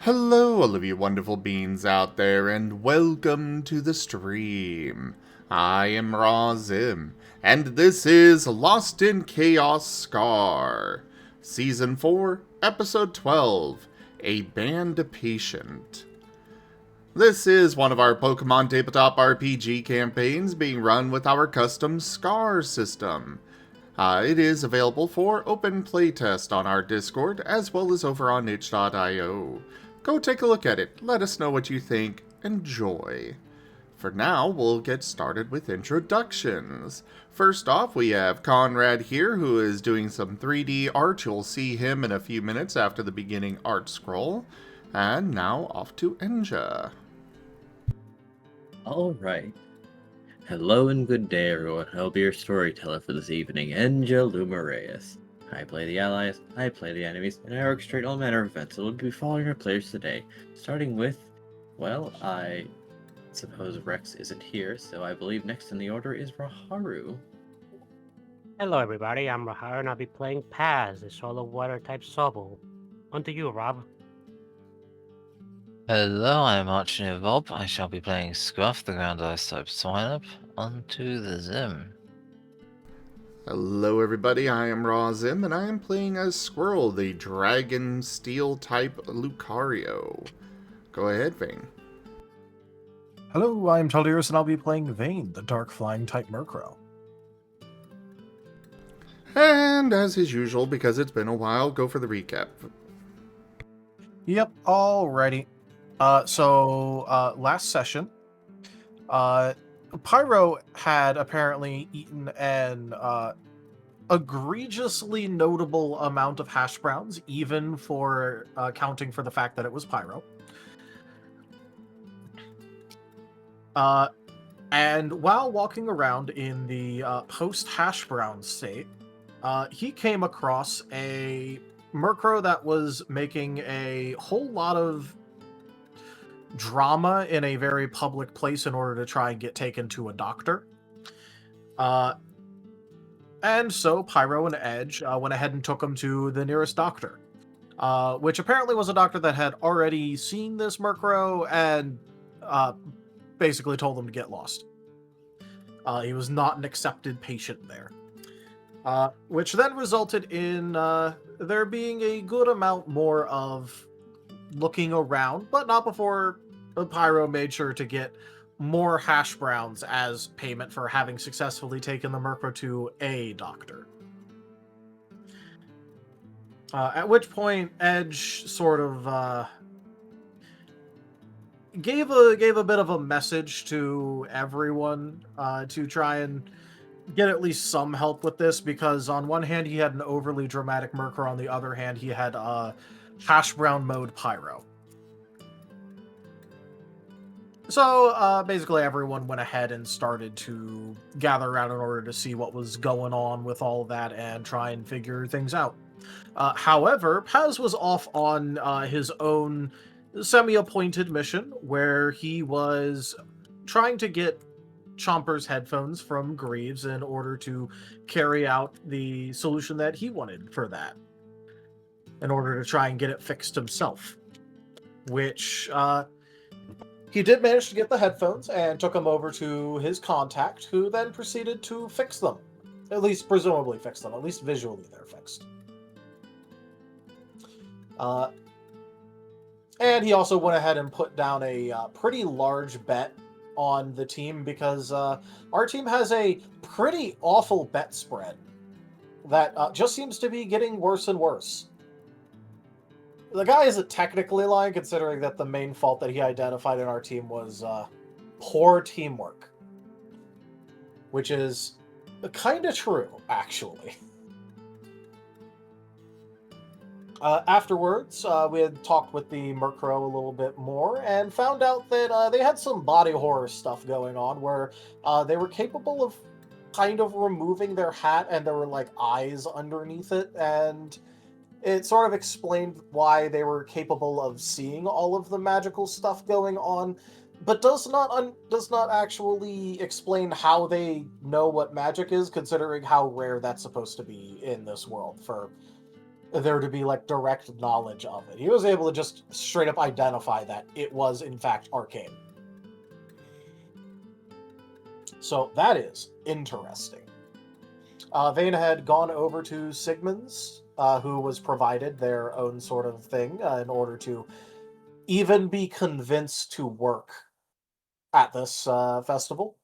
Hello, all of you wonderful beings out there, and welcome to the stream. I am Razim, and this is Lost in Chaos Scar, Season 4, Episode 12, A Band Patient. This is one of our Pokemon Tabletop RPG campaigns being run with our custom Scar system. It is available for open playtest on our Discord, as well as over on itch.io. Go take a look at it, let us know what you think, enjoy. For now, we'll get started with introductions. First off, we have Conrad here, who is doing some 3D art. You'll see him in a few minutes after the beginning art scroll. And now, off to Enja. Alright. Hello and good day, everyone. I'll be your storyteller for this evening, Enja Lumareus. I play the allies, I play the enemies, and I orchestrate all manner of events that will be following our players today. Starting with, well, I suppose Rex isn't here, so I believe next in the order is Raharu. Hello everybody, I'm Raharu and I'll be playing Paz, the solo water type Sobble. On to you, Rob. Hello, I'm Marten Bob. I shall be playing Scruff, the ground ice type Swineup. On to the Zim. Hello everybody, I am Razim, and I am playing as Squirrel, the Dragon Steel type Lucario. Go ahead, Vane. Hello, I'm Taldirus, and I'll be playing Vane, the dark flying type murkrow. And as is usual, because it's been a while, go for the recap. Yep, alrighty. So last session, Pyro had apparently eaten an egregiously notable amount of hash browns, even for accounting for the fact that it was Pyro. And while walking around in the post-hash brown state, he came across a murkrow that was making a whole lot of drama in a very public place in order to try and get taken to a doctor. And so Pyro and Edge went ahead and took him to the nearest doctor, which apparently was a doctor that had already seen this murkrow and basically told him to get lost. He was not an accepted patient there. Which then resulted in there being a good amount more of looking around, but not before Pyro made sure to get more hash browns as payment for having successfully taken the murkrow to a doctor. At which point, Edge sort of gave a bit of a message to everyone to try and get at least some help with this, because on one hand he had an overly dramatic murkrow, on the other hand he had hash brown mode Pyro. So basically everyone went ahead and started to gather around in order to see what was going on with all of that and try and figure things out. However, Paz was off on his own semi-appointed mission, where he was trying to get Chomper's headphones from Greeves in order to carry out the solution that he wanted for that, in order to try and get it fixed himself. Which he did manage to get the headphones and took them over to his contact, who then proceeded to fix them. At least presumably fix them. At least visually they're fixed. And he also went ahead and put down a pretty large bet on the team, because our team has a pretty awful bet spread that just seems to be getting worse and worse. The guy isn't technically lying, considering that the main fault that he identified in our team was poor teamwork, which is kind of true, actually. Afterwards, we had talked with the murkrow a little bit more and found out that they had some body horror stuff going on, where they were capable of kind of removing their hat and there were like eyes underneath it, and it sort of explained why they were capable of seeing all of the magical stuff going on, but does not actually explain how they know what magic is, considering how rare that's supposed to be in this world for there to be like direct knowledge of it. He was able to just straight up identify that it was in fact arcane. So that is interesting. Vane had gone over to Sigmund's, who was provided their own sort of thing in order to even be convinced to work at this festival.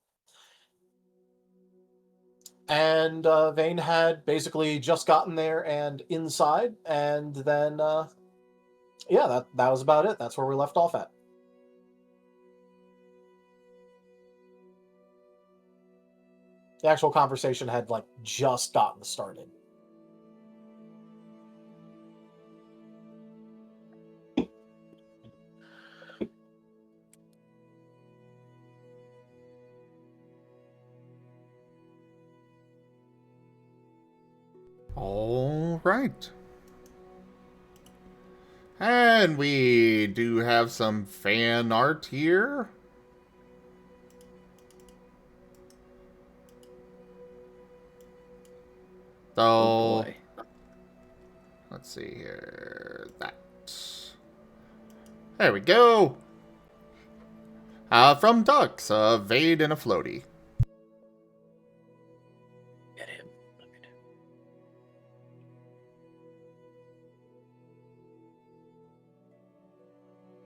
And Vane had basically just gotten there and inside, and then, yeah, that was about it. That's where we left off at. The actual conversation had, like, just gotten started. All right. And we do have some fan art here. Oh So, boy. let's see here. That. There we go. From Ducks, a Vade and a Floaty. Get him. Look at him.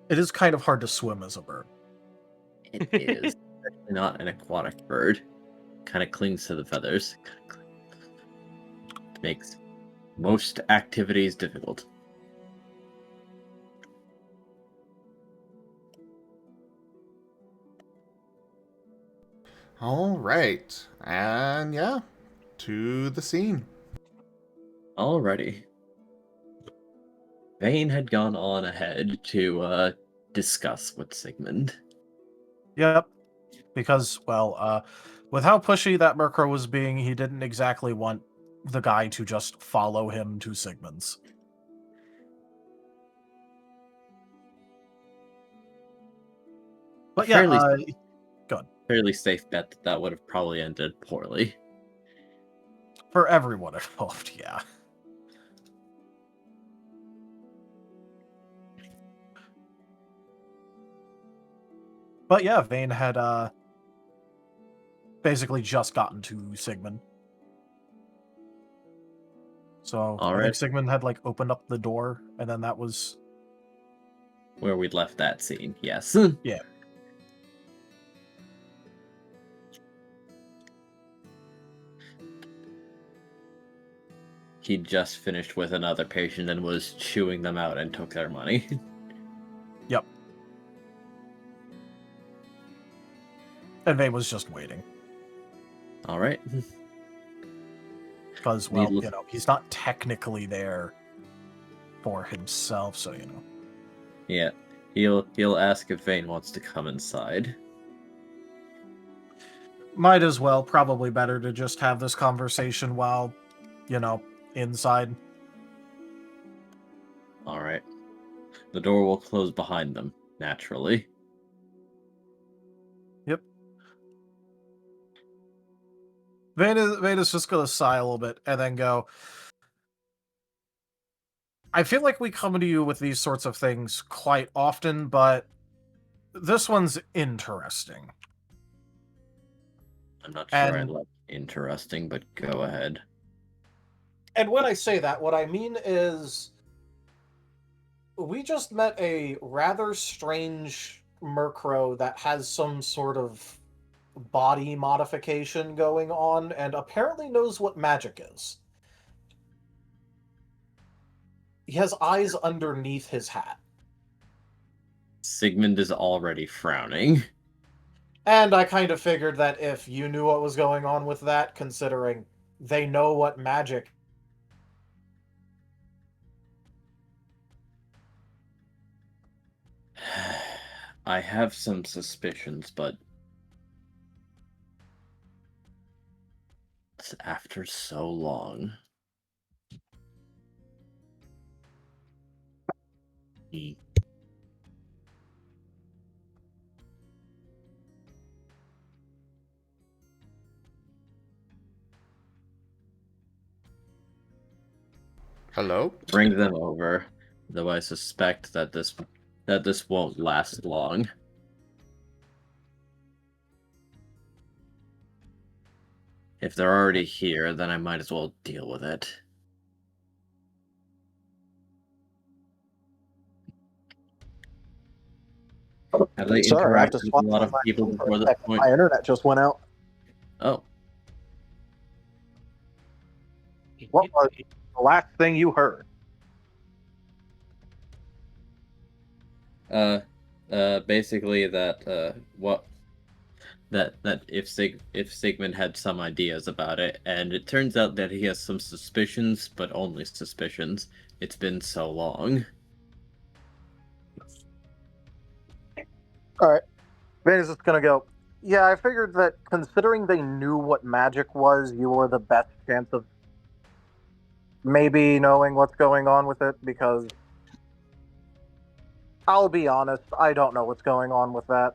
It is kind of hard to swim as a bird. It is. Especially not an aquatic bird. Kind of clings to the feathers. Makes most activities difficult. All right. And yeah, to the scene. Alrighty. Vane had gone on ahead to discuss with Sigmund. Yep. Because, well, with how pushy that murkrow was being, he didn't exactly want the guy to just follow him to Sigmund's. But yeah, go on. Fairly safe bet that that would have probably ended poorly. For everyone involved, yeah. But yeah, Vane had basically just gotten to Sigmund. So I think Alright. Sigmund had like opened up the door, and then that was Where we'd left that scene, yes. yeah. He'd just finished with another patient and was chewing them out and took their money. Yep. And Vane was just waiting. Alright. Because, well, Needless- you know, he's not technically there for himself, so, you know. Yeah. He'll ask if Vane wants to come inside. Might as well. Probably better to just have this conversation while, you know, inside. Alright. The door will close behind them, naturally. Yep. Vane is just going to sigh a little bit and then go, I feel like we come to you with these sorts of things quite often, but this one's interesting. I'm not sure I And- like interesting, but go ahead. And when I say that, what I mean is we just met a rather strange murkrow that has some sort of body modification going on and apparently knows what magic is. He has eyes underneath his hat. Sigmund is already frowning. And I kind of figured that if you knew what was going on with that, considering they know what magic. I have some suspicions, but it's after so long. Hello? Bring them over, though I suspect that this won't last long. If they're already here, then I might as well deal with it. Have they Sorry, I have to interacted with swap a lot of my people phone for before a this second. point? My internet just went out. Oh, What was the last thing you heard? basically that if Sigmund had some ideas about it, and it turns out that he has some suspicions, but only suspicions. It's been so long. All right. Vayne's just gonna go. Yeah, I figured that considering they knew what magic was, you were the best chance of maybe knowing what's going on with it, because I'll be honest, I don't know what's going on with that.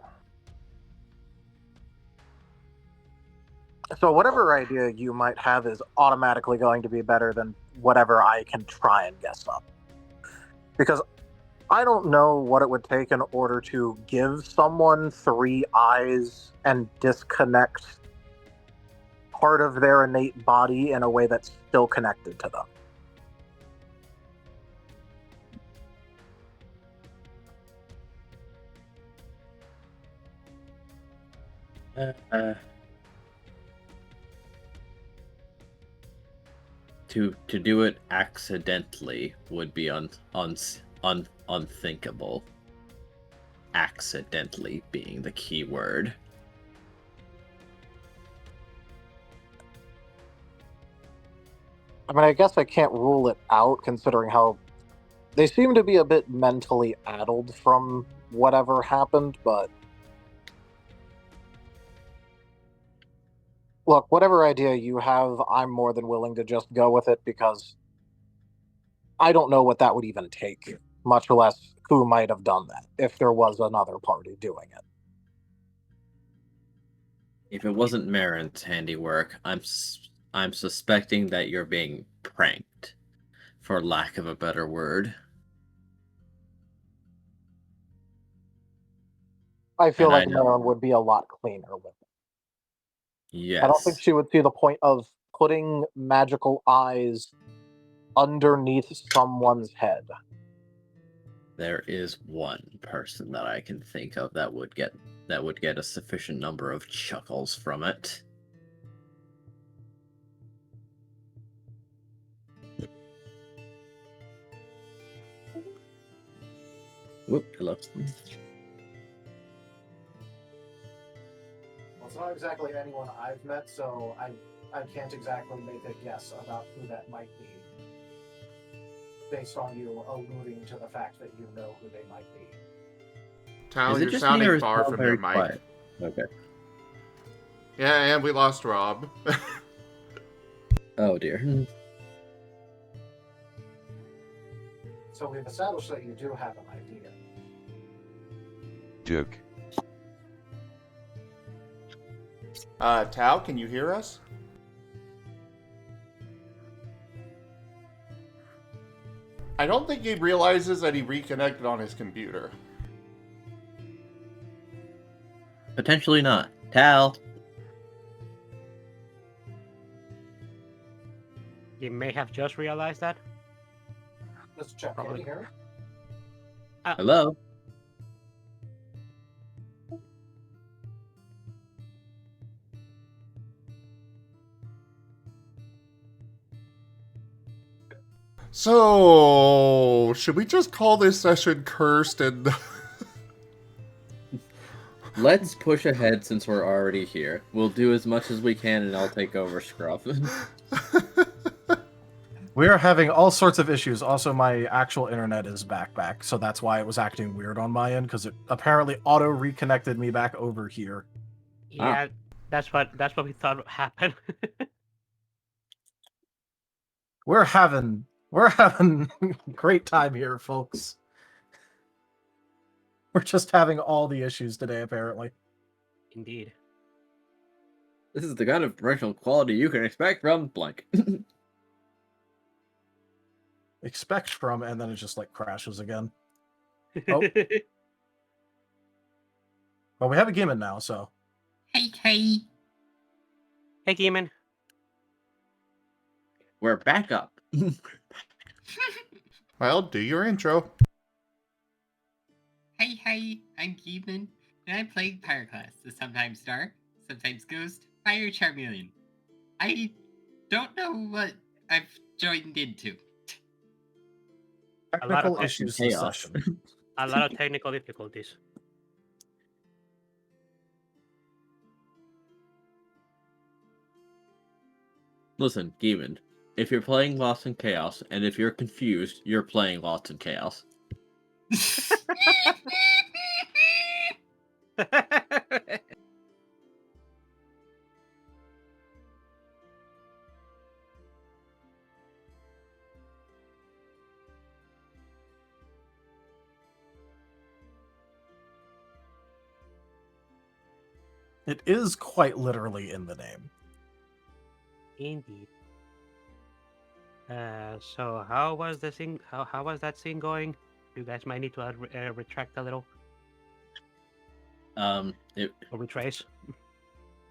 So whatever idea you might have is automatically going to be better than whatever I can try and guess up. Because I don't know what it would take in order to give someone 3 eyes and disconnect part of their innate body in a way that's still connected to them. To do it accidentally would be unthinkable. Accidentally being the key word. I mean, I guess I can't rule it out considering how they seem to be a bit mentally addled from whatever happened, but look, whatever idea you have, I'm more than willing to just go with it because I don't know what that would even take, much less who might have done that if there was another party doing it. If it wasn't Marin's handiwork, I'm suspecting that you're being pranked, for lack of a better word. I feel And I like know. Marin would be a lot cleaner with it. Yes. I don't think she would see the point of putting magical eyes underneath someone's head. There is one person that I can think of that would get a sufficient number of chuckles from it. Whoop, hello. Well, it's not exactly anyone I've met, so I can't exactly make a guess about who that might be. Based on you alluding to the fact that you know who they might be. Tal, Is it you're just me or sounding is far Tal from very your mic. quiet? Okay. Yeah, and we lost Rob. Oh dear. So we've established that you do have an idea. Duke. Tal, can you hear us? I don't think he realizes that he reconnected on his computer. Potentially not. Tal. You may have just realized that. Let's check. Can you hear? Hello. So, should we just call this session cursed and... Let's push ahead since we're already here. We'll do as much as we can and I'll take over Scruff. We are having all sorts of issues. Also, my actual internet is back, so that's why it was acting weird on my end, because it apparently auto reconnected me back over here. Yeah, that's what we thought would happen. We're having great time here, folks. We're just having all the issues today, apparently. Indeed. This is the kind of professional quality you can expect from blank. expect from, and then it just like crashes again. Oh. Well, we have a Gimund now, so. Hey. Hey, Gimund. We're back up. Well, do your intro. Hey, I'm Gimund, and I play Pyroclast, the sometimes dark, sometimes ghost, fire charmeleon. I don't know what I've joined into. Technical of issues this chaos. session. A lot of technical difficulties. Listen, Gimund, if you're playing Lost in Chaos, and if you're confused, you're playing Lost in Chaos. It is quite literally in the name. Indeed. So how was the scene? How was that scene going? You guys might need to retract a little It or retrace.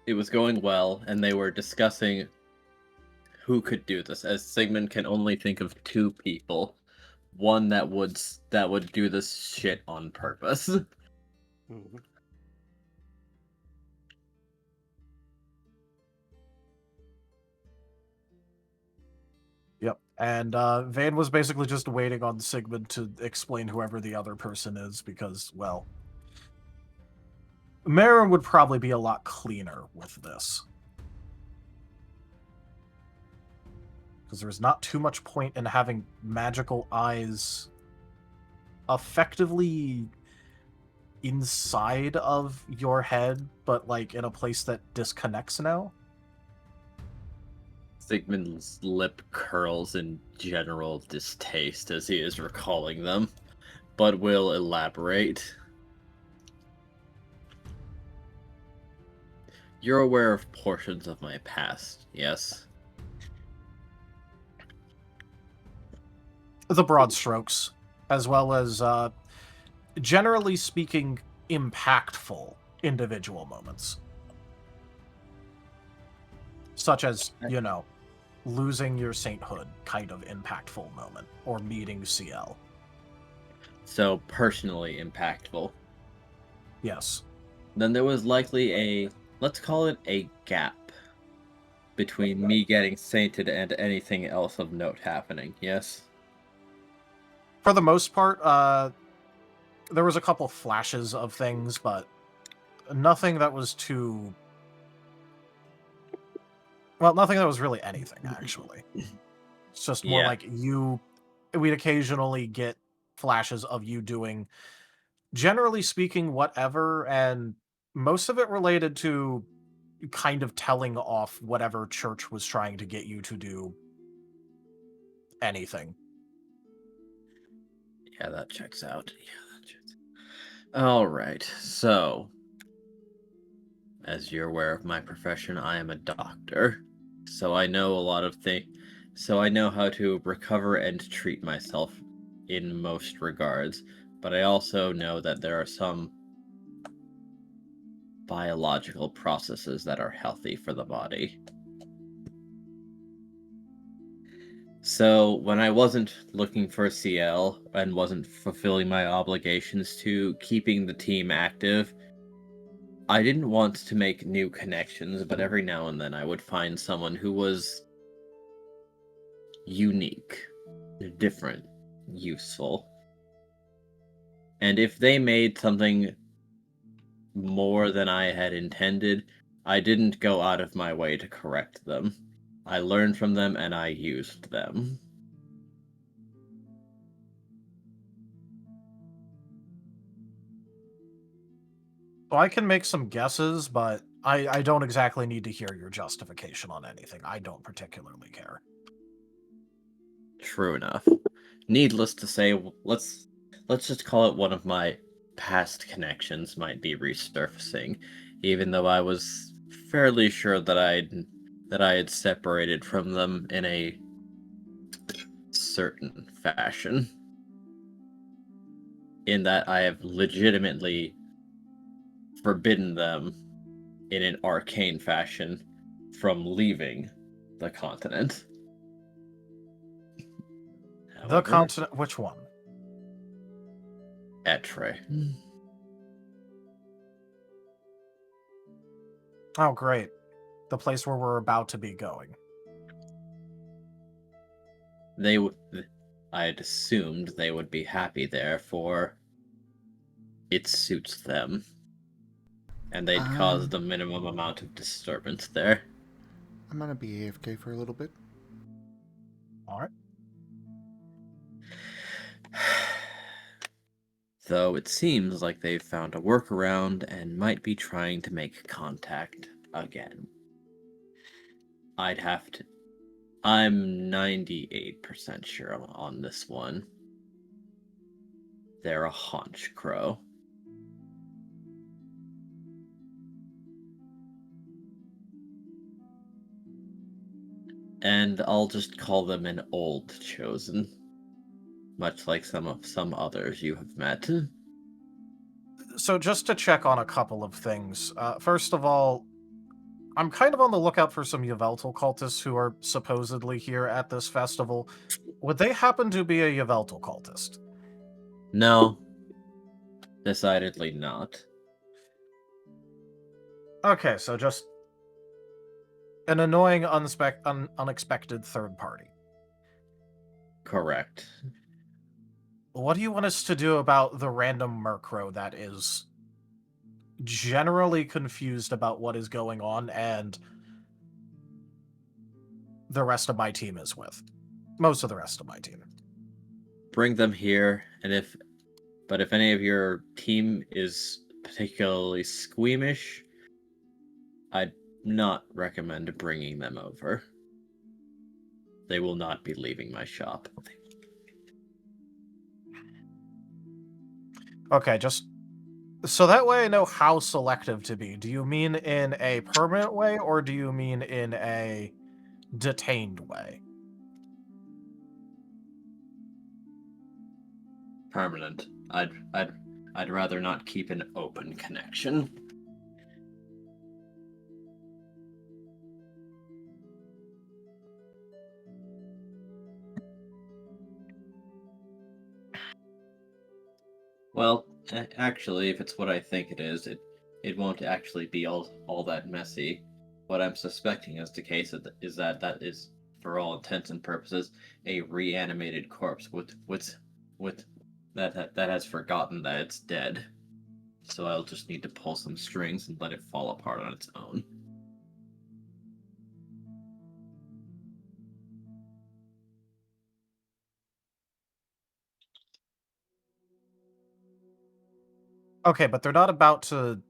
it was going well, and they were discussing who could do this, as Sigmund can only think of two people. One that would do this shit on purpose. Mhm. Yep. And Vane was basically just waiting on Sigmund to explain whoever the other person is because, well, Marten would probably be a lot cleaner with this. Because there's not too much point in having magical eyes effectively inside of your head, but like in a place that disconnects now. Sigmund's lip curls in general distaste as he is recalling them, but will elaborate. You're aware of portions of my past, yes? The broad strokes, as well as, generally speaking, impactful individual moments. Such as, losing your sainthood, kind of impactful moment, or meeting CL. So personally impactful. Yes. Then there was likely let's call it a gap between me getting sainted and anything else of note happening, yes? For the most part, there was a couple flashes of things, but nothing that was too... Well, nothing that was really anything, actually. It's just more like we'd occasionally get flashes of you doing, generally speaking, whatever, and most of it related to kind of telling off whatever church was trying to get you to do anything. Yeah, that checks out. All right, so as you're aware of my profession, I am a doctor, so I know a lot of things. So I know how to recover and treat myself in most regards, but I also know that there are some biological processes that are healthy for the body. So when I wasn't looking for CL and wasn't fulfilling my obligations to keeping the team active, I didn't want to make new connections, but every now and then I would find someone who was unique, different, useful. And if they made something more than I had intended, I didn't go out of my way to correct them. I learned from them and I used them. So I can make some guesses, but I don't exactly need to hear your justification on anything. I don't particularly care. True enough. Needless to say, let's just call it one of my past connections might be resurfacing, even though I was fairly sure that I had separated from them in a certain fashion. In that I have legitimately forbidden them in an arcane fashion from leaving the continent. The However, continent. Which one? Etre. Oh, great. The place where we're about to be going. I had assumed they would be happy there, for it suits them. And they'd cause the minimum amount of disturbance there. I'm gonna be AFK for a little bit. Alright. Though it seems like they've found a workaround and might be trying to make contact again. I'm 98% sure on this one. They're a haunch crow. And I'll just call them an old chosen. Much like some others you have met. So just to check on a couple of things. First of all, I'm kind of on the lookout for some Yveltal cultists who are supposedly here at this festival. Would they happen to be a Yveltal cultist? No. Decidedly not. Okay, so just an annoying, unexpected third party. Correct. What do you want us to do about the random murkrow that is generally confused about what is going on and the rest of my team is with? Most of the rest of my team. Bring them here, and if any of your team is particularly squeamish, I'd not recommend bringing them over. They will not be leaving my shop. Okay, just so that way I know how selective to be. Do you mean in a permanent way, or do you mean in a detained way? Permanent. I'd rather not keep an open connection. Well, actually, if it's what I think it is, it won't actually be all that messy. What I'm suspecting is the case is that is, for all intents and purposes, a reanimated corpse with that has forgotten that it's dead. So I'll just need to pull some strings and let it fall apart on its own. Okay, but they're not about to,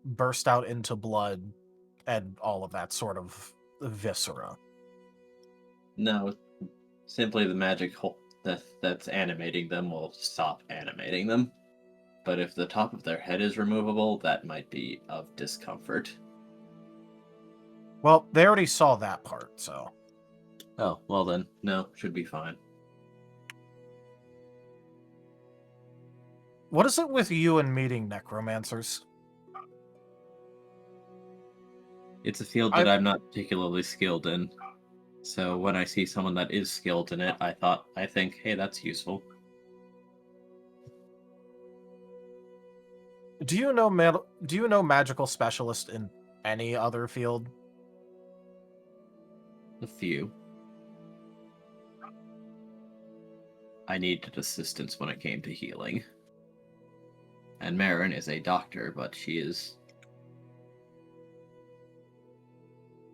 burst out into blood and all of that sort of viscera. No, simply the magic hole that's animating them will stop animating them. But if the top of their head is removable, that might be of discomfort. Well, they already saw that part, so. Oh, well then, no, should be fine. What is it with you and meeting necromancers? It's a field that I'm not particularly skilled in. So when I see someone that is skilled in it, I think, hey, that's useful. Do you know magical specialist in any other field? A few. I needed assistance when it came to healing. And Marten is a doctor, but she is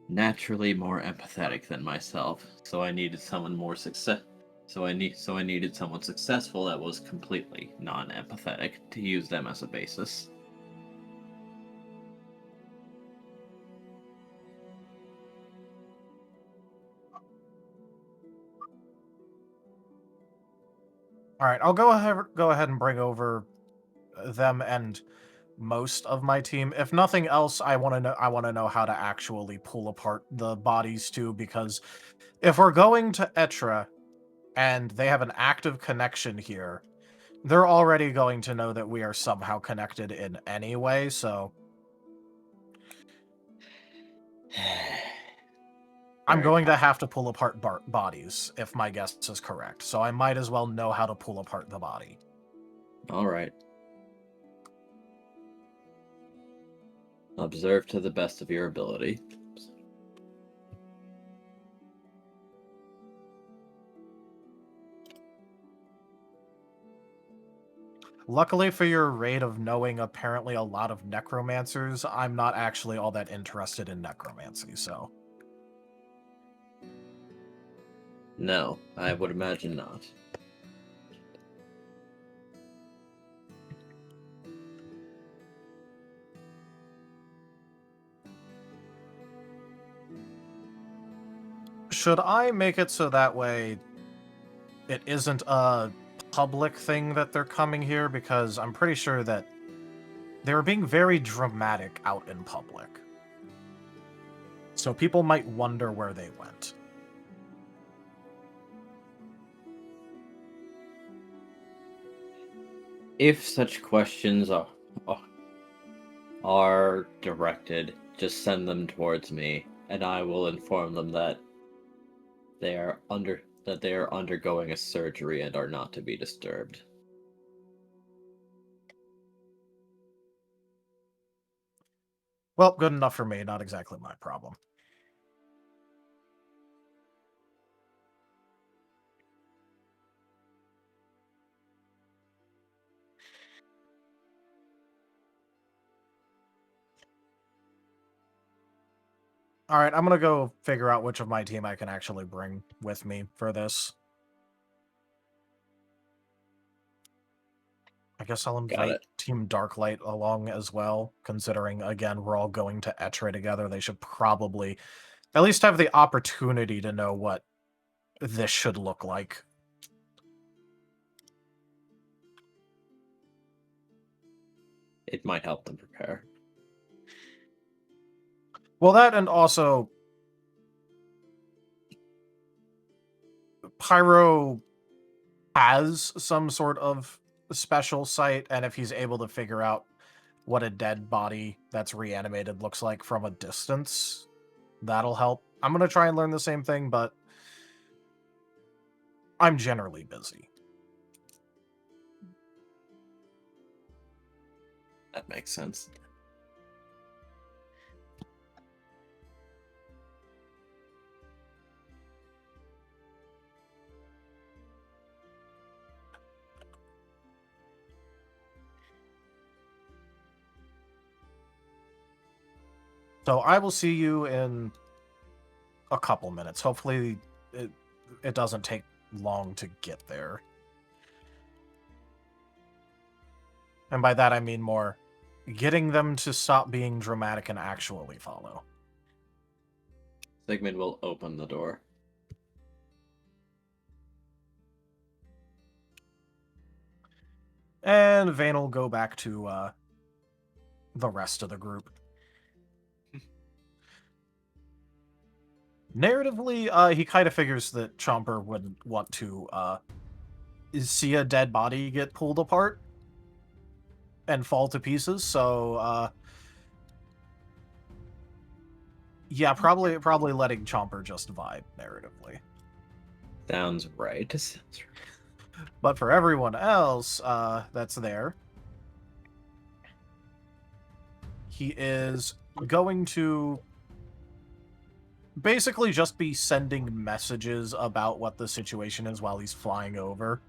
naturally more empathetic than myself, so I needed someone more I needed someone successful that was completely non-empathetic to use them as a basis. All right, I'll go ahead and bring over them and most of my team. If nothing else, I want to know how to actually pull apart the bodies too, because if we're going to Etre, and they have an active connection here, they're already going to know that we are somehow connected in any way, so I'm Very going to have to pull apart bodies, if my guess is correct. So I might as well know how to pull apart the body. All right. Observe to the best of your ability. Luckily for your rate of knowing apparently a lot of necromancers, I'm not actually all that interested in necromancy, so... No, I would imagine not. Should I make it so that way it isn't a public thing that they're coming here? Because I'm pretty sure that they were being very dramatic out in public. So people might wonder where they went. If such questions are directed, just send them towards me, and I will inform them that they are undergoing a surgery and are not to be disturbed. Well, good enough for me, not exactly my problem. Alright, I'm gonna go figure out which of my team I can actually bring with me for this. I guess I'll invite Team Darklight along as well, considering, again, we're all going to Etre together. They should probably at least have the opportunity to know what this should look like. It might help them prepare. Well, that and also... Pyro has some sort of special sight, and if he's able to figure out what a dead body that's reanimated looks like from a distance, that'll help. I'm going to try and learn the same thing, but I'm generally busy. That makes sense. So I will see you in a couple minutes. Hopefully it doesn't take long to get there. And by that I mean more getting them to stop being dramatic and actually follow. Sigmund will open the door. And Vane will go back to the rest of the group. Narratively, he kind of figures that Chomper wouldn't want to see a dead body get pulled apart and fall to pieces, so yeah, probably letting Chomper just vibe narratively. Sounds right. But for everyone else that's there, he is going to basically just be sending messages about what the situation is while he's flying over.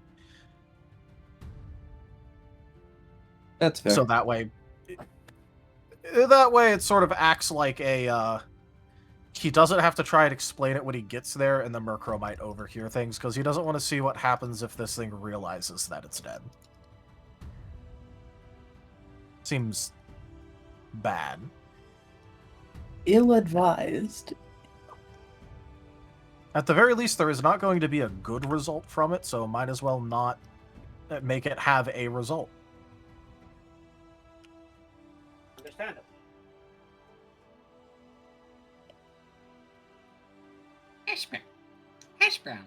That's fair. So that way it sort of acts like a he doesn't have to try and explain it when he gets there, and the murkrow might overhear things because he doesn't want to see what happens if this thing realizes that it's dead. Seems bad. Ill-advised. At the very least, there is not going to be a good result from it, so might as well not make it have a result. Understandable. Hash browns.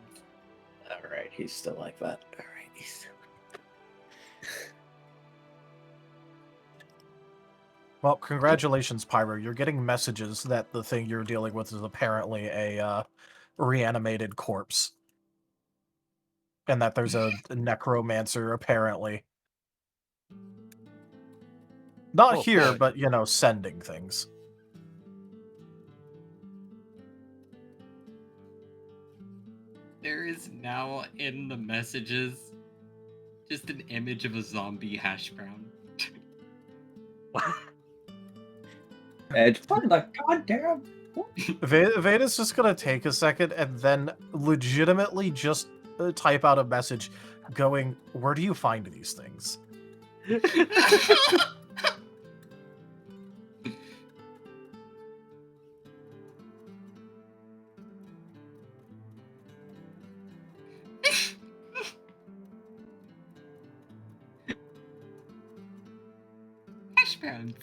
Alright, he's still like that. Alright, he's still. Well, congratulations, Pyro. You're getting messages that the thing you're dealing with is apparently a reanimated corpse. And that there's a necromancer, apparently. Not Oh, here, boy. but, you know, sending things. There is now in the messages just an image of a zombie hash brown. Edge, what the goddamn? Veda's just gonna take a second and then legitimately just type out a message going, where do you find these things? Hash browns.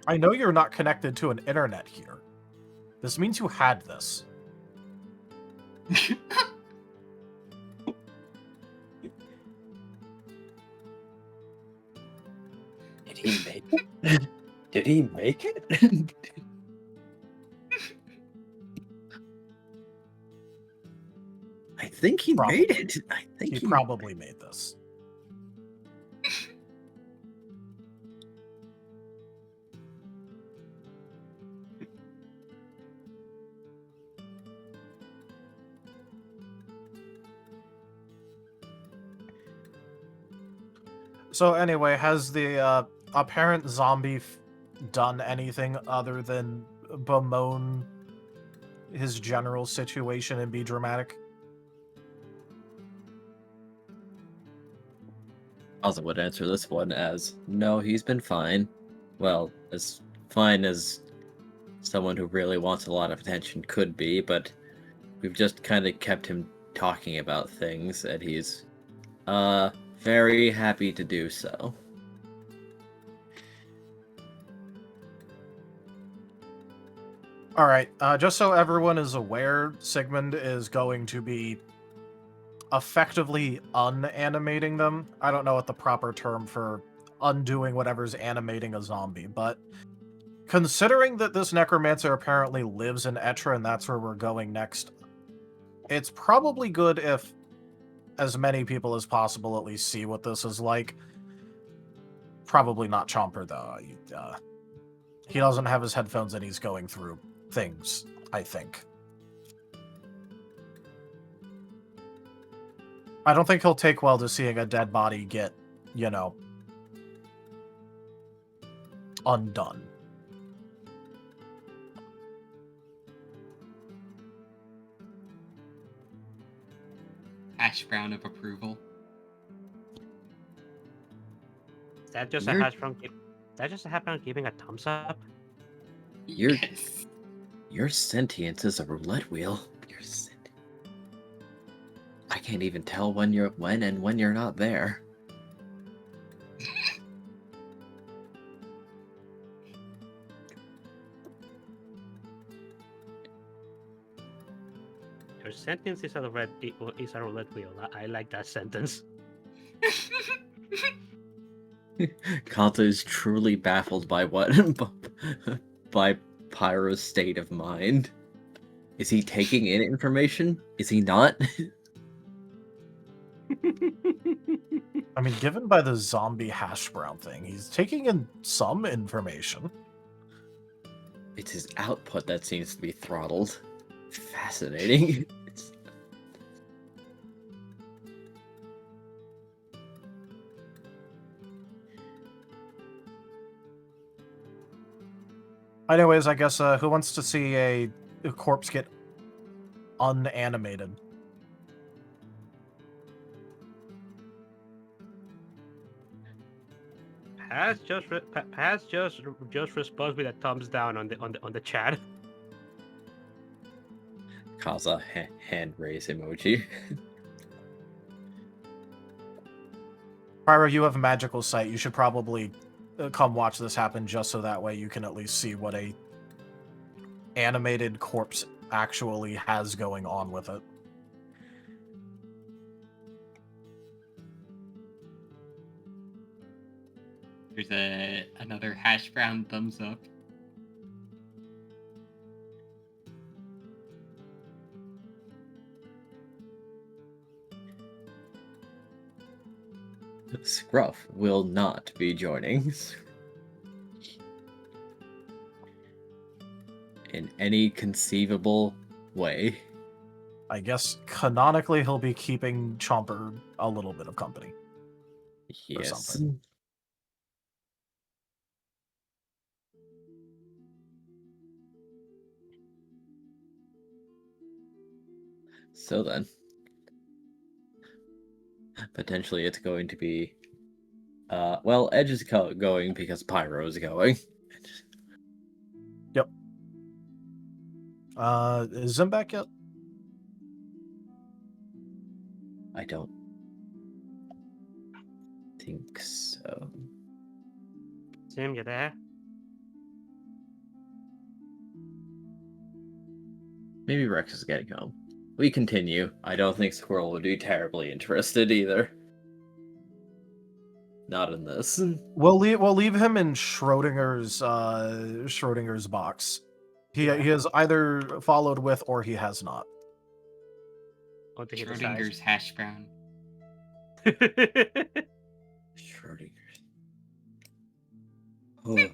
I know you're not connected to an internet here. This means you had this. Did he make it? Did he make it? I think he Probably. made it. I think He he probably made this. So anyway, has the apparent zombie done anything other than bemoan his general situation and be dramatic? also would answer this one as no, he's been fine. Well, as fine as someone who really wants a lot of attention could be, but we've just kind of kept him talking about things, and he's very happy to do so. All right, just so everyone is aware, Sigmund is going to be effectively unanimating them. I don't know what the proper term for undoing whatever's animating a zombie, but considering that this necromancer apparently lives in Etra and that's where we're going next, it's probably good if as many people as possible at least see what this is like. Probably not Chomper, though. He doesn't have his headphones and he's going through things, I think. I don't think he'll take well to seeing a dead body get, you know, undone. Hash brown of approval. Is that just You're- a hash brown? Is that just a hash brown giving a thumbs up? You're- Yes. Your sentience is a roulette wheel. I can't even tell when you're not there. Your sentence is a roulette wheel. I like that sentence. Kanta is truly baffled by what by Pyro's state of mind. Is he taking in information? Is he not? I mean, given by the zombie hash brown thing, he's taking in some information. It's his output that seems to be throttled. Fascinating. Anyways, I guess who wants to see a corpse get unanimated? Paz just responds with a thumbs down on the chat. Kaza hand raise emoji. Pyro, you have magical sight. You should probably come watch this happen, just so that way you can at least see what a animated corpse actually has going on with it. There's another hash brown thumbs up. Scruff will not be joining. In any conceivable way. I guess canonically he'll be keeping Chomper a little bit of company. Yes. something. So then, potentially it's going to be, well, Edge is going because Pyro is going. Yep. Is Zim back yet? I don't think so. Sim, you there? Maybe Rex is getting home. We continue. I don't think Squirrel would be terribly interested either. Not in this. We'll leave him in Schrodinger's box. He has either followed with or he has not. What did he Schrodinger's hash brown. decide? Schrodinger's. Oh.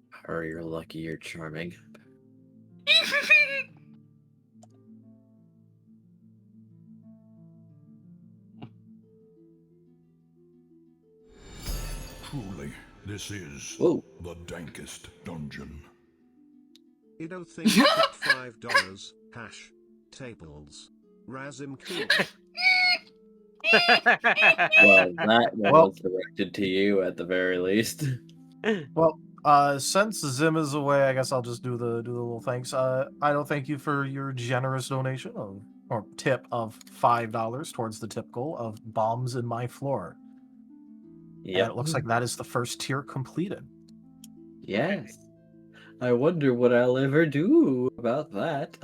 Hurry, you're lucky you're charming. Truly, this is Whoa. the dankest dungeon. You don't think you got $5 hash tables? Razim cool. Well, that one was directed to you at the very least. Well, since Zim is away, I guess I'll just do the little thanks. I don't thank you for your generous donation or tip of $5 towards the tip goal of bombs in my floor. Yep. And it looks like that is the first tier completed. Yes. I wonder what I'll ever do about that.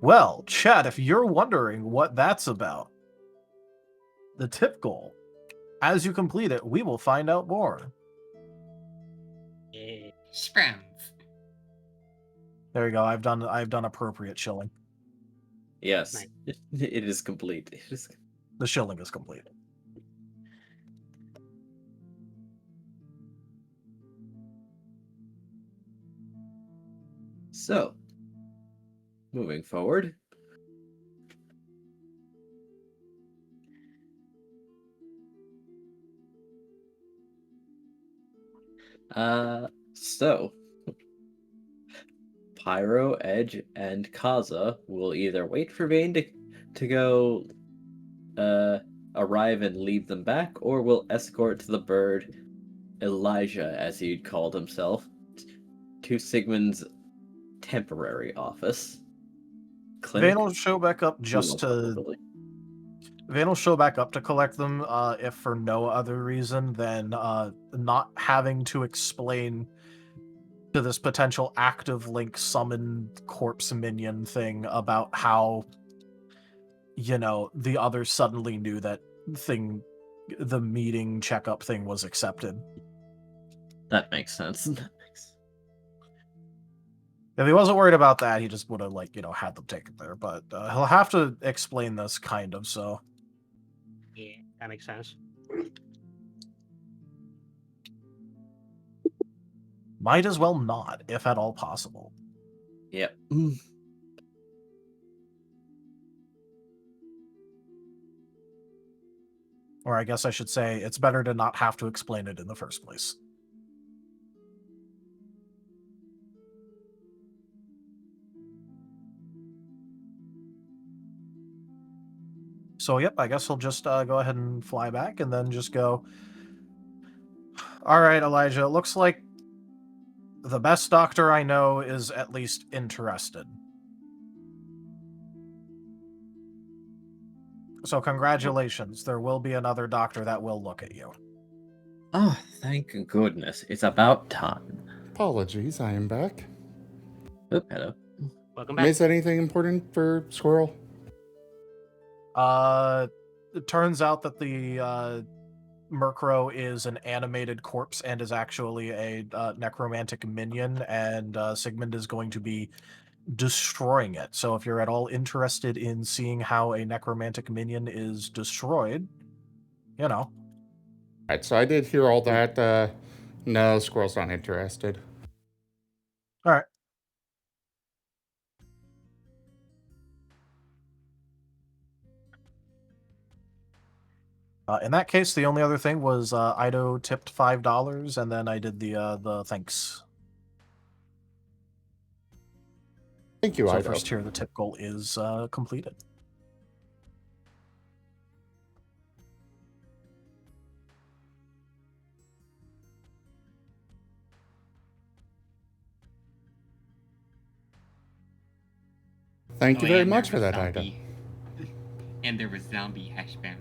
Well, Chad, if you're wondering what that's about, the tip goal, as you complete it, we will find out more. Yeah. Sprouns. There you go. I've done appropriate shilling. Yes. Nice. It is complete. It is... The shilling is complete. So, moving forward. So Pyro, Edge, and Kaza will either wait for Vane to go arrive and leave them back, or will escort the bird Elijah, as he'd called himself, to Sigmund's temporary office. Vane will show back up Vane will show back up to collect them, if for no other reason than not having to explain to this potential active link summon corpse minion thing about how, you know, the others suddenly knew that the meeting checkup thing was accepted. That makes sense. If he wasn't worried about that, he just would have, like, you know, had them take it there. But he'll have to explain this, kind of, so. Yeah, that makes sense. Might as well not, if at all possible. Yep. Or I guess I should say, it's better to not have to explain it in the first place. So, yep, I guess he'll just go ahead and fly back and then just go, all right, Elijah, it looks like the best doctor I know is at least interested. So congratulations. There will be another doctor that will look at you. Oh, thank goodness. It's about time. Apologies, I am back. Oh, hello. Welcome back. Miss anything important for Squirrel? It turns out that the murkrow is an animated corpse and is actually a necromantic minion, and Sigmund is going to be destroying it. So if you're at all interested in seeing how a necromantic minion is destroyed, you know. Alright, so I did hear all that. No, Squirrel's not interested. All right. In that case, the only other thing was Ido tipped $5, and then I did the thanks. Thank you, So Ido. first tier, the tip goal is completed. Thank you very and much there for was that, Ido. zombie- And there was zombie hashbound.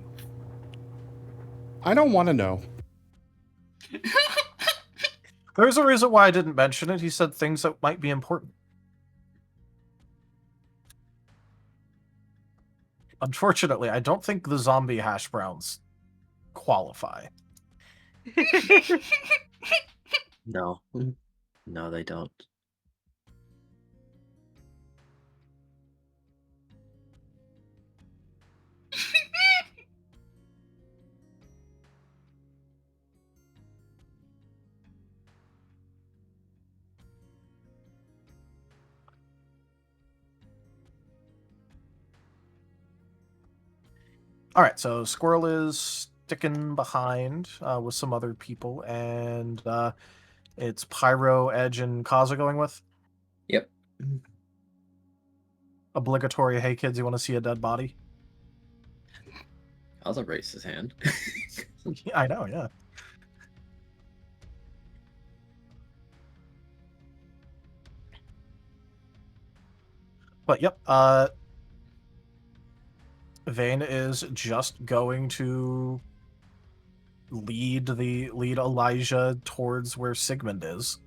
I don't want to know. There's a reason why I didn't mention it. He said things that might be important. Unfortunately, I don't think the zombie hash browns qualify. No. No, they don't. All right, so Squirrel is sticking behind with some other people, and it's Pyro, Edge, and Kaza going with. Yep. Obligatory, hey kids, you want to see a dead body? I'll raise his hand. Yeah, I know, yeah. But yep, Vane is just going to lead Elijah towards where Sigmund is.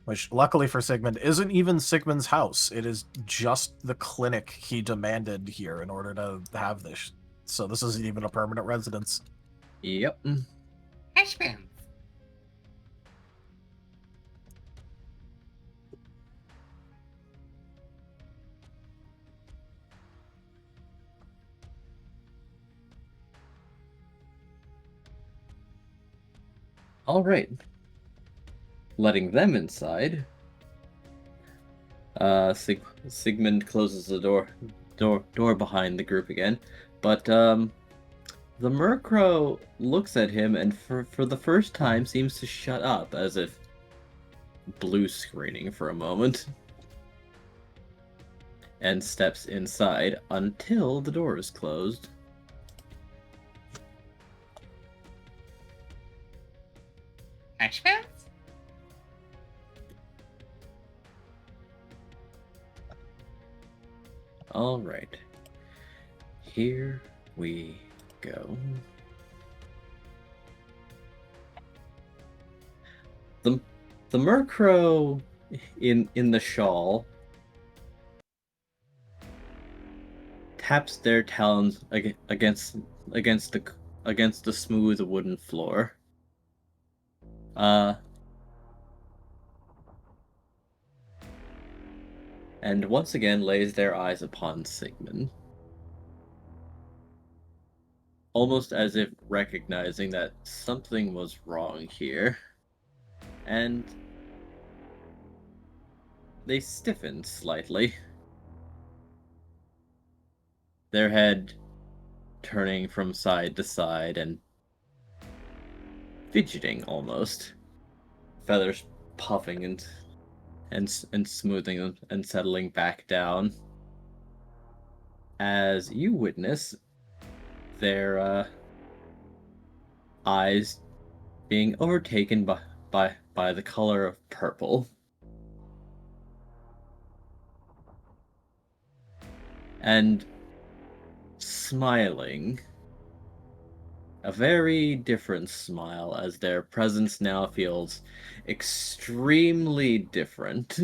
Which, luckily for Sigmund, isn't even Sigmund's house. It is just the clinic he demanded here in order to have this. So this isn't even a permanent residence. Yep. Hashbound. All right. Letting them inside. Sigmund closes the door behind the group again, but the murkrow looks at him and for the first time seems to shut up, as if blue screening for a moment, and steps inside until the door is closed. Hashbounds? All right. Here we go. The murkrow in the shawl taps their talons against the smooth wooden floor. And once again lays their eyes upon Sigmund, almost as if recognizing that something was wrong here, and they stiffen slightly, their head turning from side to side and fidgeting almost, feathers puffing and smoothing and settling back down, as you witness their eyes being overtaken by the color of purple. and smiling. A very different smile, as their presence now feels extremely different.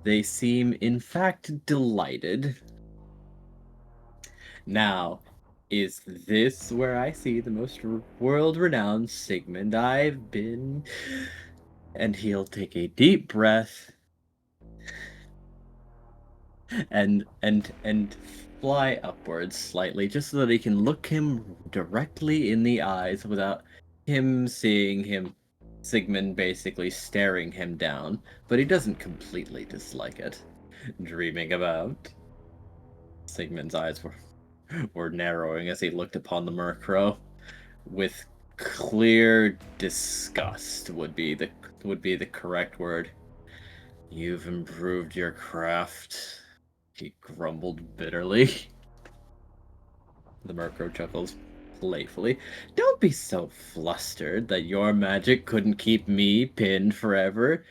They seem, in fact, delighted. Now, is this where I see the most world-renowned Sigmund I've been? And he'll take a deep breath and fly upwards slightly, just so that he can look him directly in the eyes without him seeing him, Sigmund basically staring him down, but he doesn't completely dislike it. Dreaming about. Sigmund's eyes were narrowing as he looked upon the murkrow, with clear disgust would be the correct word. You've improved your craft, he grumbled bitterly. The murkrow chuckles playfully. Don't be so flustered that your magic couldn't keep me pinned forever.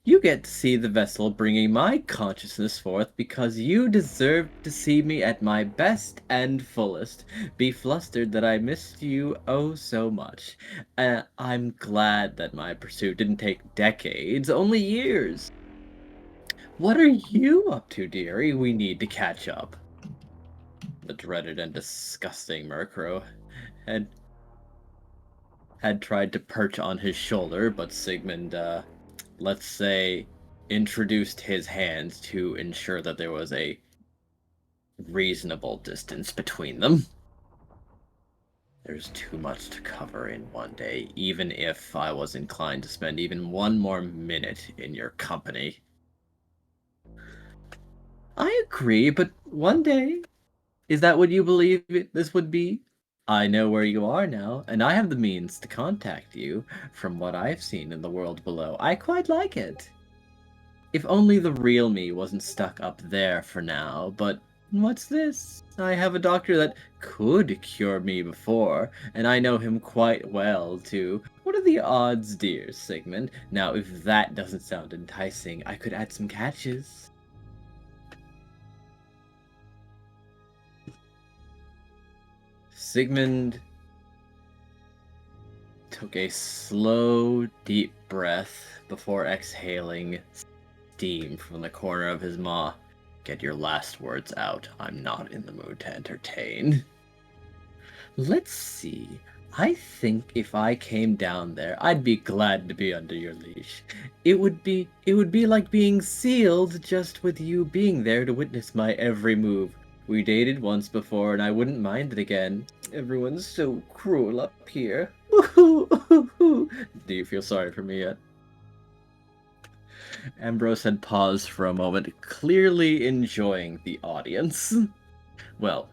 You get to see the vessel bringing my consciousness forth because you deserve to see me at my best and fullest. Be flustered that I missed you oh so much. I'm glad that my pursuit didn't take decades, only years. What are you up to, dearie? We need to catch up. The dreaded and disgusting murkrow had tried to perch on his shoulder, but Sigmund, let's say, introduced his hands to ensure that there was a reasonable distance between them. There's too much to cover in one day, even if I was inclined to spend even one more minute in your company. I agree, but one day? Is that what you believe this would be? I know where you are now, and I have the means to contact you. From what I've seen in the world below, I quite like it. If only the real me wasn't stuck up there for now, but what's this? I have a doctor that could cure me before, and I know him quite well, too. What are the odds, dear Sigmund? Now, if that doesn't sound enticing, I could add some catches. Sigmund took a slow, deep breath before exhaling steam from the corner of his maw. Get your last words out. I'm not in the mood to entertain. Let's see. I think if I came down there, I'd be glad to be under your leash. It would be like being sealed just with you being there to witness my every move. We dated once before and I wouldn't mind it again. Everyone's so cruel up here. Do you feel sorry for me yet? Ambrose had paused for a moment, clearly enjoying the audience. Well,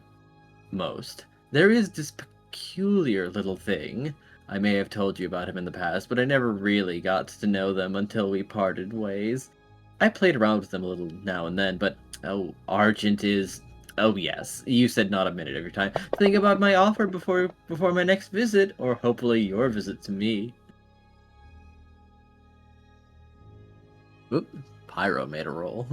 most. There is this peculiar little thing. I may have told you about him in the past, but I never really got to know them until we parted ways. I played around with them a little now and then, but oh, Argent is... Oh yes, you said not a minute of your time. Think about my offer before my next visit, or hopefully your visit to me. Oop, Pyro made a roll.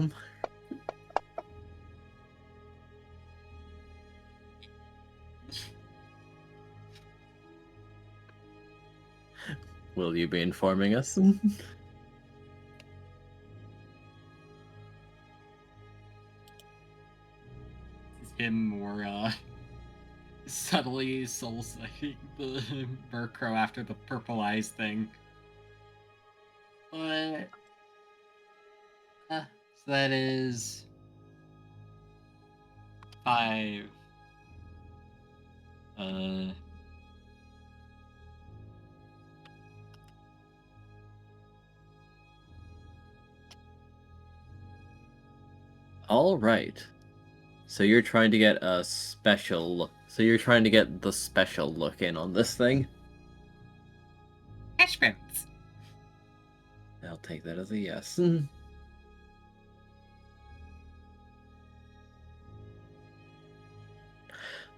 Will you be informing us? This is him more, subtly soul-sucking the murkrow after the purple eyes thing. But... so that is... 5. All right. So you're trying to get a special look. So you're trying to get the special look in on this thing? Hash browns. I'll take that as a yes.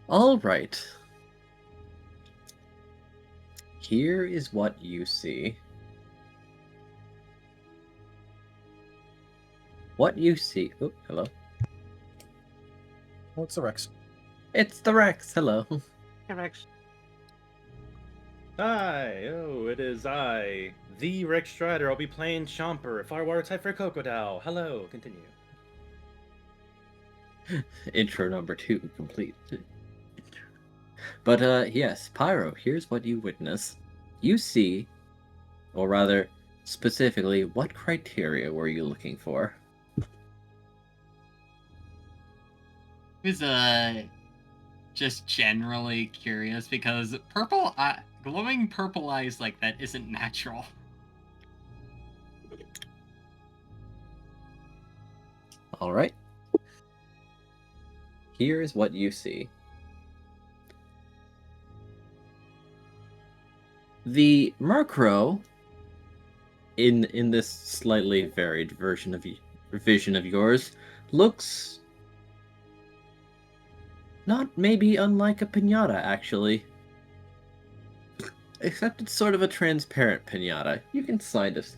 All right. Here is what you see. what you see. Oh, hello. What's the Rex? It's the Rex. Hello. Hey, Rex. Hi, it is I, the Rex Strider. I'll be playing Chomper, Firewater type for Crocodile. Hello, continue. Intro number 2 complete. But yes, Pyro, here's what you witness. You see, or rather, specifically, what criteria were you looking for? I was just generally curious because glowing purple eyes like that isn't natural. Alright. Here's what you see. The murkrow, in this slightly varied vision of yours, looks not maybe unlike a piñata, actually. Except it's sort of a transparent piñata. You can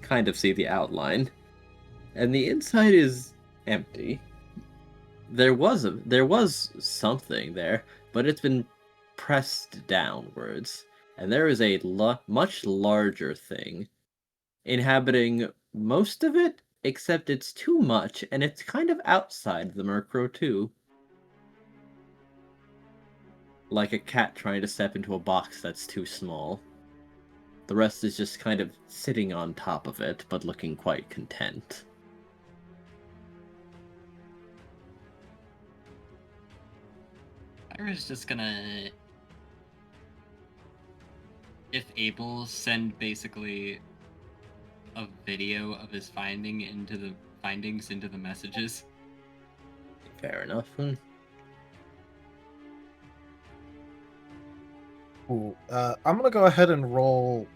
kind of see the outline. And the inside is empty. There was something there, but it's been pressed downwards. And there is a much larger thing inhabiting most of it, except it's too much, and it's kind of outside the murkrow too. Like a cat trying to step into a box that's too small. The rest is just kind of sitting on top of it, but looking quite content. I was just gonna, if able, send basically a video of his findings into the messages. Fair enough. Ooh, I'm gonna go ahead and roll.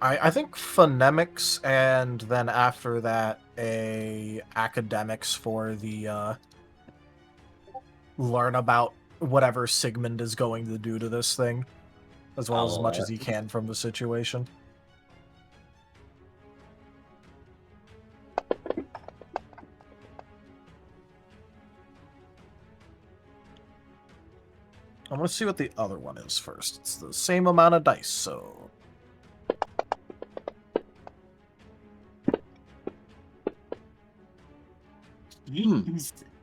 I think phonemics, and then after that, a academics for the learn about whatever Sigmund is going to do to this thing, as well as much as he can from the situation. I'm gonna see what the other one is first. It's the same amount of dice, so.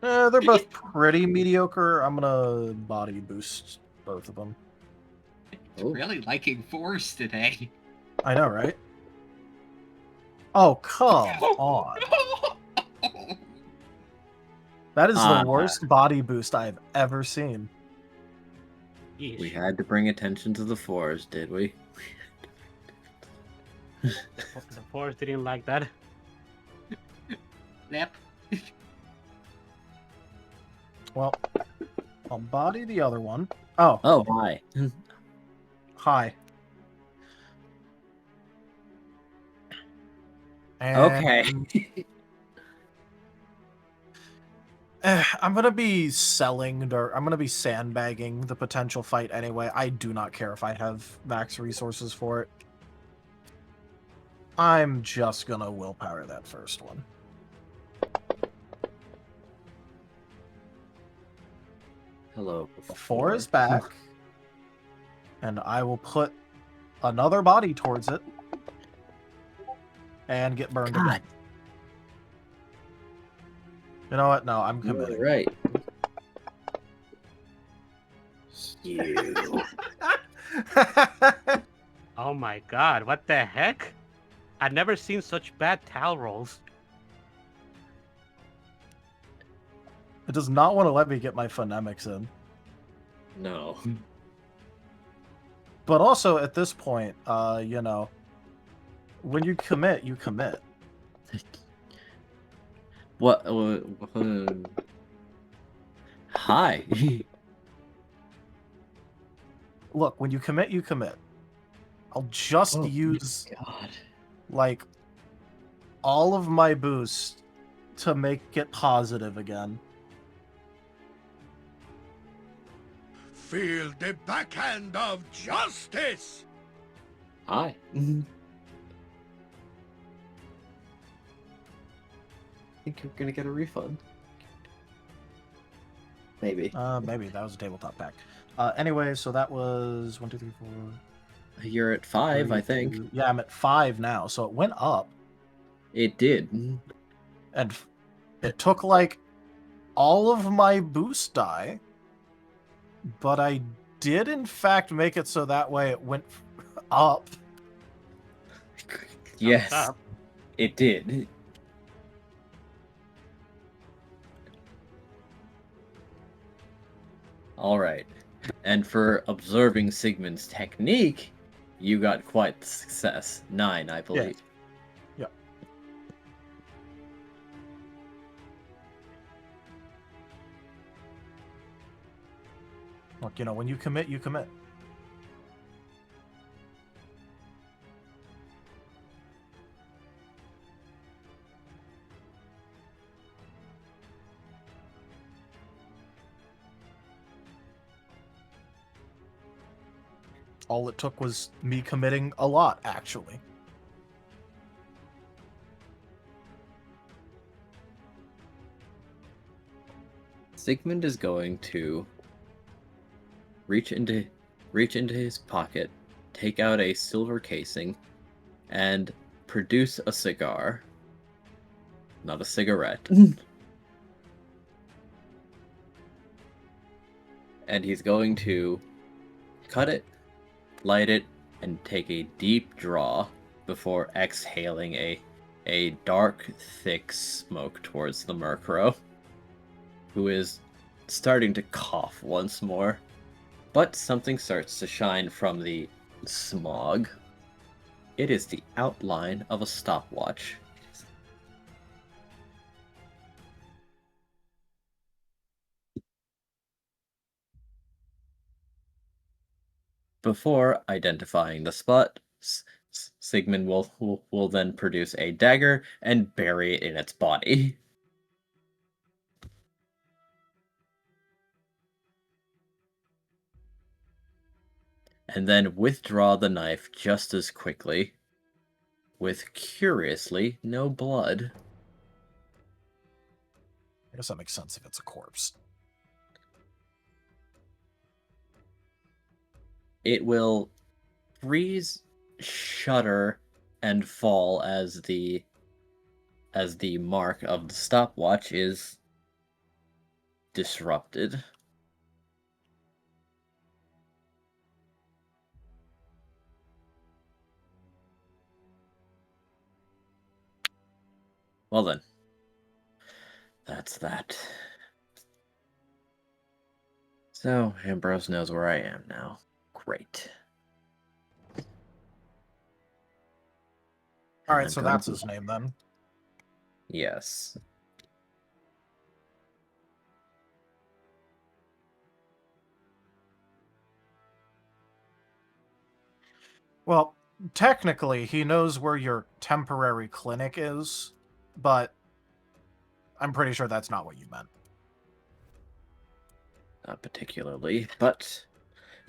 They're both pretty mediocre. I'm gonna body boost both of them. Really liking fours today. I know, right? Oh, come on. That is the worst body boost I've ever seen. We had to bring attention to the fours, did we? The fours didn't like that. Yep. Well, I'll body the other one. Oh. Oh, hi. Hi. And okay. I'm gonna be selling, or I'm gonna be sandbagging the potential fight anyway. I do not care if I have max resources for it. I'm just gonna willpower that first one. Hello. 4 is back. And I will put another body towards it. And get burned again. You know what? No, I'm committing. Right. You. Oh my god, what the heck? I've never seen such bad towel rolls. It does not want to let me get my phonemics in. No. But also, at this point, you know, when you commit, you commit. What? Hi. Look, when you commit, you commit. I'll just use, like, all of my boost to make it positive again. Feel the backhand of justice! Hi. think you're gonna get a refund. Maybe. Maybe that was a tabletop pack. Anyway, so that was 1, 2, 3, 4. You're at 5, 3, I think. 2. Yeah, I'm at 5 now, so it went up. It did. And it took like all of my boost die, but I did in fact make it so that way it went up. Yes, Up. it did. All right. And for observing Sigmund's technique, you got quite the success. 9, I believe. Yeah. Look, when you commit, you commit. All it took was me committing a lot, actually. Sigmund is going to reach into his pocket, take out a silver casing, and produce a cigar. Not a cigarette. And he's going to cut it, light it, and take a deep draw before exhaling a dark, thick smoke towards the murkrow, who is starting to cough once more. But something starts to shine from the smog. It is the outline of a stopwatch. Before identifying the spot, Sigmund will then produce a dagger and bury it in its body. And then withdraw the knife just as quickly, with curiously no blood. I guess that makes sense if it's a corpse. It will freeze, shudder, and fall as the mark of the stopwatch is disrupted. Well then, that's that. So, Ambrose knows where I am now. Great. Alright, so that's his name then. Yes. Well, technically, he knows where your temporary clinic is, but I'm pretty sure that's not what you meant. Not particularly, but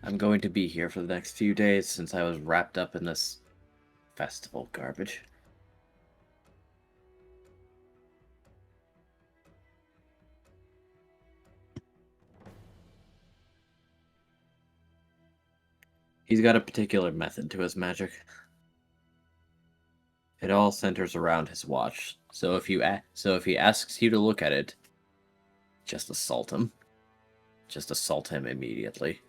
I'm going to be here for the next few days since I was wrapped up in this festival garbage. He's got a particular method to his magic. It all centers around his watch. So if he asks you to look at it, just assault him. Just assault him immediately.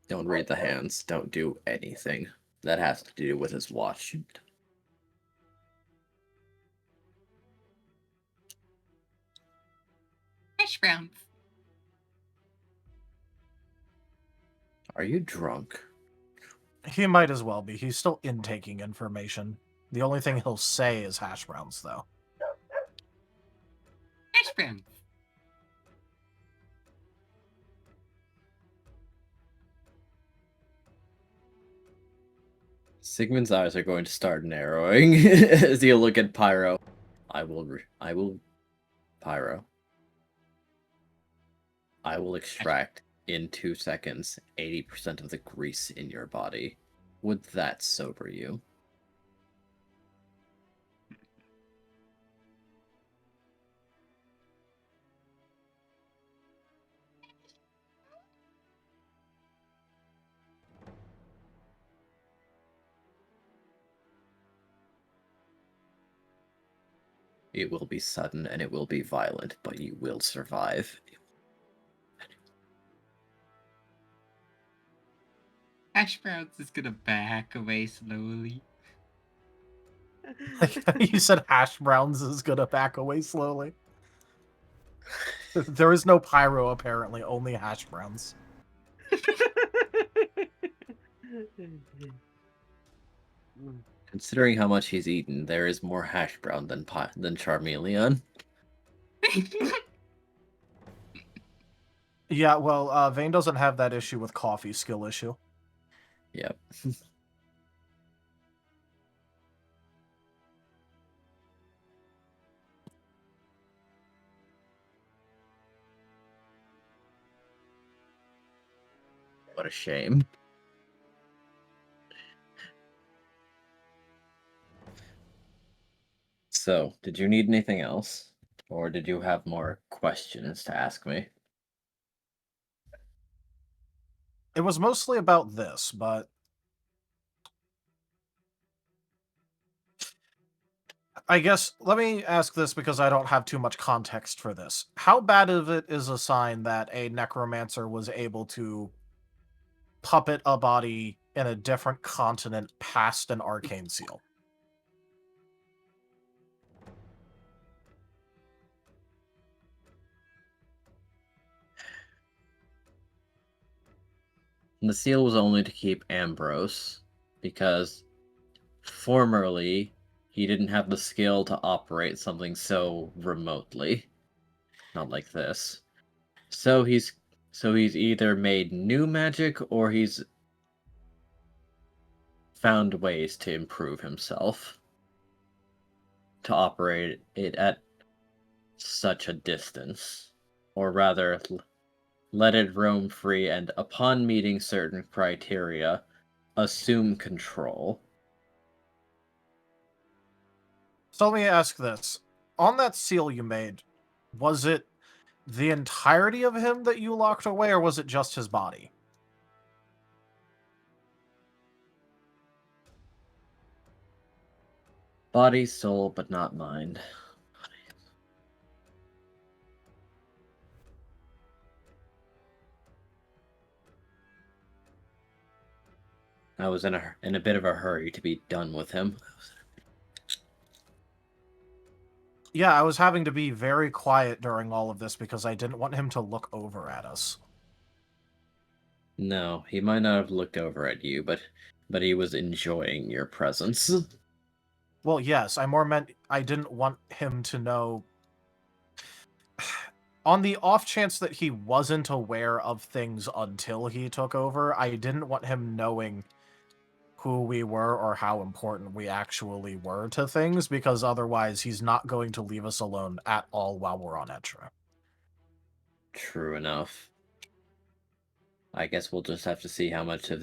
Don't read the hands. Don't do anything that has to do with his watch. Hash browns. Are you drunk? He might as well be. He's still intaking information. The only thing he'll say is hash browns, though. Hash browns. Sigmund's eyes are going to start narrowing as you look at Pyro. I will, Pyro. I will extract in 2 seconds 80% of the grease in your body. Would that sober you? It will be sudden and it will be violent, but you will survive. Hash browns is gonna back away slowly. You said hash browns is gonna back away slowly. There is no pyro, apparently, only hash browns. Considering how much he's eaten, there is more hash brown than Charmeleon. Yeah, well, Vane doesn't have that issue with coffee skill issue. Yep. What a shame. So, did you need anything else? Or did you have more questions to ask me? It was mostly about this, but I guess let me ask this because I don't have too much context for this. How bad of it is a sign that a necromancer was able to puppet a body in a different continent past an arcane seal? The seal was only to keep Ambrose, because formerly he didn't have the skill to operate something so remotely. Not like this. So he's either made new magic or he's found ways to improve himself to operate it at such a distance, or rather let it roam free and, upon meeting certain criteria, assume control. So let me ask this. On that seal you made, was it the entirety of him that you locked away, or was it just his body? Body, soul, but not mind. I was in a bit of a hurry to be done with him. Yeah, I was having to be very quiet during all of this because I didn't want him to look over at us. No, he might not have looked over at you, but he was enjoying your presence. Well, yes, I more meant I didn't want him to know. On the off chance that he wasn't aware of things until he took over, I didn't want him knowing who we were or how important we actually were to things, because otherwise he's not going to leave us alone at all while we're on Etra. True enough. I guess we'll just have to see how much of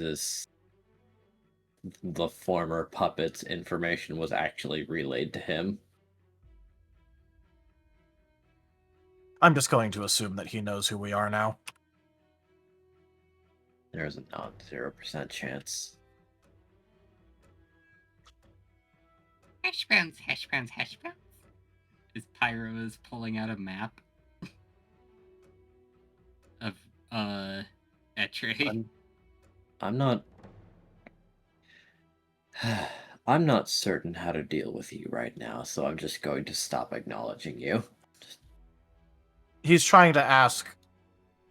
the former puppet's information was actually relayed to him. I'm just going to assume that he knows who we are now. There's a non-0% chance. Hash browns, hash browns, hash browns. As Pyro is pulling out a map of Etre. I'm not I'm not certain how to deal with you right now, so I'm just going to stop acknowledging you. He's trying to ask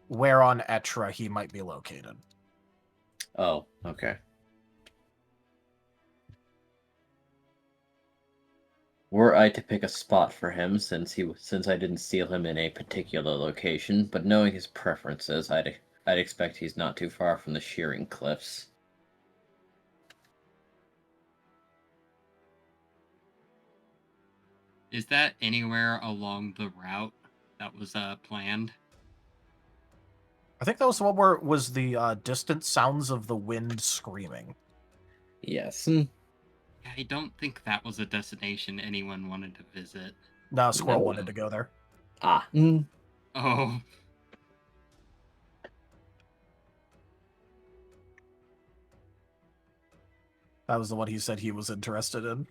where on Etra he might be located. Oh, okay. Were I to pick a spot for him, since I didn't seal him in a particular location, but knowing his preferences, I'd expect he's not too far from the shearing cliffs. Is that anywhere along the route that was planned? I think that was the one where it was the distant sounds of the wind screaming. Yes. I don't think that was a destination anyone wanted to visit. No, Squirrel No. wanted to go there. Ah. Oh. That was the one he said he was interested in.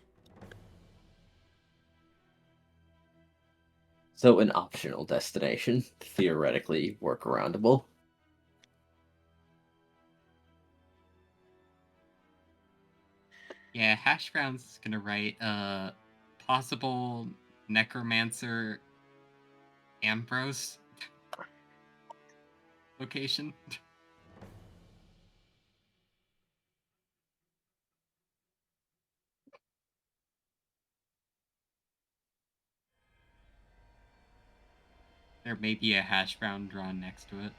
So an optional destination, theoretically workaroundable. Yeah, Hash Brown's gonna write a possible necromancer Ambrose location. There may be a hash brown drawn next to it.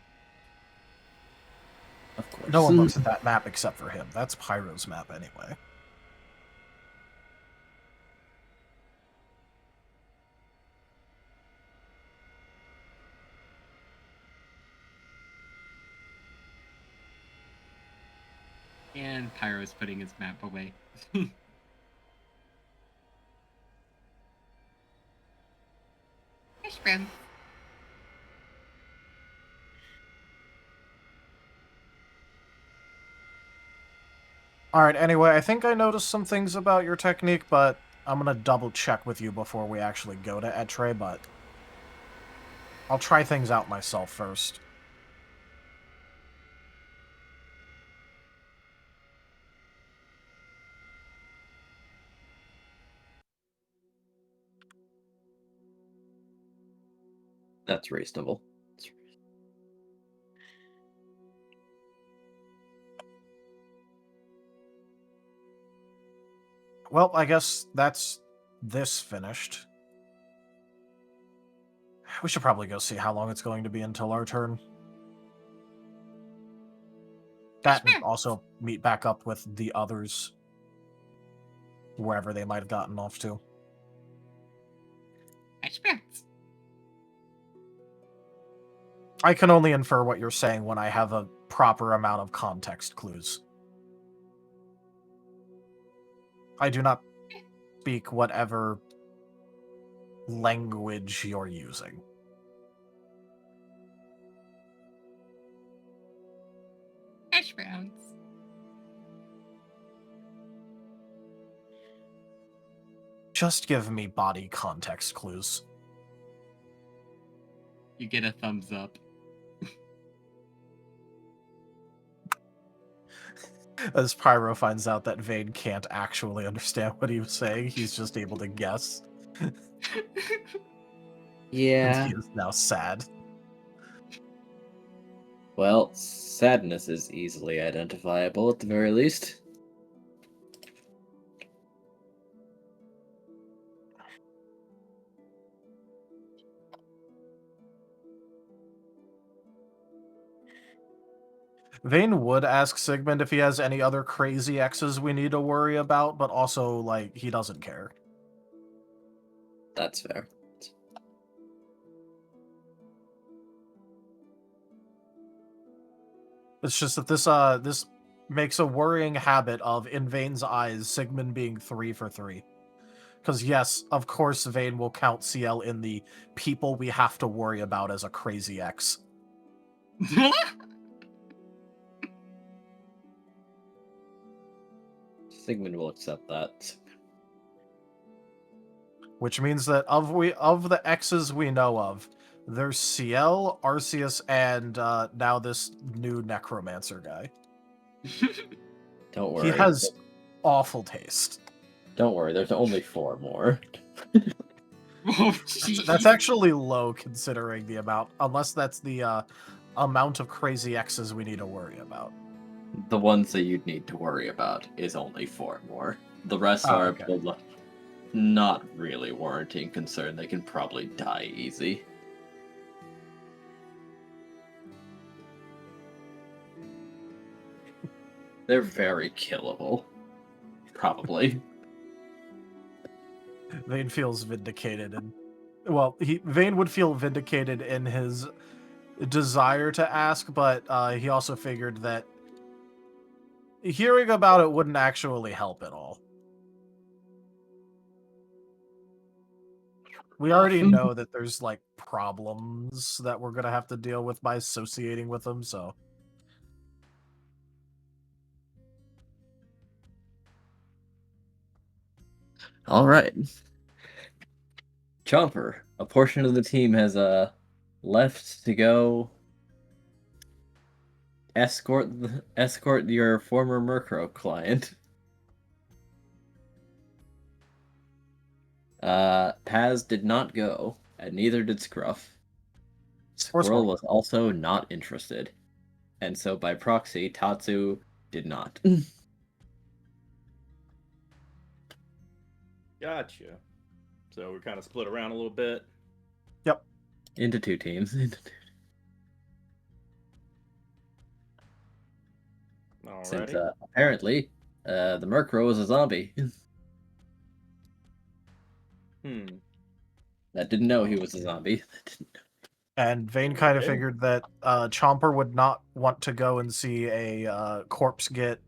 Of course. No one looks at that map except for him. That's Pyro's map anyway. And Pyro's putting his map away. Hash brown. Alright, anyway, I think I noticed some things about your technique, but I'm gonna double check with you before we actually go to Etre, but I'll try things out myself first. That's reasonable. Well, I guess that's this finished. We should probably go see how long it's going to be until our turn. That and also meet back up with the others, wherever they might have gotten off to. Hash browns. I can only infer what you're saying when I have a proper amount of context clues. I do not speak whatever language you're using. Hash browns. Just give me body context clues. You get a thumbs up. As Pyro finds out that Vane can't actually understand what he was saying, he's just able to guess. Yeah. And he is now sad. Well, sadness is easily identifiable at the very least. Vane would ask Sigmund if he has any other crazy exes we need to worry about, but also, like, he doesn't care. That's fair. It's just that this makes a worrying habit of, in Vane's eyes, Sigmund being 3 for 3. Because yes, of course Vane will count CL in the people we have to worry about as a crazy ex. Sigmund will accept that. Which means that of the exes we know of, there's CL, Arceus, and now this new necromancer guy. Don't worry. He has awful taste. Don't worry, there's only 4 more. Oh, That's actually low considering the amount, unless that's the amount of crazy exes we need to worry about. The ones that you'd need to worry about is only 4 more. The rest are okay. not really warranting concern. They can probably die easy. They're very killable. Probably. Vane feels vindicated, and well, Vane would feel vindicated in his desire to ask, but he also figured that hearing about it wouldn't actually help at all. We already know that there's like problems that we're gonna have to deal with by associating with them, so. All right. Chomper, a portion of the team has left to go escort your former murkrow client. Paz did not go, and neither did Scruff. Squirrel was also not interested, and so by proxy, Tatsu did not. Gotcha. So we're kind of split around a little bit. Yep. Into two teams. Alrighty. Since apparently, the murkrow is a zombie. That didn't know he was a zombie. And Vane kind of figured that Chomper would not want to go and see a corpse get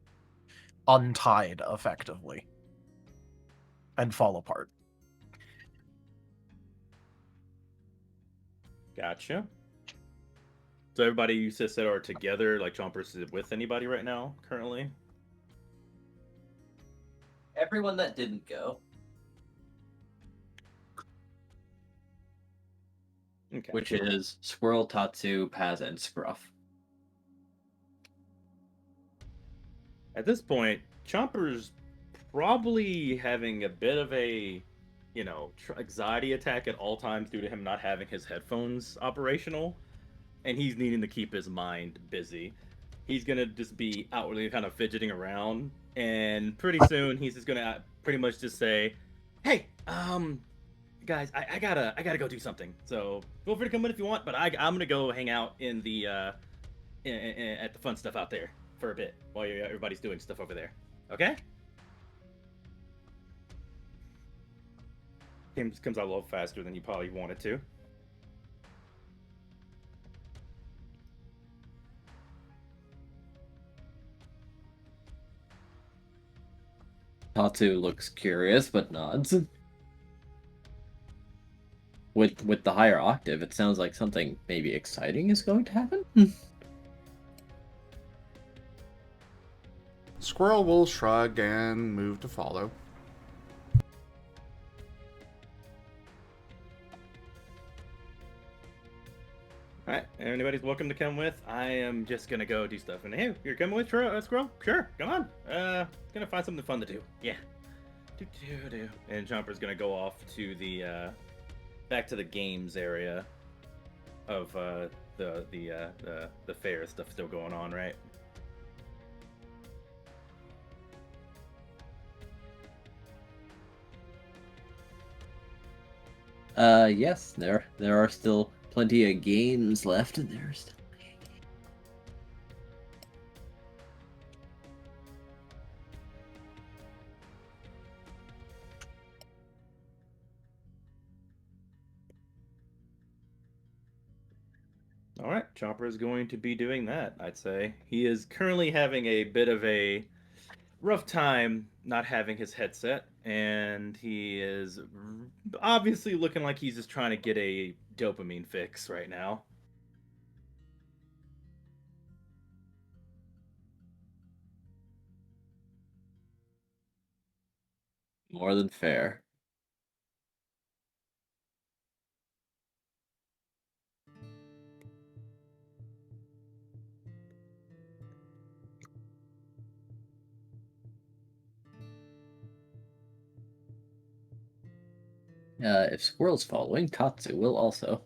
untied effectively and fall apart. Gotcha. So everybody you said are together, like Chomper's with anybody right now, currently? Everyone that didn't go. Okay. Which is Squirrel, Tatsu, Paz, and Scruff. At this point, Chomper's probably having a bit of a, anxiety attack at all times due to him not having his headphones operational, and he's needing to keep his mind busy. He's gonna just be outwardly kind of fidgeting around, and pretty soon he's just gonna pretty much just say, "Hey, guys, I gotta go do something. So feel free to come in if you want, but I'm gonna go hang out in the at the fun stuff out there for a bit while everybody's doing stuff over there. Okay?" Game just comes out a little faster than you probably wanted to. Tatsu looks curious, but nods. With the higher octave, it sounds like something maybe exciting is going to happen. Squirrel will shrug and move to follow. Alright, anybody's welcome to come with. I am just gonna go do stuff. And hey, you're coming with, Squirrel? Sure, come on. Gonna find something fun to do. Yeah. Do. And Chomper's gonna go off to the, back to the games area of, the fair stuff still going on, right? Yes, there are still plenty of games left, and there's still Alright, Chomper is going to be doing that, I'd say. He is currently having a bit of a rough time not having his headset, and he is obviously looking like he's just trying to get a dopamine fix right now. more than fair. If Squirrel's following, Tatsu will also.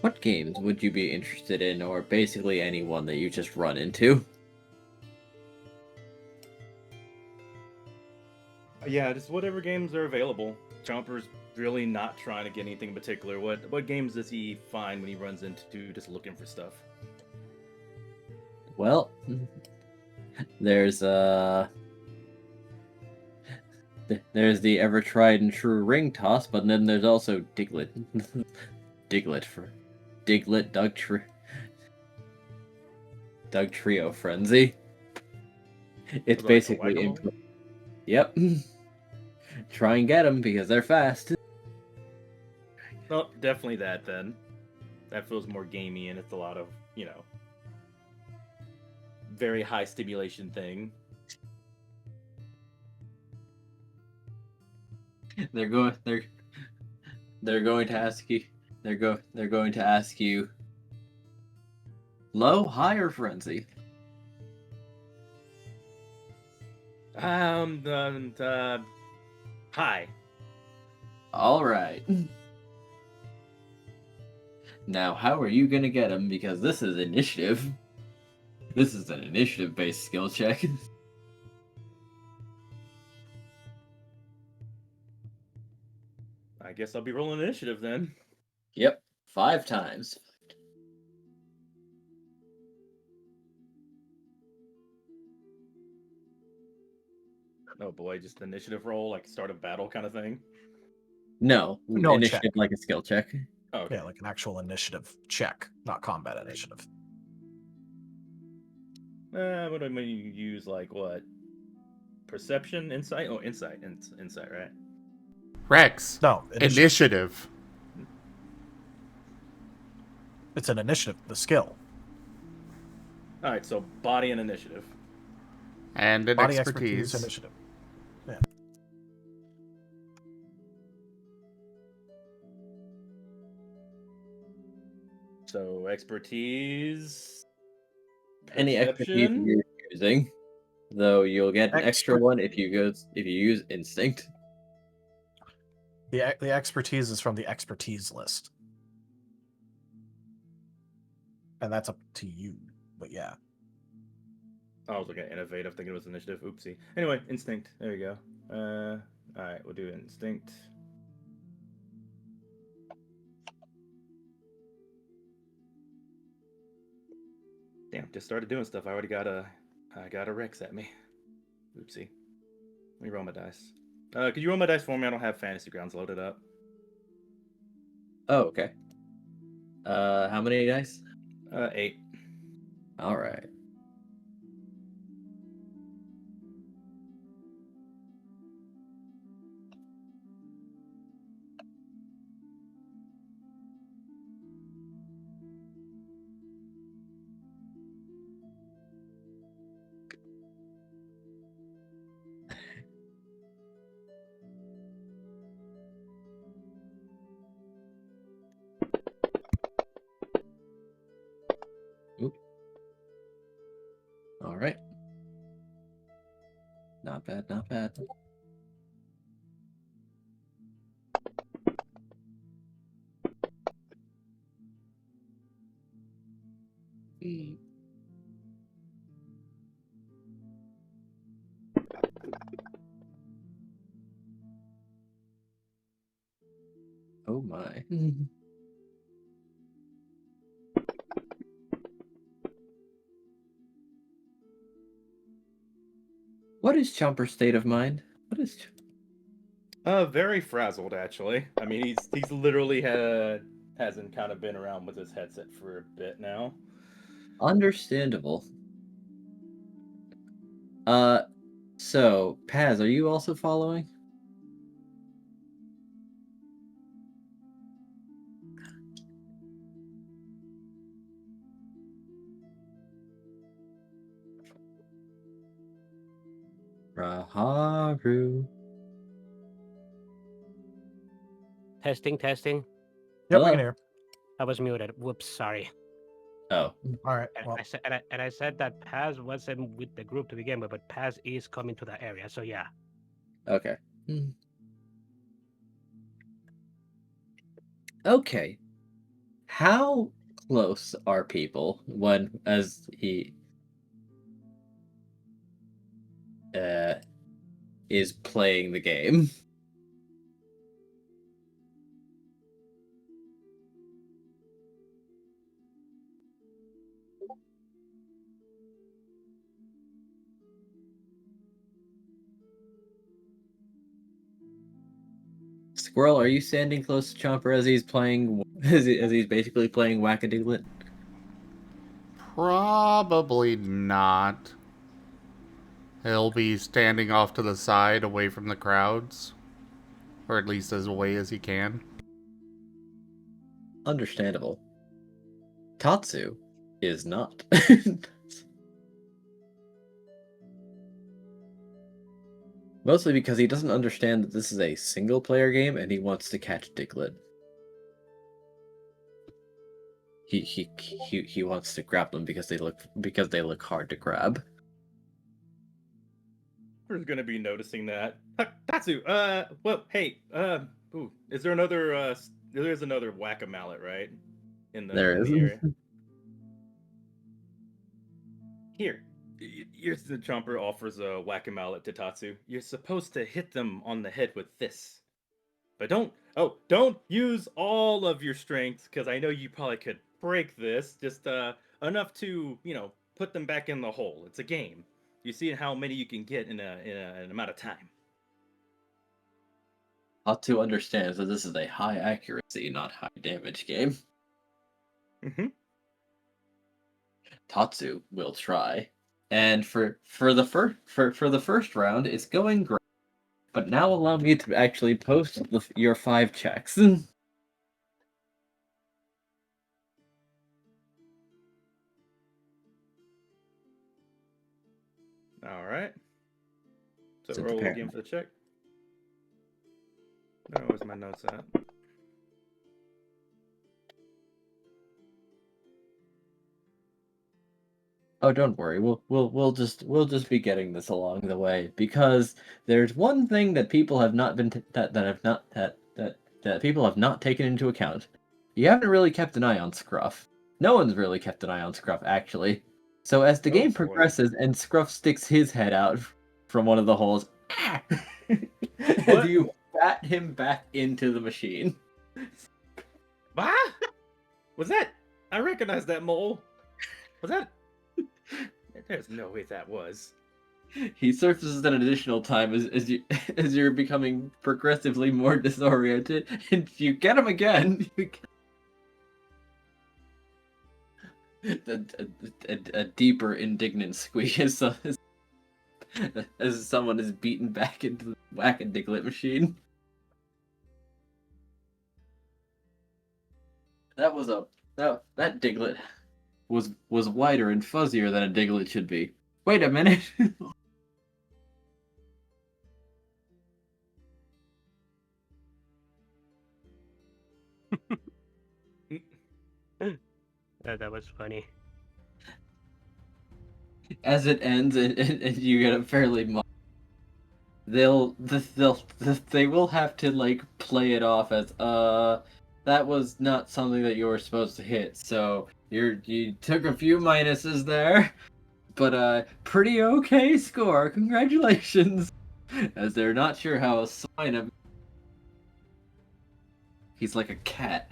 What games would you be interested in, or basically anyone that you just run into? Yeah, just whatever games are available. Chomper's really not trying to get anything in particular. What games does he find when he runs into just looking for stuff? Well, there's there's the ever tried and true ring toss, but then there's also Diglett. Diglett Doug Trio Frenzy. It's Was it like a basically whack-a-mole? Yep. Try and get them because they're fast. No, definitely that then. That feels more gamey and it's a lot of, very high stimulation thing. They're going to ask you they're going to ask you low, high, or frenzy. Hi. All right. Now, how are you gonna get them? Because this is initiative. This is an initiative-based skill check. I guess I'll be rolling initiative then. Yep, 5 times. Oh boy, just initiative roll, like start of battle kind of thing. No, No initiative check. like a skill check. Oh, okay. Yeah, like an actual initiative check, not combat initiative. What do I mean? You use like what? Perception, insight? Oh, insight, insight, right? Rex. No, Initiative. It's an initiative, the skill. All right, so body and initiative. And an Body expertise. initiative. Yeah. So expertise. Any expertise Perception? you're using, though you'll get an extra one if you use instinct. The expertise is from the expertise list. And that's up to you. But yeah. I was looking at innovative, thinking it was initiative. Oopsie. Anyway, instinct. There you go. All right, we'll do instinct. Damn, just started doing stuff. I got a Rex at me. Oopsie. Let me roll my dice. Could you roll my dice for me? I don't have Fantasy Grounds loaded up. Oh, okay. How many dice? 8. All right. Oop. All right. Not bad, not bad. Oh my. What is Chomper's state of mind? What is Very frazzled actually. I mean, he's literally hasn't kind of been around with his headset for a bit now. Understandable. So Paz, are you also following? Raharu. Testing. Yep, Hello? we can hear. I was muted. Whoops, sorry. Oh. All right. And Well, I said that Paz wasn't with the group to begin with, but Paz is coming to the area. So yeah. Okay. Okay. How close are people when as he is playing the game. Squirrel, are you standing close to Chomper as he's playing, as he's basically playing Whack-A-Digglet? Probably not. He'll be standing off to the side, away from the crowds. Or at least as away as he can. Understandable. Tatsu is not. Mostly because he doesn't understand that this is a single-player game and he wants to catch Diglett. He wants to grab them because they look hard to grab. We're gonna be noticing that. Tatsu, well, hey, ooh, is there another, there's another whack-a-mallet, right? In the area. Here, here's the Chomper offers a whack-a-mallet to Tatsu. You're supposed to hit them on the head with this. But don't use all of your strength, because I know you probably could break this. Just, enough to, put them back in the hole. It's a game. You see how many you can get in an amount of time. Tatsu understands that this is a high accuracy, not high damage game. Mm-hmm. Tatsu will try, and for the first round, it's going great. But now allow me to actually post your 5 checks. All right. So So roll prepare. again for the check. Oh, where's my notes at? Oh, don't worry. We'll just be getting this along the way, because there's one thing that people have not been that people have not taken into account. You haven't really kept an eye on Scruff. No one's really kept an eye on Scruff, actually. So as the game boy. progresses and Scruff sticks his head out from one of the holes, as you bat him back into the machine. Bah! Was that? I recognize that mole. Was that? There's no way that was. He surfaces an additional time as you're becoming progressively more disoriented, and you get him again. A deeper indignant squeak as someone is beaten back into the Whack-A-Digglet machine. That Diglett was wider and fuzzier than a Diglett should be. Wait a minute. That was funny. As it ends, and you get a fairly they will have to like play it off as that was not something that you were supposed to hit. So you took a few minuses there, but pretty okay score. Congratulations. As they're not sure how a swine. He's like a cat.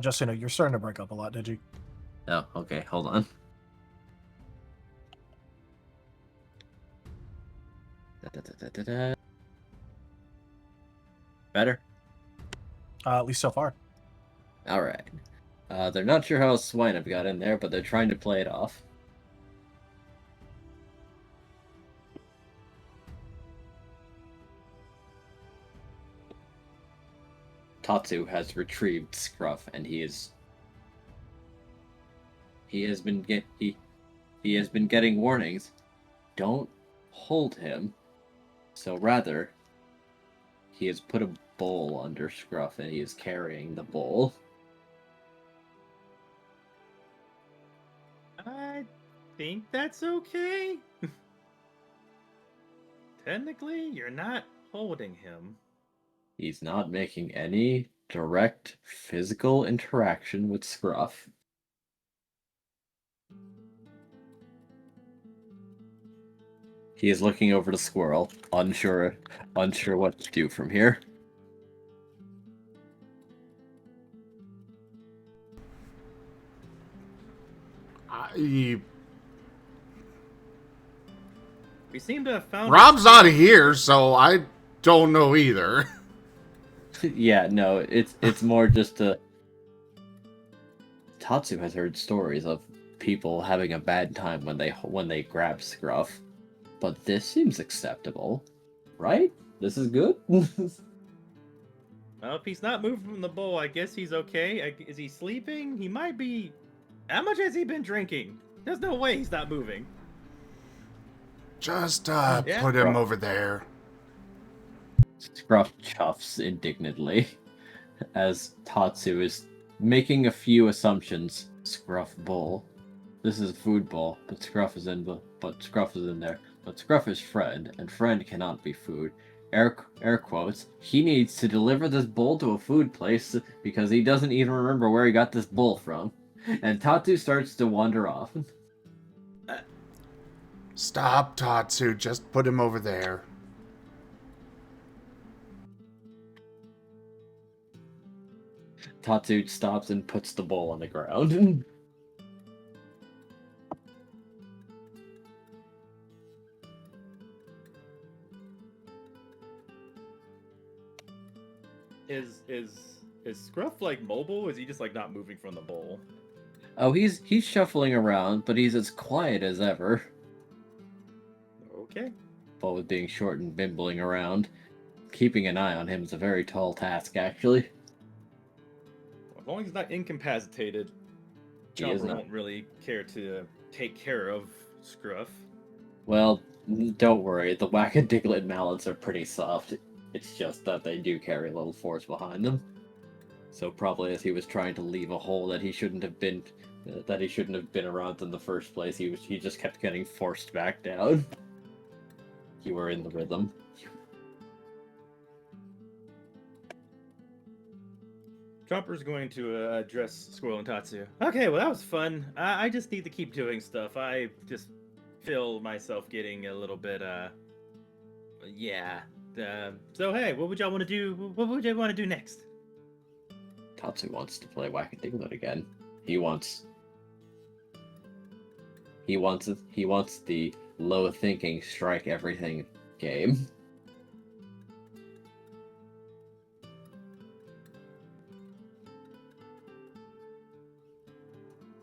Just so you know, you're starting to break up a lot, did you? Oh, okay. Hold on. Better? At least so far. Alright. They're not sure how a swine have got in there, but they're trying to play it off. Tatsu has retrieved Scruff, and he has been getting warnings. Don't hold him. So rather, he has put a bowl under Scruff, and he is carrying the bowl. I think that's okay. Technically, you're not holding him. He's not making any direct physical interaction with Scruff. He is looking over the squirrel, unsure what to do from here. We seem to have found Rob's not here, so I don't know either. Yeah, no, it's more just a... Tatsu has heard stories of people having a bad time when they grab Scruff, but this seems acceptable, right? This is good. Well, if he's not moving from the bowl, I guess he's okay. Is he sleeping? He might be. How much has he been drinking? There's no way he's not moving. Just put him over there. Scruff chuffs indignantly as Tatsu is making a few assumptions. Scruff bowl. This is a food bowl, but Scruff is in there. But Scruff is friend, and friend cannot be food. Air quotes. He needs to deliver this bowl to a food place because he doesn't even remember where he got this bowl from. And Tatsu starts to wander off. Stop, Tatsu. Just put him over there. Tatsu stops and puts the bowl on the ground. Is Scruff like mobile? Is he just like not moving from the bowl? Oh, he's shuffling around, but he's as quiet as ever. Okay. But with being short and bimbling around, keeping an eye on him is a very tall task, actually. As long as he's not incapacitated, Chomper won't really care to take care of Scruff. Well, don't worry, the Whack-A-Diglett mallets are pretty soft. It's just that they do carry a little force behind them. So probably as he was trying to leave a hole that he shouldn't have been around in the first place, he just kept getting forced back down. You were in the rhythm. Chomper's going to address Squirrel and Tatsu. Okay, well that was fun. I just need to keep doing stuff. I just feel myself getting a little bit, yeah. So hey, what would y'all want to do? What would y'all want to do next? Tatsu wants to play Whack-A-Diglett again. He wants the low thinking strike everything game.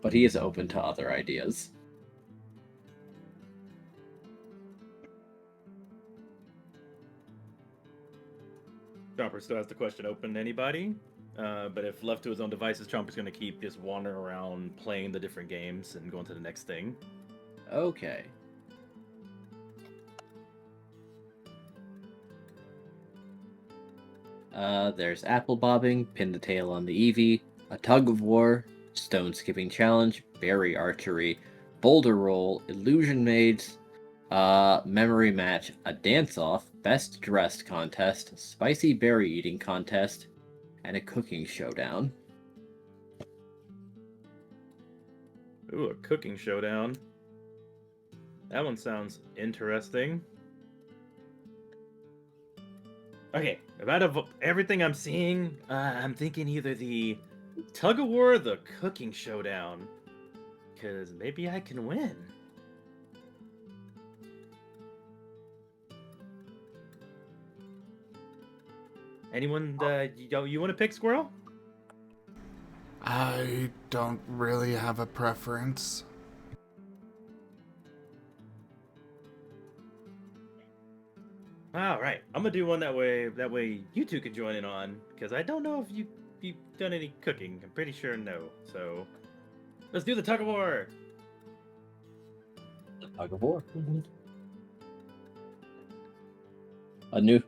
But he is open to other ideas. Chomper still has the question open to anybody. But if left to his own devices, Chomper's going to keep just wandering around playing the different games and going to the next thing. Okay. There's apple bobbing, pin the tail on the Eevee, a tug of war, stone skipping challenge, berry archery, boulder roll, illusion maids, memory match, a dance off, best dressed contest, spicy berry eating contest, and a cooking showdown. Ooh, a cooking showdown. That one sounds interesting. Okay, out of everything I'm seeing, I'm thinking either the tug of war or the cooking showdown. Because maybe I can win. Anyone, you want to pick, Squirrel? I don't really have a preference. All right, I'm gonna do one that way you two can join in on, because I don't know if you've done any cooking. I'm pretty sure no. So let's do the tug of war. Tug of war. A new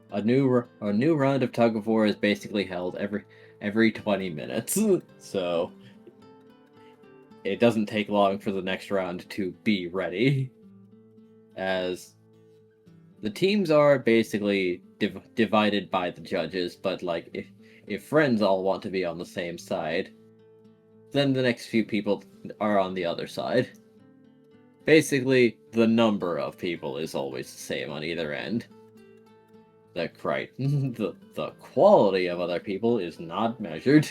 round of tug of war is basically held every 20 minutes, so it doesn't take long for the next round to be ready, as the teams are basically divided by the judges. But like if friends all want to be on the same side, then the next few people are on the other side. Basically, the number of people is always the same on either end. The the quality of other people is not measured.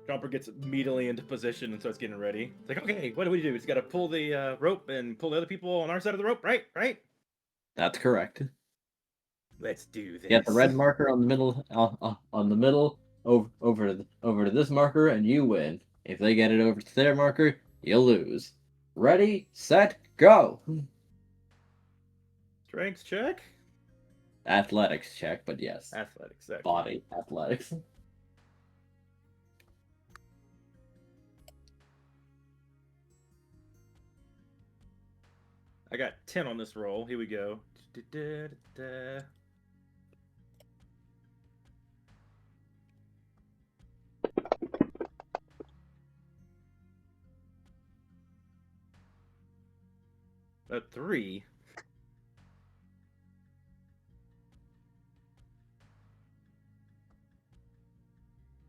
Chomper gets immediately into position and starts getting ready. It's like, okay, what do we do? He's got to pull the rope and pull the other people on our side of the rope, right? Right? That's correct. Let's do this. Get the red marker on the middle, over to this marker, and you win. If they get it over to their marker, you lose. Ready, set, go. Strength check. Athletics check, but yes. Athletics. Exactly. Body athletics. I got 10 on this roll. Here we go. A 3.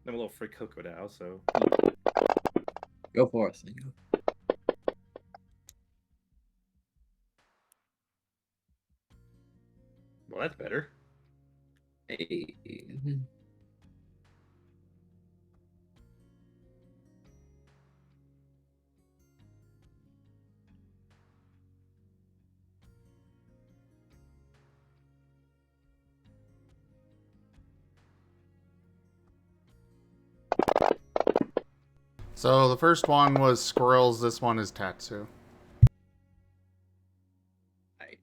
I'm a little free cocoa now, so. Go for it. Well, that's better. Hey. So the first one was squirrels, this one is Tatsu. Right.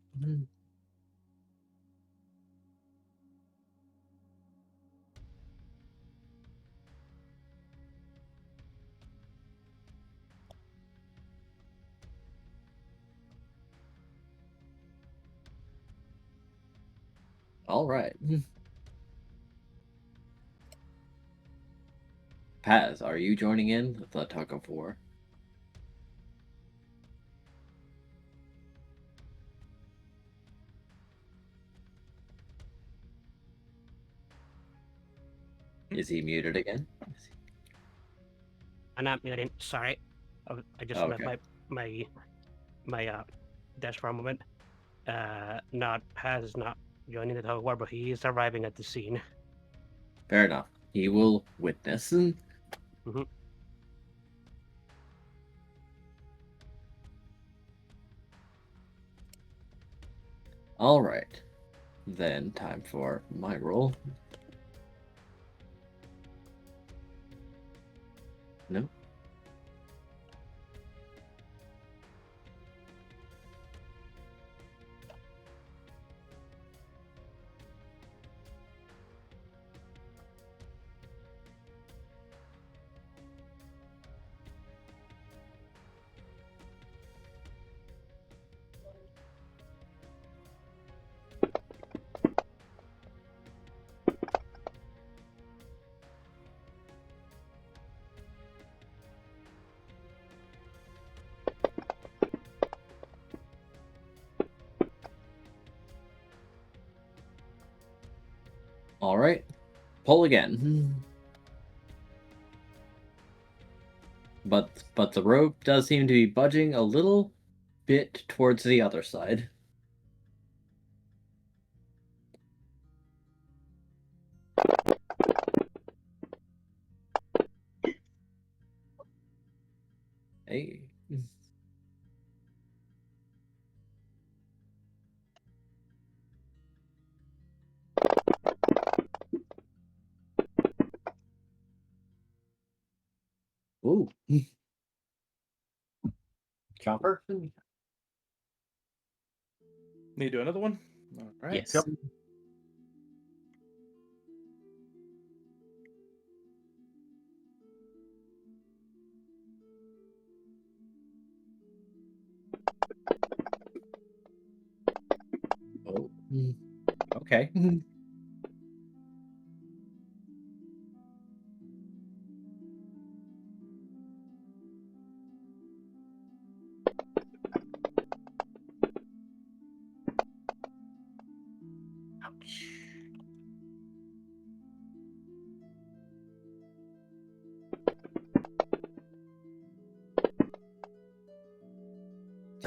All right. Paz, are you joining in the tug of war? Is he muted again? I'm not muted. Sorry, I just left my desk for a moment. Not Paz is not joining the tug of war, but he is arriving at the scene. Fair enough. He will witness. Mm-hmm. All right. Then time for my roll. No. All right. Pull again. But the rope does seem to be budging a little bit towards the other side. Hey. Ooh. Chomper? Need to do another one? All right. Yes. Yep. Oh. Okay.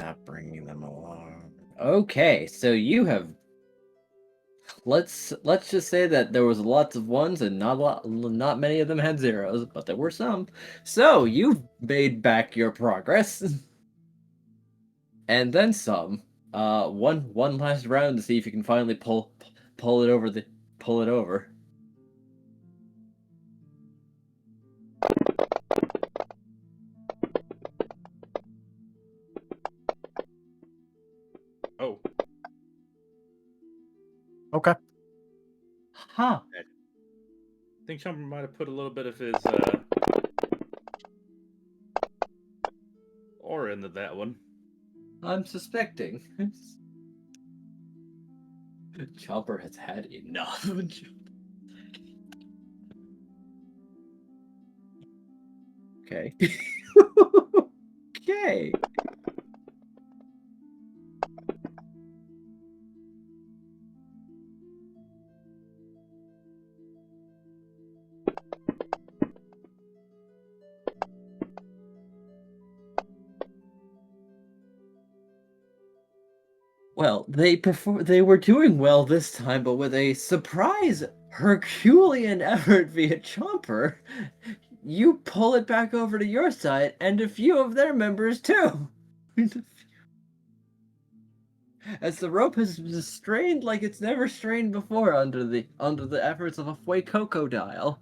Stop bringing them along. Okay, so you have. Let's just say that there was lots of ones and not many of them had zeros, but there were some. So you've made back your progress, and then some. One last round to see if you can finally pull it over. Oh. Okay. Huh. I think Chomper might have put a little bit of his aura into that one. I'm suspecting. Chomper has had enough. Okay. Okay. Well, they were doing well this time, but with a surprise Herculean effort via Chomper, you pull it back over to your side, and a few of their members too. As the rope has strained like it's never strained before under the efforts of a Fuecoco.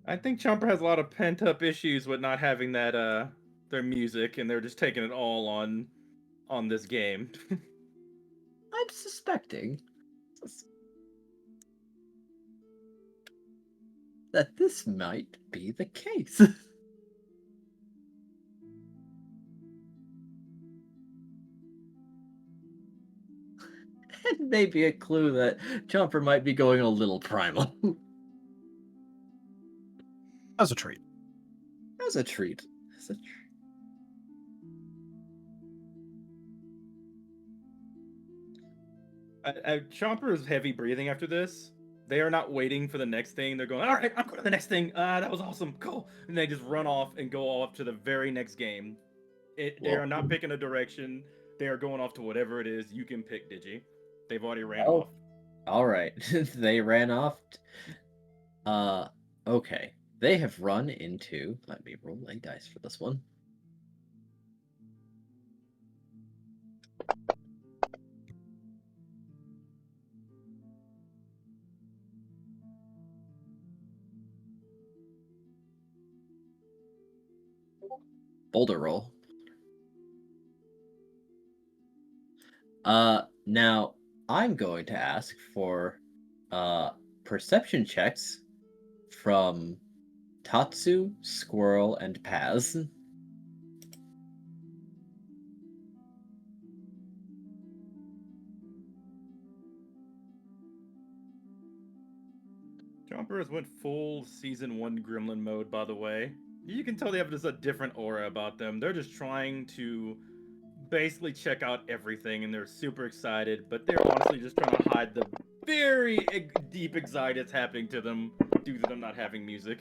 I think Chomper has a lot of pent up issues with not having that their music, and they're just taking it all on this game. I'm suspecting that this might be the case. And maybe a clue that Chomper might be going a little primal. As a treat. As a treat. Chomper is heavy breathing after this. They are not waiting for the next thing. They're going, all right, I'm going to the next thing. That was awesome. Cool. And they just run off and go off to the very next game. They are not picking a direction. They are going off to whatever it is. You can pick, Digi. They've already ran off. All right. They ran off. Okay. They have run into... Let me roll a dice for this one. Boulder roll. Now I'm going to ask for perception checks from Tatsu, Squirrel, and Paz. Chomper has went full season 1 gremlin mode, by the way. You can tell they have just a different aura about them. They're just trying to basically check out everything, and they're super excited, but they're honestly just trying to hide the very deep anxiety that's happening to them due to them not having music.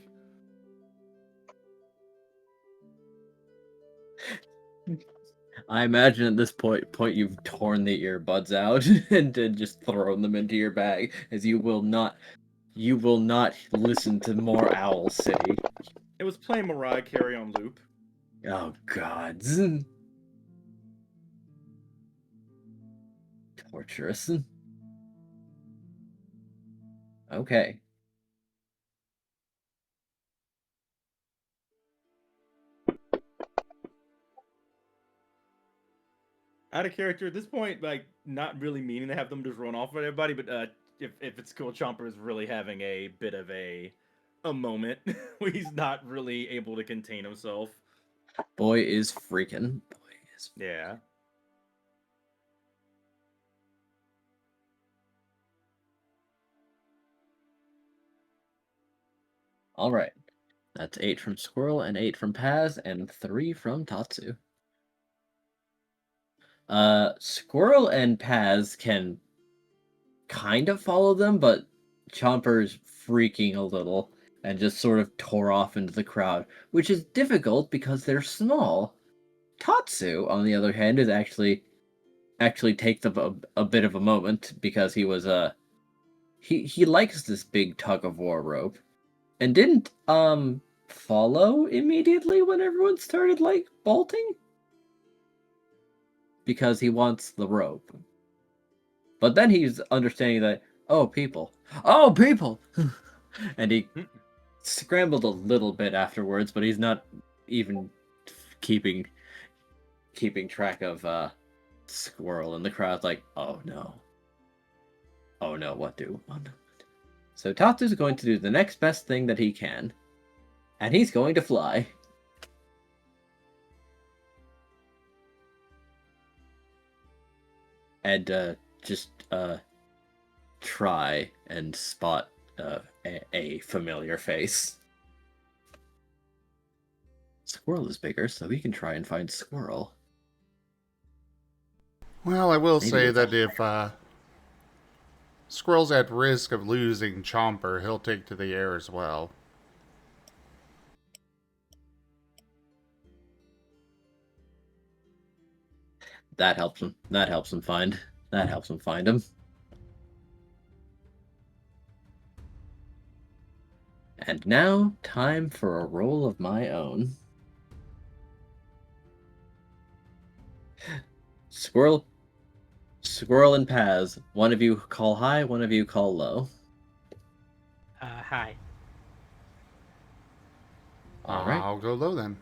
I imagine at this point you've torn the earbuds out and just thrown them into your bag, as you will not listen to more Owl City. It was playing Mariah Carey on loop. Oh God. Torturous. Okay. Out of character at this point, like, not really meaning to have them just run off with everybody, but if it's cool, Chomper is really having a bit of a moment where he's not really able to contain himself. Boy is freaking. Yeah. All right. That's 8 from Squirrel and 8 from Paz and 3 from Tatsu. Squirrel and Paz can kind of follow them, but Chomper's freaking a little and just sort of tore off into the crowd, which is difficult because they're small. Tatsu, on the other hand, is actually takes a bit of a moment because he was he likes this big tug of war rope and didn't follow immediately when everyone started like bolting because he wants the rope. But then he's understanding that oh people, and he scrambled a little bit afterwards, but he's not even keeping track of Squirrel in the crowd. Like, oh no, what do? Oh, no. So Tatsu's going to do the next best thing that he can, and he's going to fly. And just try and spot a familiar face. Squirrel is bigger, so he can try and find Squirrel. Well, I will Maybe say it's that if Squirrel's at risk of losing Chomper, he'll take to the air as well. That helps him. That helps him find him. And now, time for a roll of my own. Squirrel and Paz. One of you call high, one of you call low. Hi. All right. I'll go low then.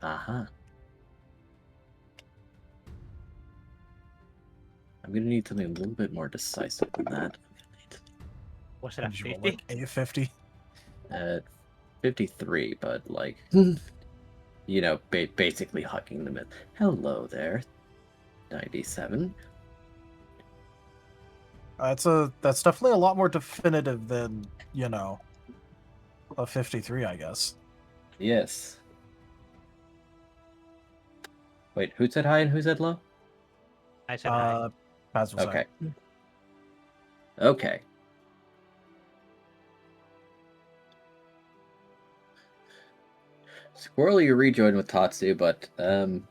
Uh-huh. I'm gonna need something a little bit more decisive than that. What's it at, 50? Like A50? 53, but like, you know, basically hugging the myth. Hello there, 97. That's definitely a lot more definitive than, you know, a 53, I guess. Yes. Wait, who said high and who said low? I said hi. Paz was Okay. Okay. Squirrel, you rejoin with Tatsu, but the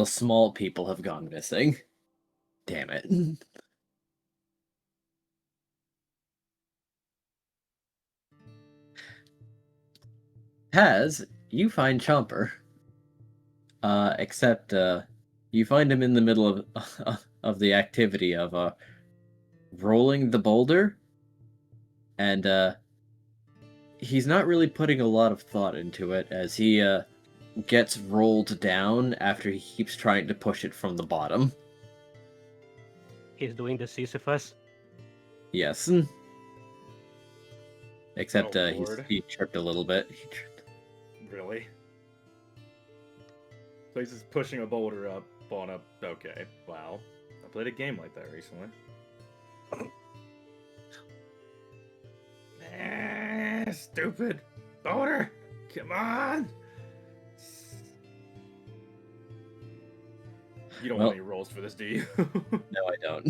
small people have gone missing. Damn it. Paz, you find Chomper. Except you find him in the middle of the activity of rolling the boulder, and he's not really putting a lot of thought into it as he gets rolled down after he keeps trying to push it from the bottom. He's doing the Sisyphus. Yes. Except he tripped a little bit. Really? So he's just pushing a boulder up on a... Okay, wow. I played a game like that recently. Stupid boulder! Come on! You don't want any rolls for this, do you? No, I don't.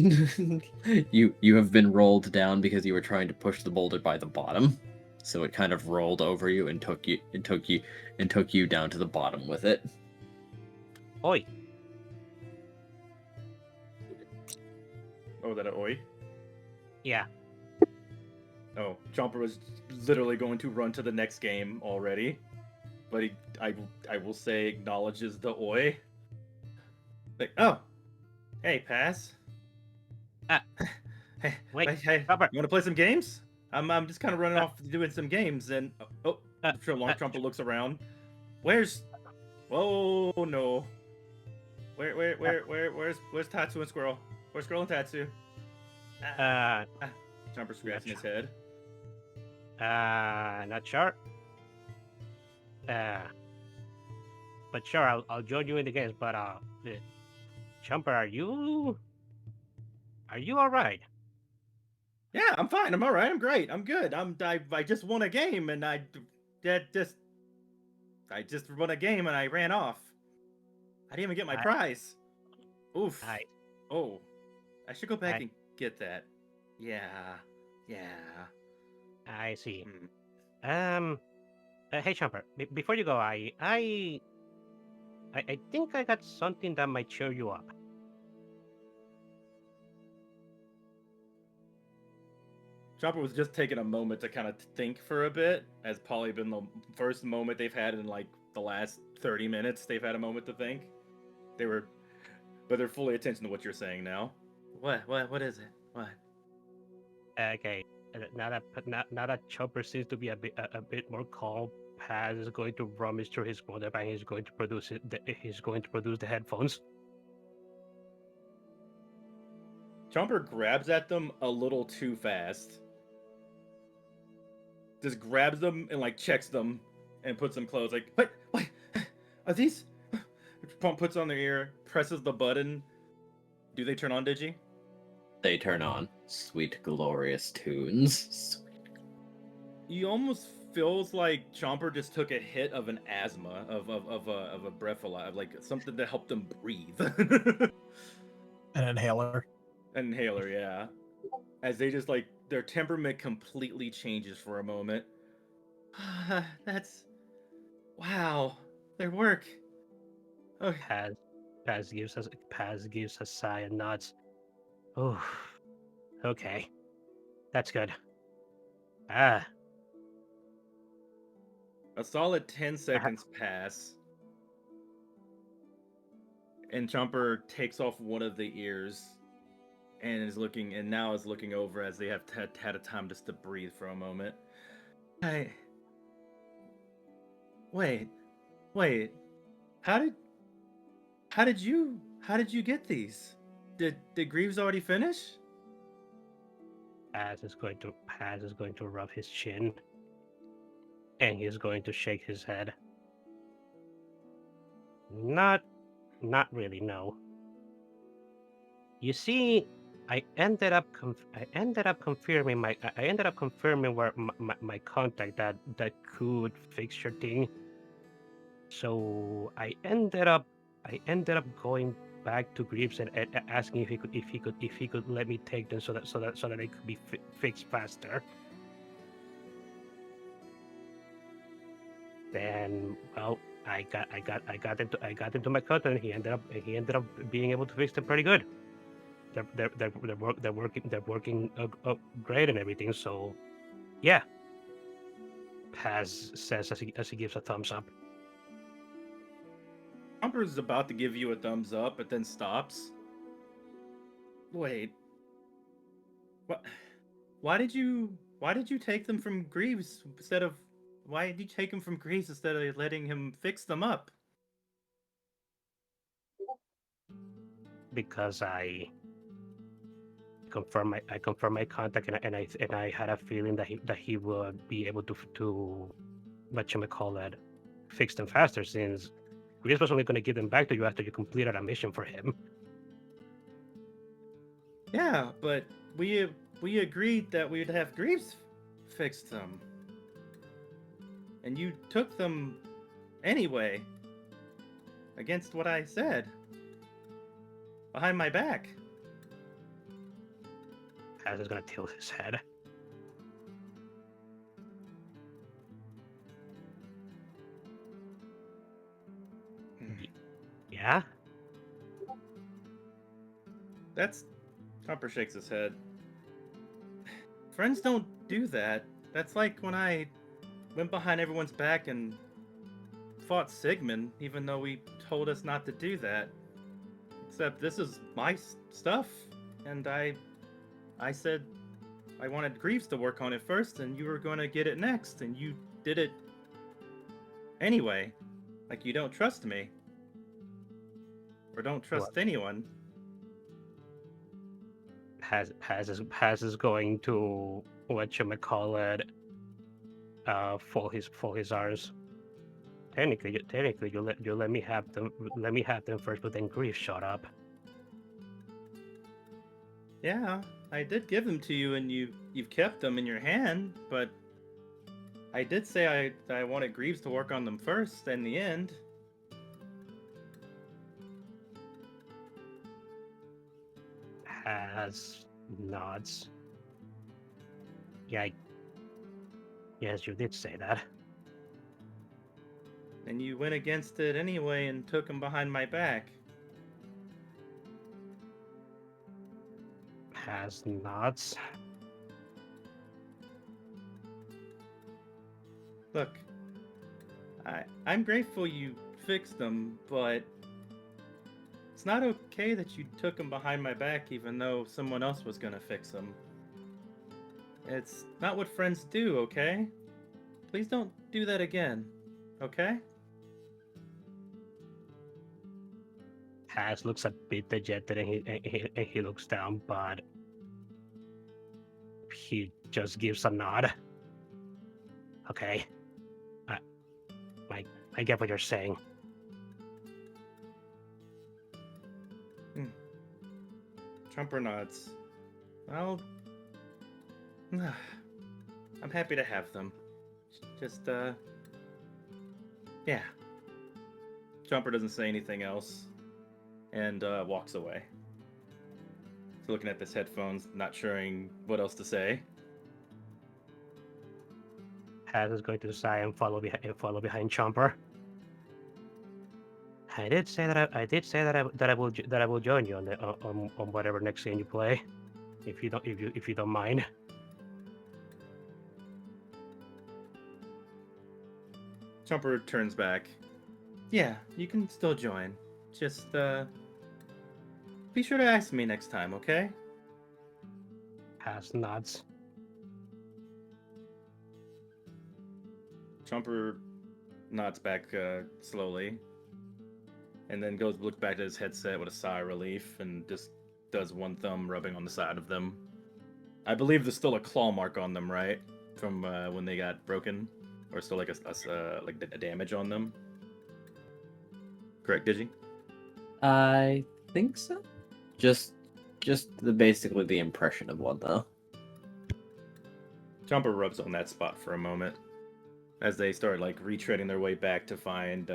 You have been rolled down because you were trying to push the boulder by the bottom. So it kind of rolled over you and took you down to the bottom with it. Oi. Oh, that an oi? Yeah. Oh, Chomper was literally going to run to the next game already. But I will say, acknowledges the oi. Like, oh. Hey, Pass. Hey, wait, hey, Chomper. You want to play some games? I'm just kind of running off doing some games, and Chomper looks around. Where's Whoa, no. Where's Tatsu and Squirrel? Where's Squirrel and Tatsu? Chomper scratching his head. Not sure. But sure, I'll join you in the games. But Chomper, are you all right? Yeah, I'm fine. I'm all right. I'm great. I'm good. I just won a game, and I just won a game, and I ran off. I didn't even get my prize. Oof. Oh, I should go back and get that. Yeah. I see. Hey, Chomper. Before you go, I think I got something that might cheer you up. Chomper was just taking a moment to kind of think for a bit, as probably been the first moment they've had in like the last 30 minutes. They've had a moment to think. But they're fully attention to what you're saying now. What is it? What? Okay, now that Chomper seems to be a bit more calm, Paz is going to rummage through his wardrobe and he's going to produce the headphones. Chomper grabs at them a little too fast. Just grabs them and like checks them and puts them close. Like, what are these? Puts on their ear, presses the button. Do they turn on, Digi? They turn on. Sweet, glorious tunes. You almost feels like Chomper just took a hit of an asthma, of a breathalyzer, like something to help them breathe. An inhaler. An inhaler, yeah. As they just like their temperament completely changes for a moment. That's wow. Their work. Okay. Paz gives a sigh and nods. Oh, okay. That's good. A solid 10 seconds pass. And Chomper takes off one of the ears and now is looking over as they have had a time just to breathe for a moment. Wait. How did you get these? Did Greeves already finish? Paz is going to rub his chin, and he's going to shake his head. Not really, no. You see, I ended up confirming where my contact that could fix your thing. So I ended up going back to Greeves and asking if he could let me take them so that they could be fixed faster. Then, well, I got into my cut, and he ended up being able to fix them pretty good. They're working great and everything. So, yeah. Paz says as he gives a thumbs up. Chomper is about to give you a thumbs up, but then stops. Wait. What? Why did you take them from Greeves instead of? Why did you take them from Greeves instead of letting him fix them up? Because I confirm my contact, and I had a feeling that he would be able to whatchamacallit, fix them faster, since Greeves was only going to give them back to you after you completed a mission for him. Yeah, but we agreed that we'd have Greeves fix them. And you took them anyway. Against what I said. Behind my back. Paz is going to tilt his head. Yeah? Chomper shakes his head. Friends don't do that. That's like when I went behind everyone's back and fought Sigmund, even though he told us not to do that. Except this is my stuff, and I said I wanted Greeves to work on it first, and you were going to get it next, and you did it anyway. Like you don't trust me. Or don't trust anyone. Paz is going to whatchamacallit, fold his arms. Technically, you let me have them first, but then Greeves showed up. Yeah, I did give them to you, and you've kept them in your hand, but I did say I wanted Greeves to work on them first in the end. Has nods. Yeah, yes, you did say that. And you went against it anyway and took him behind my back. Has nods. Look, I'm grateful you fixed them, but it's not okay that you took him behind my back even though someone else was gonna fix him. It's not what friends do, okay? Please don't do that again, okay? Has looks a bit dejected and he looks down, but he just gives a nod. Okay. I get what you're saying. Chomper nods. Well, I'm happy to have them. Just, yeah. Chomper doesn't say anything else and walks away. He's looking at his headphones, not sure what else to say. Has is going to sigh and follow behind Chomper. I did say that I will join you on whatever next game you play, if you don't mind. Chomper turns back. Yeah, you can still join. Just be sure to ask me next time, okay? Has nods. Chomper nods back slowly, and then goes look back at his headset with a sigh of relief, and just does one thumb rubbing on the side of them. I believe there's still a claw mark on them, right? From when they got broken, or still like a damage on them. Correct, Digi? I think so. Just basically the impression of one though. Chomper rubs on that spot for a moment as they start like retreading their way back to find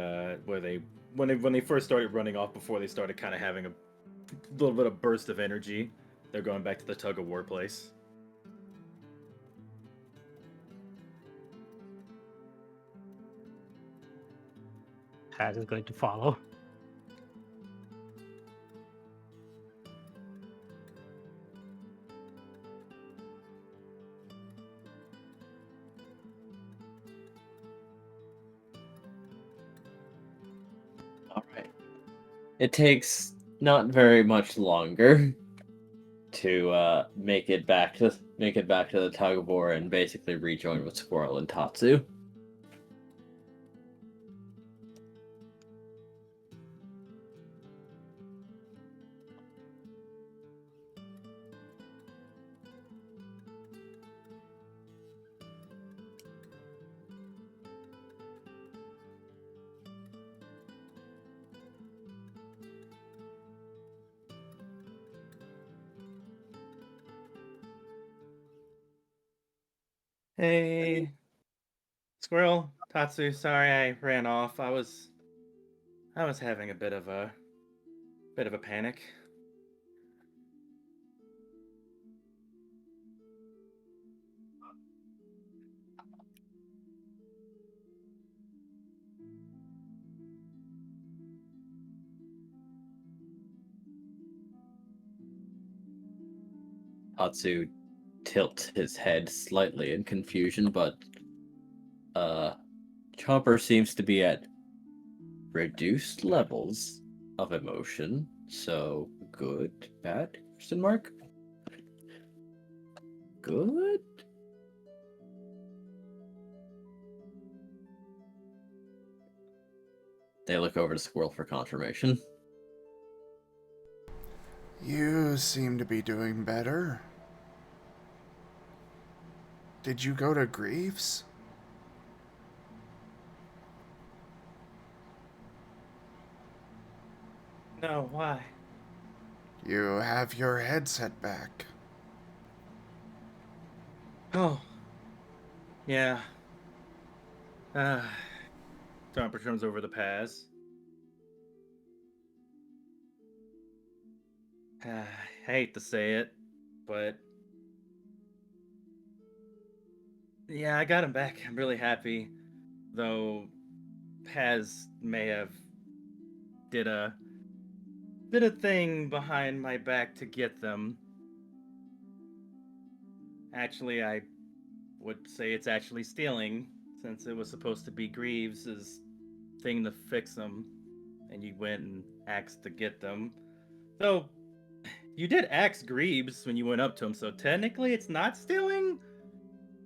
where when they first started running off before they started kind of having a little bit of burst of energy. They're going back to the tug of war place. Has is going to follow. All right. It takes not very much longer to make it back to the tug of war and basically rejoin with Squirrel and Tatsu. Hey, Squirrel, Tatsu. Sorry I ran off. I was having a bit of a panic. Tatsu tilts his head slightly in confusion, but Chomper seems to be at reduced levels of emotion. So good, bad? Question mark. Good. They look over to Squirrel for confirmation. You seem to be doing better. Did you go to Greeves? No, why? You have your headset back. Oh, yeah. Chomper turns over the pass. I hate to say it. but yeah, I got him back. I'm really happy, though Paz may have did a thing behind my back to get them. Actually, I would say it's actually stealing, since it was supposed to be Greaves' thing to fix them, and you went and asked to get them. Though, you did ask Greaves when you went up to him, so technically it's not stealing,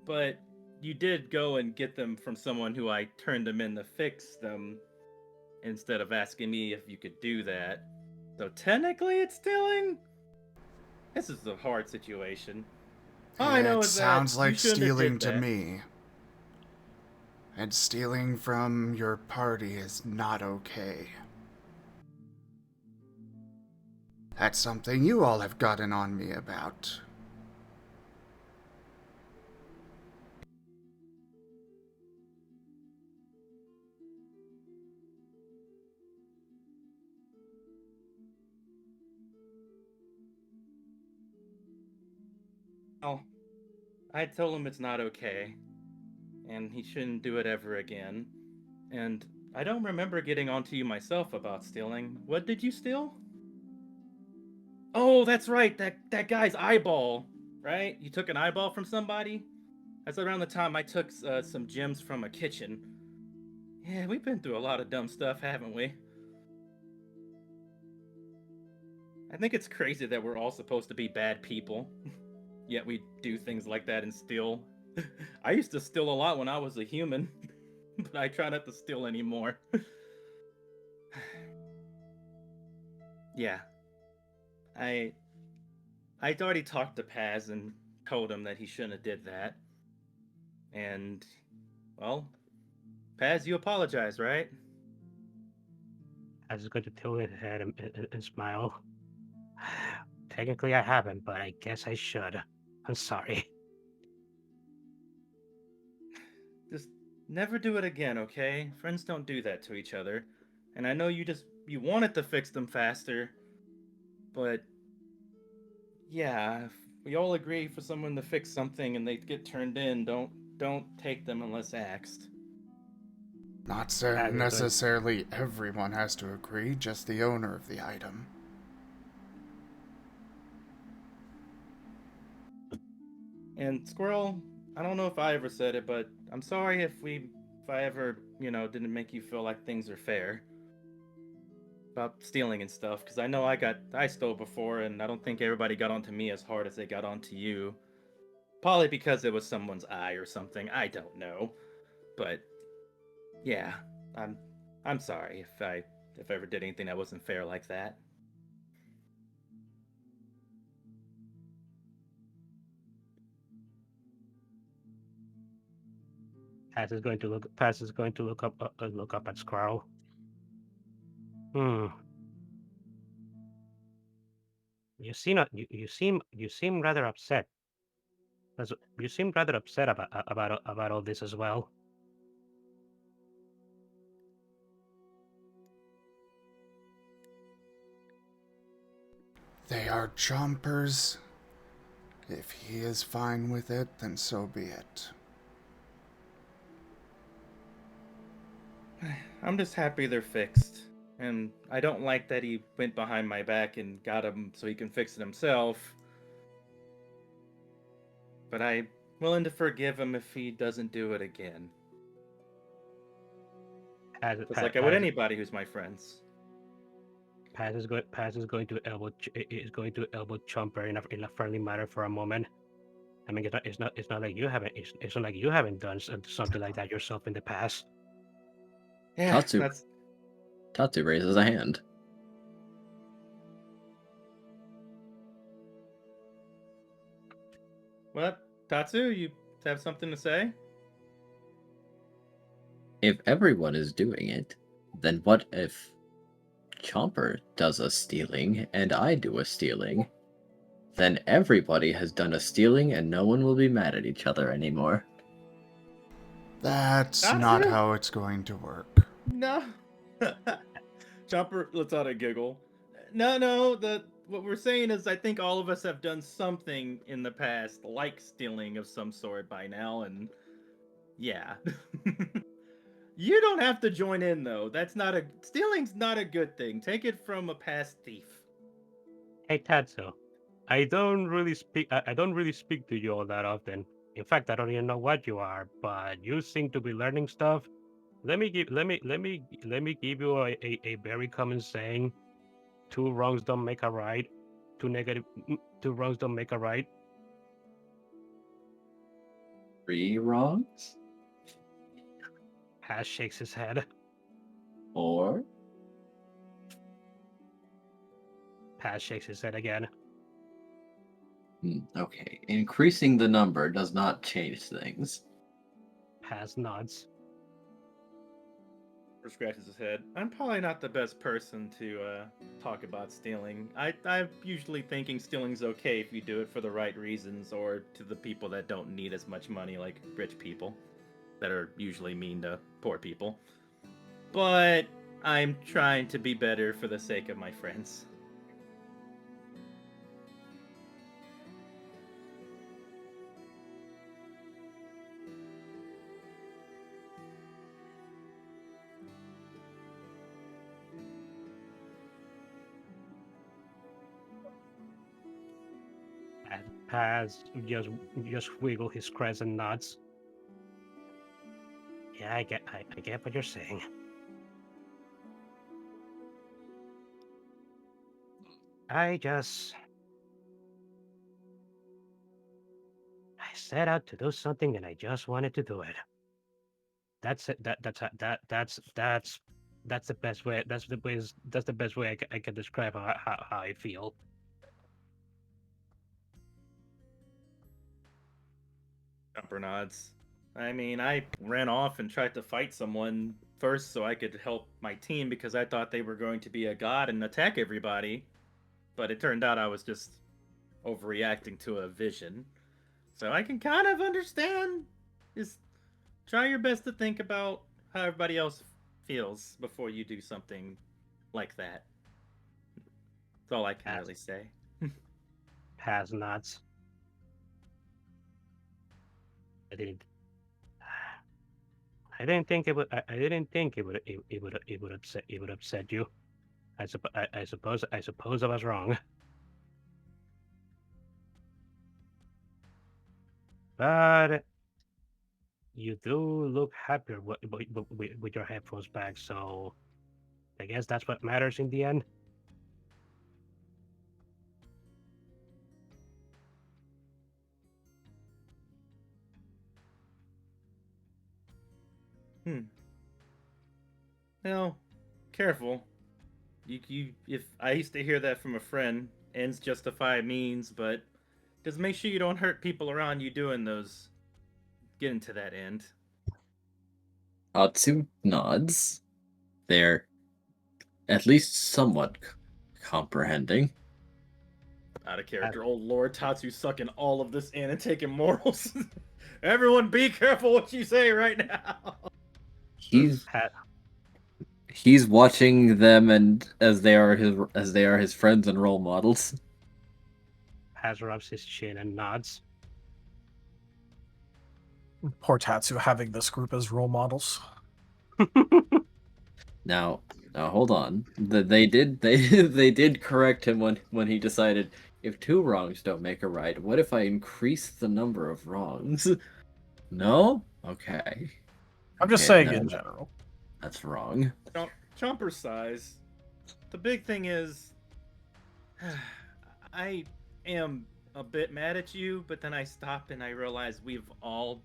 but you did go and get them from someone who I turned them in to fix them, instead of asking me if you could do that. So technically it's stealing? This is a hard situation. All I know It is that sounds you like shouldn't have stealing did to that. me. And stealing from your party is not okay. That's something you all have gotten on me about. Oh, I told him it's not okay, and he shouldn't do it ever again. And I don't remember getting onto you myself about stealing. What did you steal? Oh, that's right, that guy's eyeball, right? You took an eyeball from somebody? That's around the time I took some gems from a kitchen. Yeah, we've been through a lot of dumb stuff, haven't we? I think it's crazy that we're all supposed to be bad people, yet we do things like that and steal. I used to steal a lot when I was a human, but I try not to steal anymore. Yeah, I'd already talked to Paz and told him that he shouldn't have did that. And, well, Paz, you apologize, right? I was going to tilt his head and smile. Technically, I haven't, but I guess I should. I'm sorry. Just never do it again, okay? Friends don't do that to each other. And I know you wanted to fix them faster, but yeah, if we all agree for someone to fix something and they get turned in, don't take them unless asked. Not As is going, necessarily everyone has to agree, just the owner of the item. And Squirrel, I don't know if I ever said it, but I'm sorry if I ever, didn't make you feel like things are fair about stealing and stuff, because I know I stole before, and I don't think everybody got onto me as hard as they got onto you. Probably because it was someone's eye or something. I don't know, but yeah, I'm sorry if I ever did anything that wasn't fair like that. Paz is going to look up at Squirrel. Hmm. You seem rather upset. You seem rather upset about all this as well. They are Chompers. If he is fine with it, then so be it. I'm just happy they're fixed. And I don't like that he went behind my back and got him so he can fix it himself. But I'm willing to forgive him if he doesn't do it again. Just like I would anybody who's my friends. Paz is going to elbow Chomper in a friendly manner for a moment. I mean, it's not like you haven't done something like that yourself in the past. Yeah, Tatsu raises a hand. What? Tatsu, you have something to say? If everyone is doing it, then what if Chomper does a stealing and I do a stealing? Then everybody has done a stealing and no one will be mad at each other anymore. That's not how it's going to work. No. Chomper lets out a giggle. No, what we're saying is I think all of us have done something in the past, like stealing of some sort by now, and yeah. You don't have to join in though. Stealing's not a good thing. Take it from a past thief. Hey Tatsu, I don't really speak. I don't really speak to you all that often. In fact, I don't even know what you are, but you seem to be learning stuff. Let me give you a very common saying: two wrongs don't make a right. Two wrongs don't make a right. 3 wrongs? Hash shakes his head. 4? Hash shakes his head again. Okay, increasing the number does not change things. Hash nods. Scratches his head. I'm probably not the best person to talk about stealing. I'm usually thinking stealing's okay if you do it for the right reasons or to the people that don't need as much money, like rich people that are usually mean to poor people. But I'm trying to be better for the sake of my friends. Has just wiggle his crest and nods. Yeah, I get what you're saying. I set out to do something and I just wanted to do it. That's it. That's the best way. That's the best way I can describe how I feel. Chomper nods. I mean, I ran off and tried to fight someone first so I could help my team because I thought they were going to be a god and attack everybody. But it turned out I was just overreacting to a vision. So I can kind of understand. Just try your best to think about how everybody else feels before you do something like that. That's all I can really say. Has nods. I didn't think it would. I didn't think it would upset you. I suppose I was wrong. But you do look happier with your headphones back, so I guess that's what matters in the end. Well, careful. If I used to hear that from a friend, ends justify means, but just make sure you don't hurt people around you doing those. Getting to that end. Tatsu nods. They're at least somewhat comprehending. Out of character. Oh Lord, Tatsu sucking all of this in and taking morals. Everyone be careful what you say right now. He's watching them and as they are his friends and role models. Has rubs his chin and nods. Poor Tatsu having this group as role models. Now hold on. They did correct him when he decided if 2 wrongs don't make a right, what if I increase the number of wrongs? No? Okay. I'm just saying in general. That's wrong. Chomper size. The big thing is, I am a bit mad at you, but then I stopped and I realized we all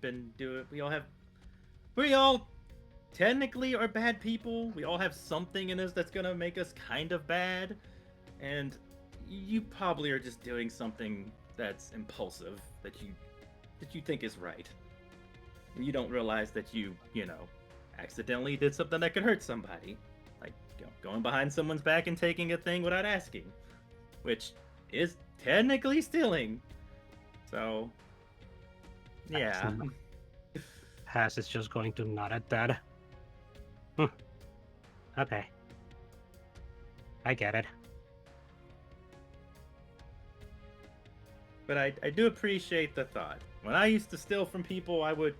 technically are bad people. We all have something in us that's gonna make us kind of bad, and you probably are just doing something that's impulsive that you think is right, and you don't realize that you accidentally did something that could hurt somebody, like going behind someone's back and taking a thing without asking, which is technically stealing. So, yeah. Has is just going to nod at that. Okay. I get it. But I do appreciate the thought. When I used to steal from people, I would,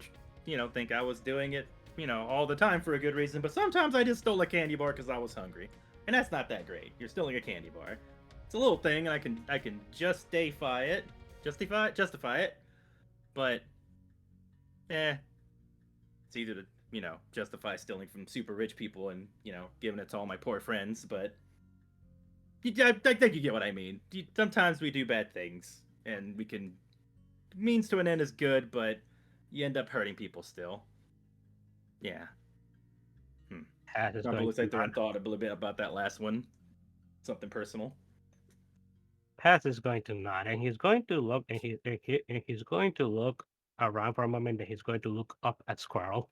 think I was doing it, all the time for a good reason. But sometimes I just stole a candy bar because I was hungry, and that's not that great. You're stealing a candy bar. It's a little thing, and I can justify it. But, it's either to, justify stealing from super rich people and, giving it to all my poor friends. But I think you get what I mean. Sometimes we do bad things, and we can means to an end is good, but you end up hurting people still. Yeah. Chomper looks like they're in thought a little bit about that last one. Something personal. Paz is going to nod, and he's going to look, and he's going to look around for a moment, and he's going to look up at Squirrel.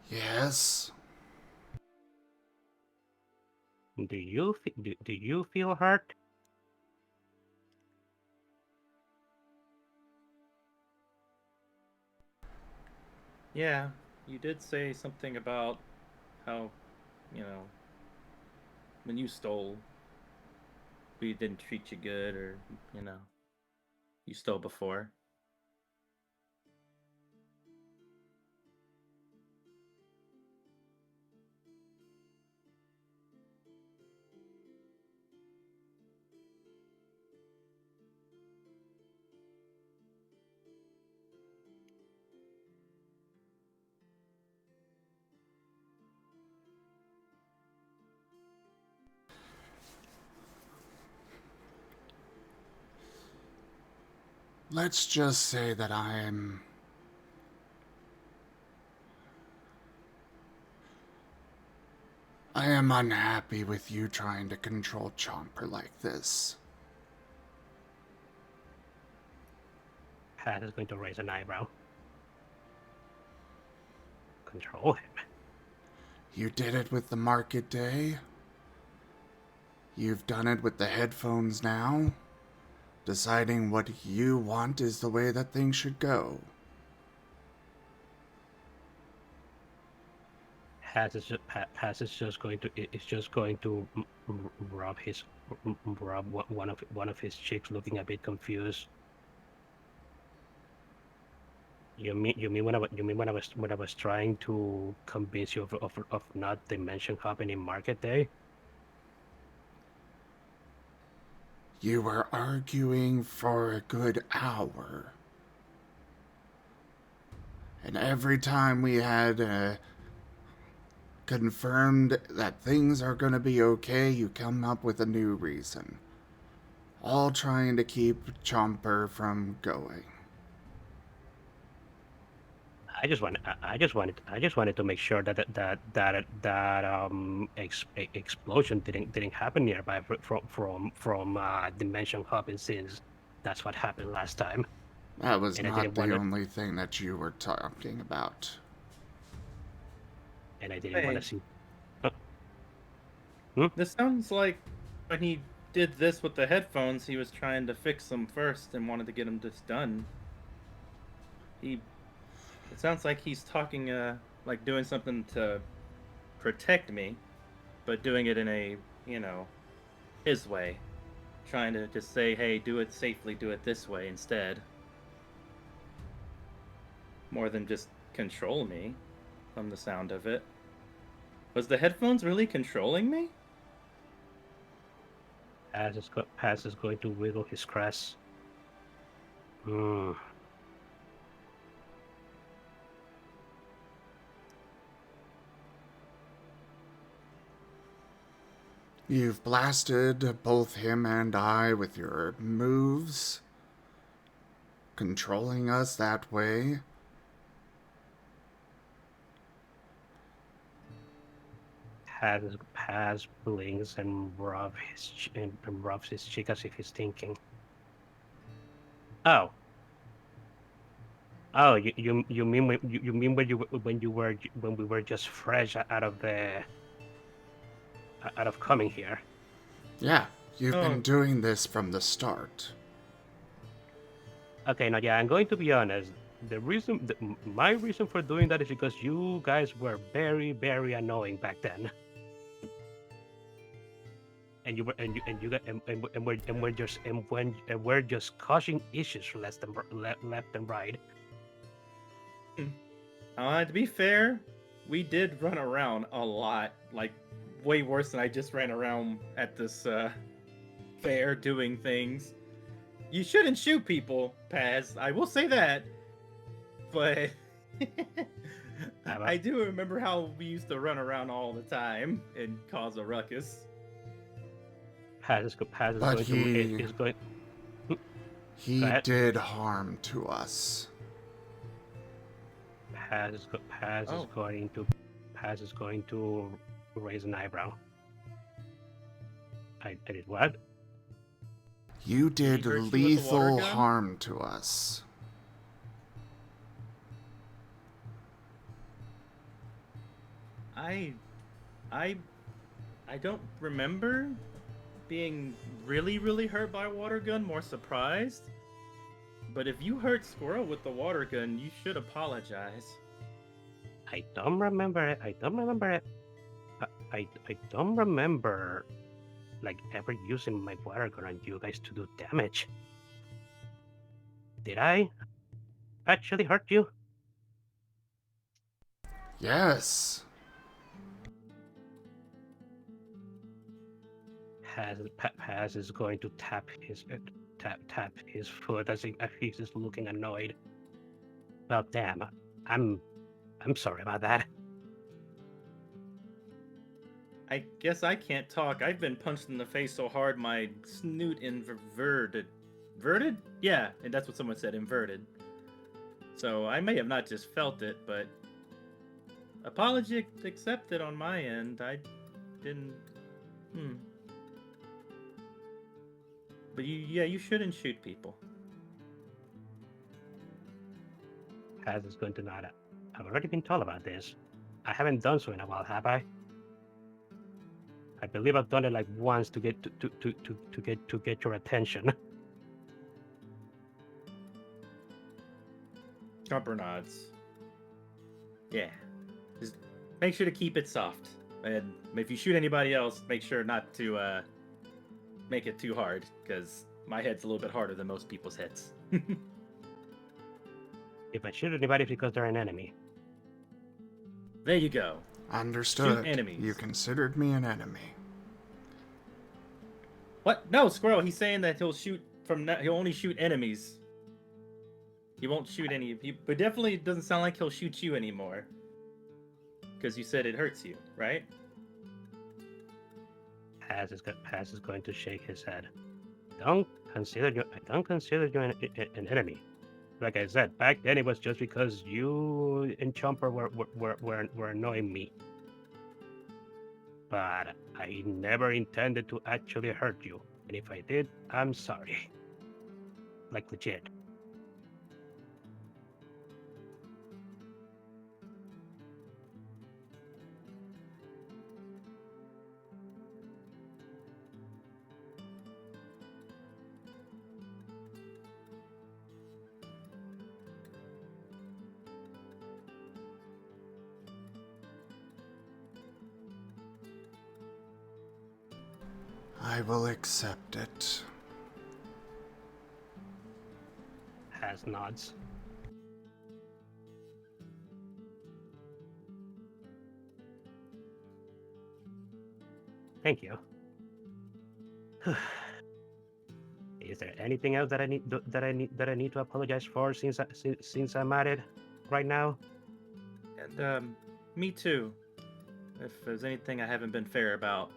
Yes. Do you feel hurt? Yeah, you did say something about how, when you stole, we didn't treat you good, or, you stole before. Let's just say that I am unhappy with you trying to control Chomper like this. Pat is going to raise an eyebrow. Control him. You did it with the market day. You've done it with the headphones now. Deciding what you want is the way that things should go. Paz is just going to rub one of his cheeks, looking a bit confused. You mean when I was trying to convince you of not Dimension Hopping in Market Day? You were arguing for a good hour. And every time we had confirmed that things are going to be okay, you come up with a new reason. All trying to keep Chomper from going. I just wanted to make sure that explosion didn't happen nearby from Dimension Hopping, since that's what happened last time. That was not the only thing that you were talking about. And I didn't want to see. This sounds like when he did this with the headphones, he was trying to fix them first and wanted to get them just done. It sounds like he's talking, like doing something to protect me, but doing it in a, his way. Trying to just say, hey, do it safely, do it this way instead. More than just control me, from the sound of it. Was the headphones really controlling me? Paz is going to wiggle his crest. You've blasted both him and I with your moves, controlling us that way. Paz blinks and rubs his cheek as if he's thinking. Oh, you mean when we were just fresh out of coming here? Yeah, you've been doing this from the start. Okay, now yeah, I'm going to be honest. my reason for doing that is because you guys were very, very annoying back then. And we're just causing issues left and right. To be fair, we did run around a lot, like way worse than I just ran around at this fair doing things. You shouldn't shoot people, Paz. I will say that. But I do remember how we used to run around all the time and cause a ruckus. He did harm to us. Paz is going to raise an eyebrow. I did what? You did lethal harm to us. I don't remember being really, really hurt by a water gun, more surprised. But if you hurt Squirrel with the water gun, you should apologize. I don't remember it. I don't remember like ever using my water gun on you guys to do damage. Did I actually hurt you? Yes. Paz is going to tap his foot as he's just looking annoyed. Well, damn, I'm sorry about that. I guess I can't talk. I've been punched in the face so hard my snoot inverted. Inverted? Yeah, and that's what someone said, inverted. So I may have not just felt it, but apology accepted on my end. I didn't. But you shouldn't shoot people. Paz is going to nod. I've already been told about this. I haven't done so in a while, have I? I believe I've done it like once to get to get your attention. Chomper nods. Yeah. Just make sure to keep it soft. And if you shoot anybody else, make sure not to make it too hard, because my head's a little bit harder than most people's heads. If I shoot anybody, it's because they're an enemy. There you go. Understood. Shoot enemies. You considered me an enemy. What? No, Squirrel. He's saying that he'll only shoot enemies. He won't shoot any people. But definitely doesn't sound like he'll shoot you anymore. Because you said it hurts you, right? Paz is going to shake his head. I don't consider you an enemy. Like I said, back then it was just because you and Chomper were annoying me. But I never intended to actually hurt you. And if I did, I'm sorry. Like legit. I will accept it. Has nods. Thank you. Is there anything else that I need to apologize for since I'm at it right now? And me too. If there's anything I haven't been fair about.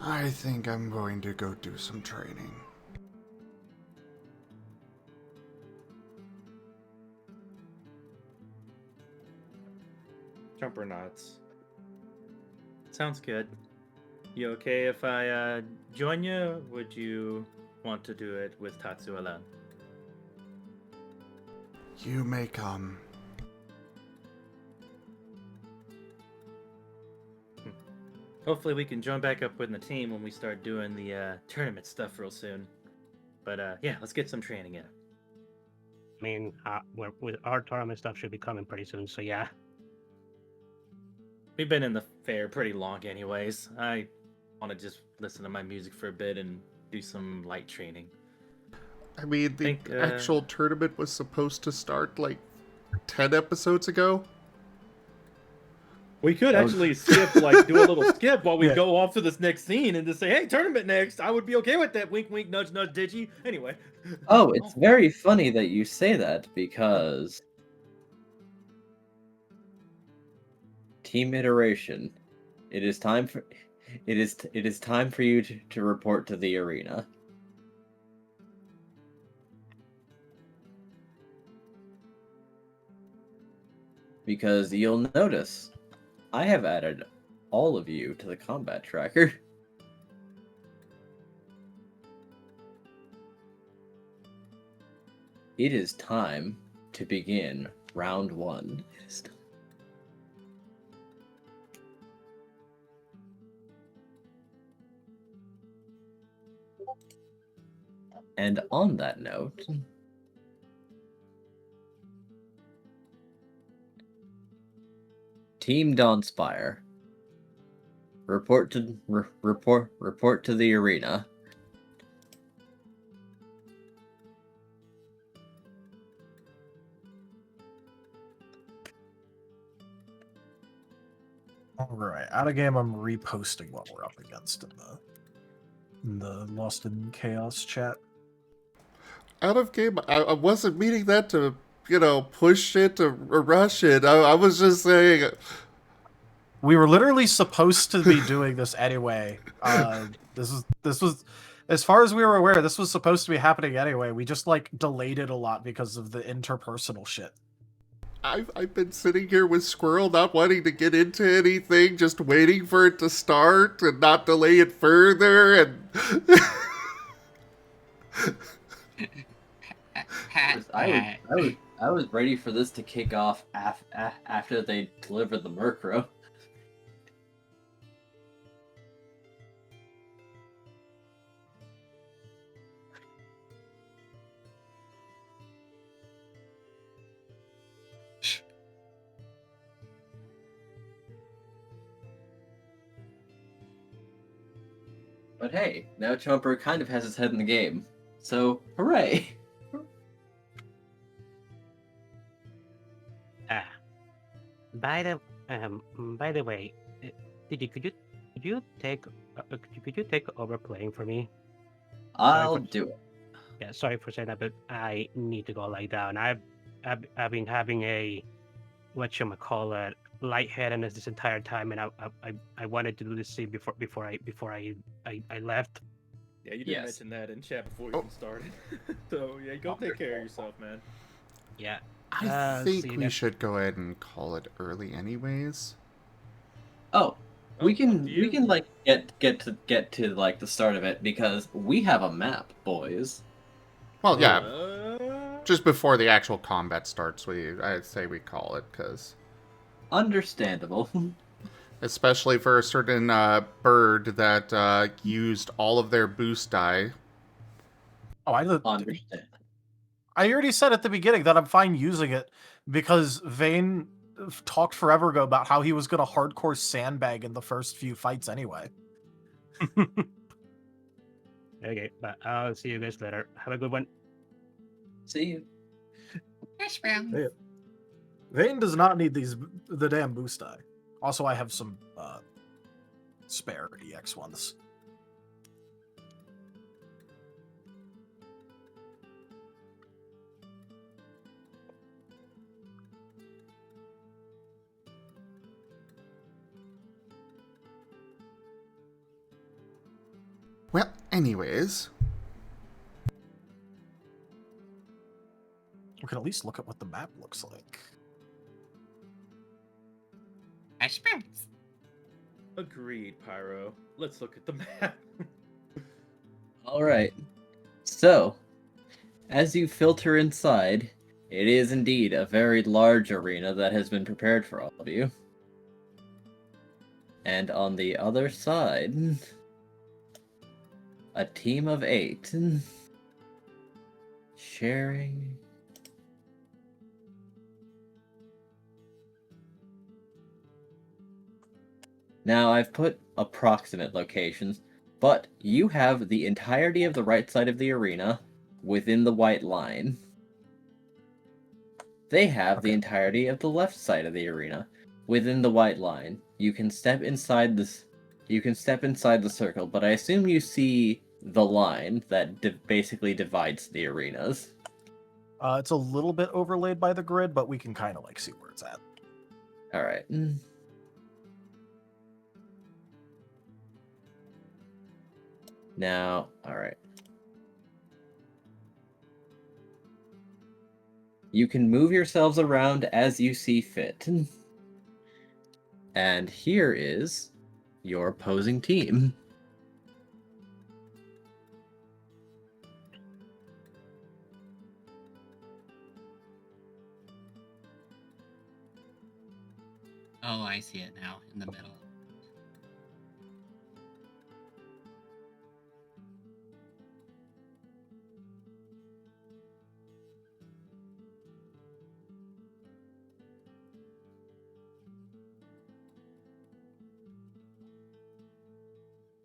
I think I'm going to go do some training. Chomper nods. Sounds good. You okay if I join you? Would you want to do it with Tatsu alone? You may come. hopefully we can join back up with the team when we start doing the tournament stuff real soon. But yeah, let's get some training in. I mean, with our tournament stuff should be coming pretty soon, so yeah. We've been in the fair pretty long anyways. I want to just listen to my music for a bit and do some light training. I mean, the actual tournament was supposed to start like 10 episodes ago. We could actually skip, like, do a little skip while we go off to this next scene and just say, hey, tournament next. I would be okay with that. Wink, wink, nudge, nudge, digi. Anyway. Oh, it's very funny that you say that because team iteration. It is time for you to report to the arena. Because you'll notice I have added all of you to the combat tracker. It is time to begin round 1. And on that note, Team Dawnspire, report to the arena. All right, out of game, I'm reposting what we're up against in the Lost in Chaos chat. Out of game, I wasn't meaning that to, push it or rush it. I was just saying. We were literally supposed to be doing this anyway. This was, as far as we were aware, this was supposed to be happening anyway. We just delayed it a lot because of the interpersonal shit. I've been sitting here with Squirrel, not wanting to get into anything, just waiting for it to start and not delay it further. And I was ready for this to kick off after they delivered the murkrow. But hey, now Chomper kind of has his head in the game. So, hooray! By the way, could you take over playing for me? I'll do it. Yeah, sorry for saying that, but I need to go lie down. I've been having a whatchamacallit lightheadedness this entire time, and I wanted to do this scene before I left. Yeah, you did mention that in chat before we even started. So yeah, go take care of yourself, man. Yeah. I think we should go ahead and call it early, anyways. Oh, we can get to the start of it because we have a map, boys. Well, yeah. Just before the actual combat starts, I'd say we call it, because... Understandable. Especially for a certain bird that used all of their boost die. Oh, Understand. I already said at the beginning that I'm fine using it because Vayne talked forever ago about how he was going to hardcore sandbag in the first few fights anyway. Okay, but I'll see you guys later. Have a good one. See you. Vayne does not need the damn boost die. Also, I have some spare EX ones. Well, anyways... We can at least look at what the map looks like. Agreed, Pyro. Let's look at the map. Alright. So, as you filter inside, it is indeed a very large arena that has been prepared for all of you. And on the other side, a team of 8 sharing. Now I've put approximate locations, but you have the entirety of the right side of the arena within the white line. They have the entirety of the left side of the arena within the white line. You can step inside this. You can step inside the circle, but I assume you see the line that basically divides the arenas. It's a little bit overlaid by the grid, but we can kind of like see where it's at. All right. Now, all right. You can move yourselves around as you see fit. And here is your opposing team. Oh, I see it now, in the middle.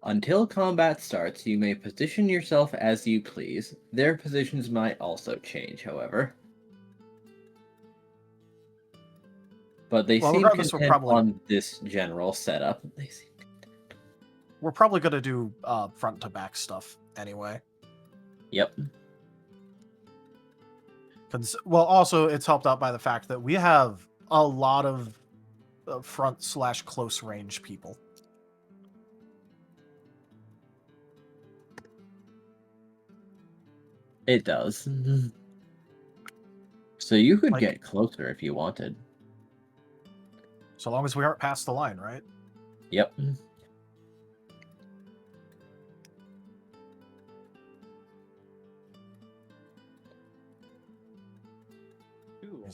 Until combat starts, you may position yourself as you please. Their positions might also change, however. But they seem regardless, we're content probably on this general setup. we're probably gonna do front to back stuff anyway. Yep. Well, also it's helped out by the fact that we have a lot of front/close range people. It does. So you could Like- get closer if you wanted. So long as we aren't past the line, right? Yep.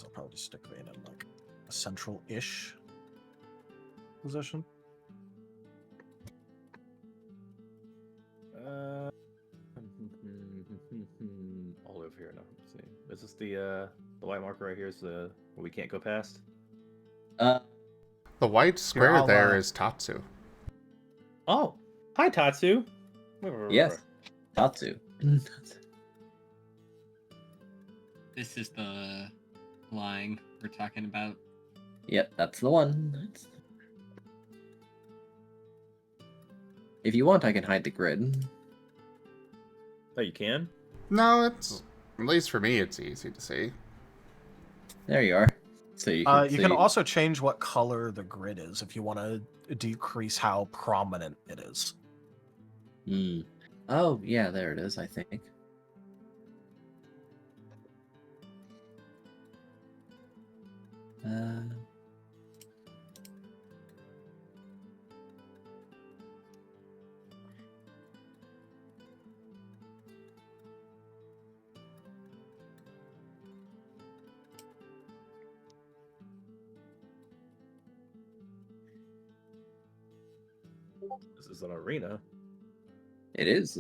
I'll probably just stick Vayne in like a central-ish position. All over here now. Let's see. Is this the white marker right here? Is the where we can't go past? The white square I'll, there is Tatsu. Oh, hi Tatsu. Yes, Tatsu. This is the line we're talking about. Yep, that's the one. If you want, I can hide the grid. Oh, you can? No, it's at least for me, it's easy to see. There you are. So you can also change what color the grid is if you want to decrease how prominent it is. Oh, yeah, there it is, I think. This is an arena. It is.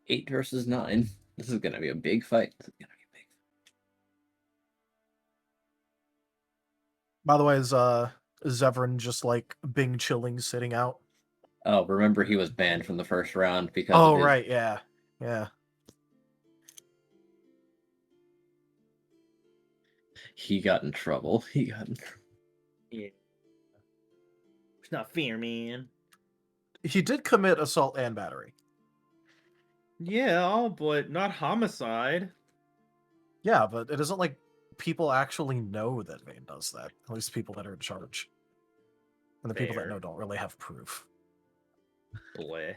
Eight versus 9. This is gonna be a big fight. By the way, is Zevran just like Bing chilling, sitting out? Oh, remember he was banned from the first round because Oh, of his... right, yeah. Yeah. He got in trouble. He got in trouble. Yeah. It's not fair, man. He did commit assault and battery. Yeah, but not homicide. Yeah, but it isn't like people actually know that Vane does that. At least people that are in charge. And the people that Fair. know don't really have proof. Bleh.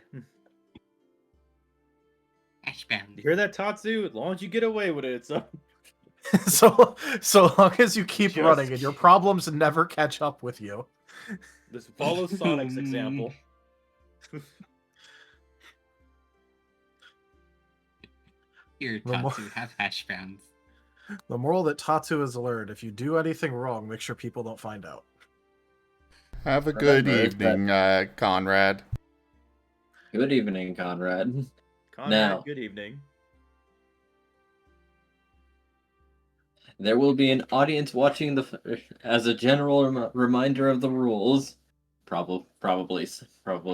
Ashbound. You hear that, Tatsu? As long as you get away with it, so so long as you keep Just running and your problems never catch up with you. just follow Sonic's example. Here, The more- Tatsu, have hash browns. The moral that Tatsu has learned, if you do anything wrong, make sure people don't find out. Have a good Remember evening, Conrad. Good evening, Conrad. Conrad, Now. good evening. There will be an audience watching as a general reminder of the rules. Probably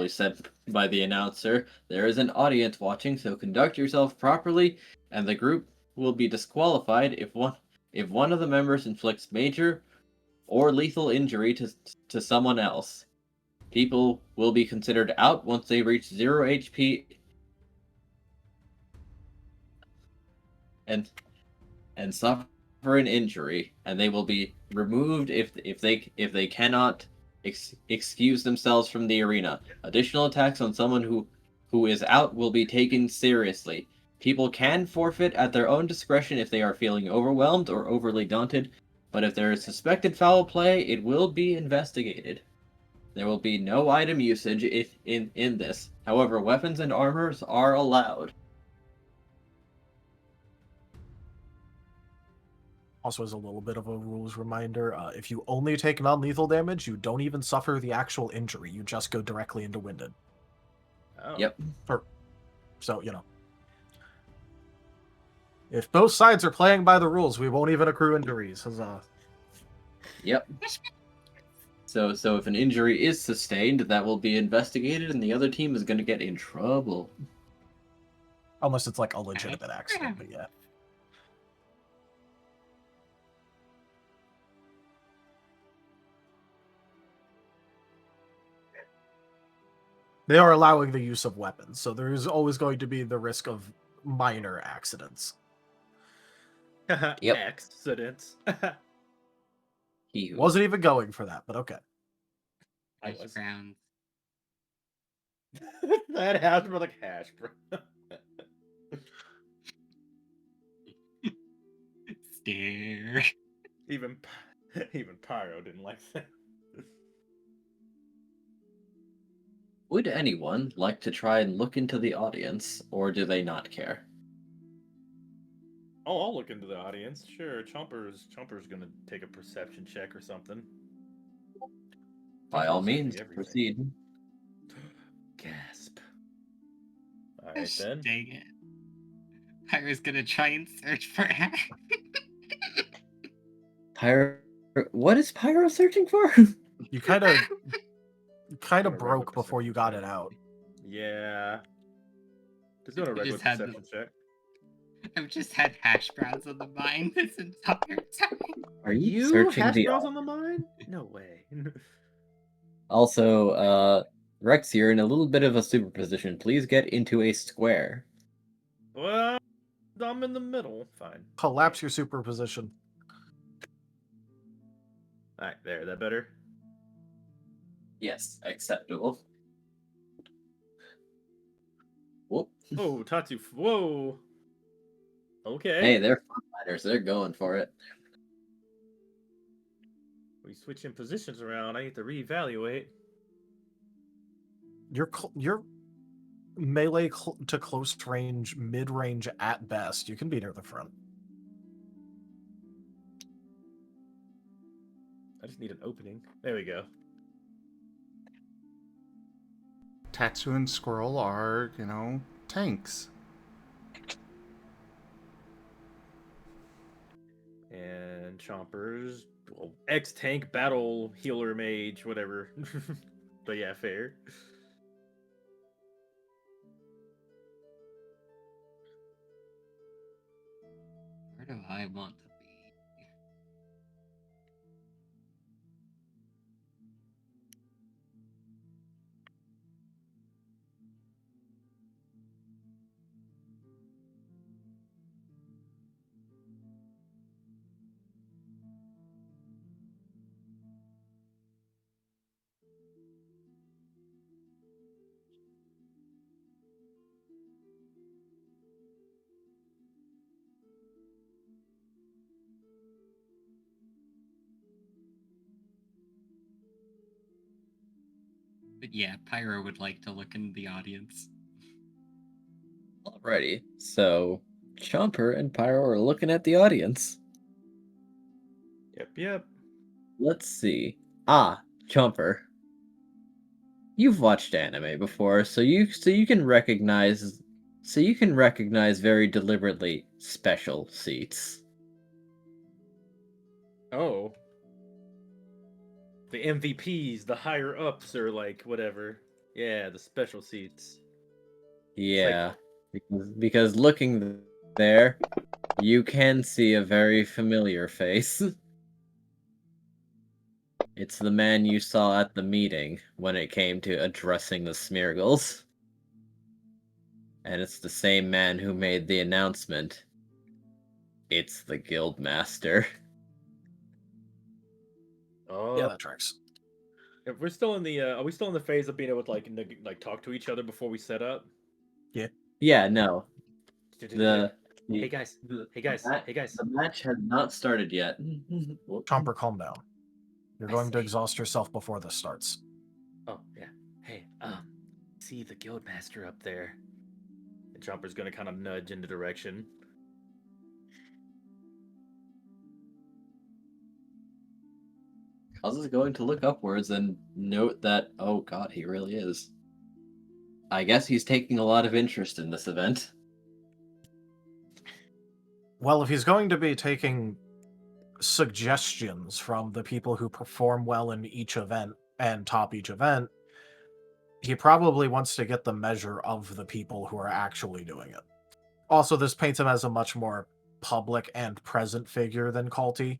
said by the announcer. There is an audience watching, so conduct yourself properly, and the group will be disqualified if one of the members inflicts major or lethal injury to someone else. People will be considered out once they reach 0 HP and suffer an injury, and they will be removed if they cannot excuse themselves from the arena. Additional attacks on someone who is out will be taken seriously. People can forfeit at their own discretion if they are feeling overwhelmed or overly daunted, but if there is suspected foul play, it will be investigated. There will be no item usage in this. However, weapons and armors are allowed. Also, as a little bit of a rules reminder, if you only take non-lethal damage, you don't even suffer the actual injury. You just go directly into winded. Oh. Yep. So, if both sides are playing by the rules, we won't even accrue injuries. Huzzah. Yep. So if an injury is sustained, that will be investigated, and the other team is going to get in trouble. Unless it's like a legitimate accident, but yeah. They are allowing the use of weapons, so there is always going to be the risk of minor accidents. Yep. Accidents. Wasn't even going for that, but okay. Hash browns. That hash brown like hash brown. Stare. Even Pyro didn't like that. Would anyone like to try and look into the audience, or do they not care? Oh, I'll look into the audience. Sure, Chomper's gonna take a perception check or something. By all Searching means, everything. proceed. Gasp. Alright Gosh, then. dang it. Pyro's gonna try and search for hash. Pyro, what is Pyro searching for? You kind of Gonna run broke a before you perception got it check. out. Yeah. Just doing a You regular just had perception check. I've just had hash browns on the mind this entire time. Are you searching hash the browns on the mind? No way. Also, Rex, you're in a little bit of a superposition. Please get into a square. Well, I'm in the middle. Fine. Collapse your superposition. Alright, there. That better? Yes, acceptable. Whoop. Oh, Tatsu. Whoa. Okay. Hey, they're fighters. They're going for it. We switching positions around. I need to reevaluate. You're melee to close range, mid range at best. You can be near the front. I just need an opening. There we go. Tatsu and Squirrel are, tanks. And Chomper's ex-tank battle healer mage, whatever. But yeah, fair. Where do I want to be? But yeah, Pyro would like to look in the audience. Alrighty, so Chomper and Pyro are looking at the audience. Yep. Let's see. Chomper. You've watched anime before, so you can recognize very deliberately special seats. Oh. The MVPs, the higher ups, or like whatever. Yeah, the special seats. Yeah, because looking there, you can see a very familiar face. It's the man you saw at the meeting when it came to addressing the Smeargles. And it's the same man who made the announcement. It's the Guildmaster. Oh, Yeah, that tracks. if we're still in the, are we still in the phase of being able to like talk to each other before we set up? Yeah, no. Hey guys, hey guys. The match has not started yet. Chomper, calm down. You're going to exhaust yourself before this starts. Oh yeah. Hey, see the Guildmaster up there. And Chomper's gonna kind of nudge in the direction. Kaz is going to look upwards and note that, oh god, he really is. I guess he's taking a lot of interest in this event. Well, if he's going to be taking suggestions from the people who perform well in each event and top each event, he probably wants to get the measure of the people who are actually doing it. Also, this paints him as a much more public and present figure than Culty,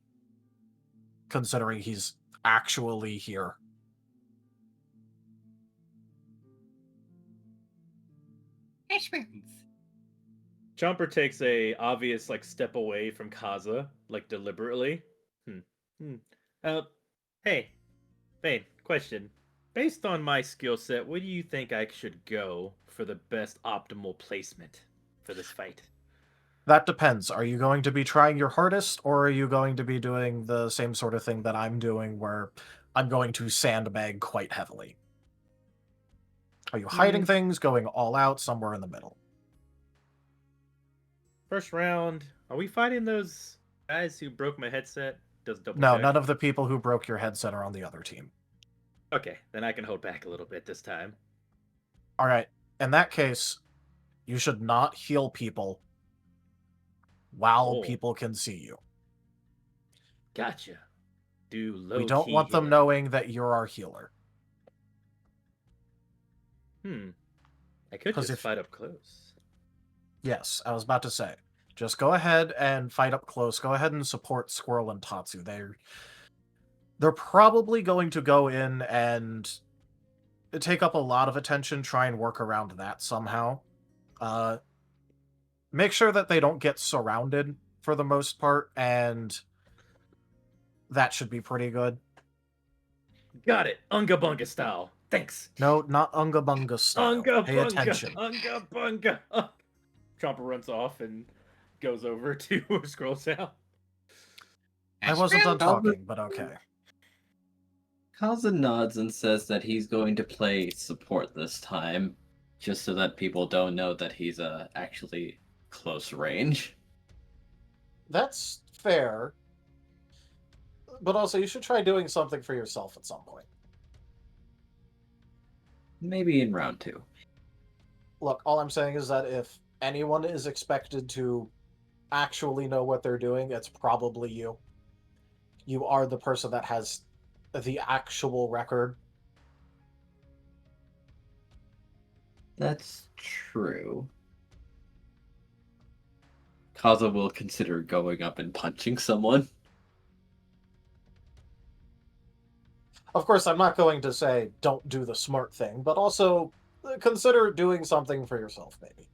considering he's actually here. Chomper takes a obvious like step away from Kaza, like deliberately. Hey, Vane, question. Based on my skill set, where do you think I should go for the best optimal placement for this fight? That depends. Are you going to be trying your hardest, or are you going to be doing the same sort of thing that I'm doing, where I'm going to sandbag quite heavily? Are you hiding things, going all out, somewhere in the middle? First round, are we fighting those guys who broke my headset? No, none of the people who broke your headset are on the other team. Okay, then I can hold back a little bit this time. All right. In that case, you should not heal people while people can see you. Gotcha. Do low We don't want them knowing that you're our healer. I could just fight up close. Yes, I was about to say. Just go ahead and fight up close. Go ahead and support Squirrel and Tatsu. They're probably going to go in and take up a lot of attention, try and work around that somehow. Make sure that they don't get surrounded for the most part, and that should be pretty good. Got it. Unga Bunga style. Thanks. No, not Unga Bunga style. Unga Pay Bunga. attention. Unga Bunga. Chomper runs off and goes over to Scroll Sound. I wasn't done talking, but okay. Kaza nods and says that he's going to play support this time, just so that people don't know that he's actually close range. That's fair. But also, you should try doing something for yourself at some point. Maybe in round 2. Look, all I'm saying is that if anyone is expected to actually know what they're doing, it's probably you. You are the person that has the actual record. That's true. Kaza will consider going up and punching someone. Of course, I'm not going to say don't do the smart thing, but also consider doing something for yourself, maybe.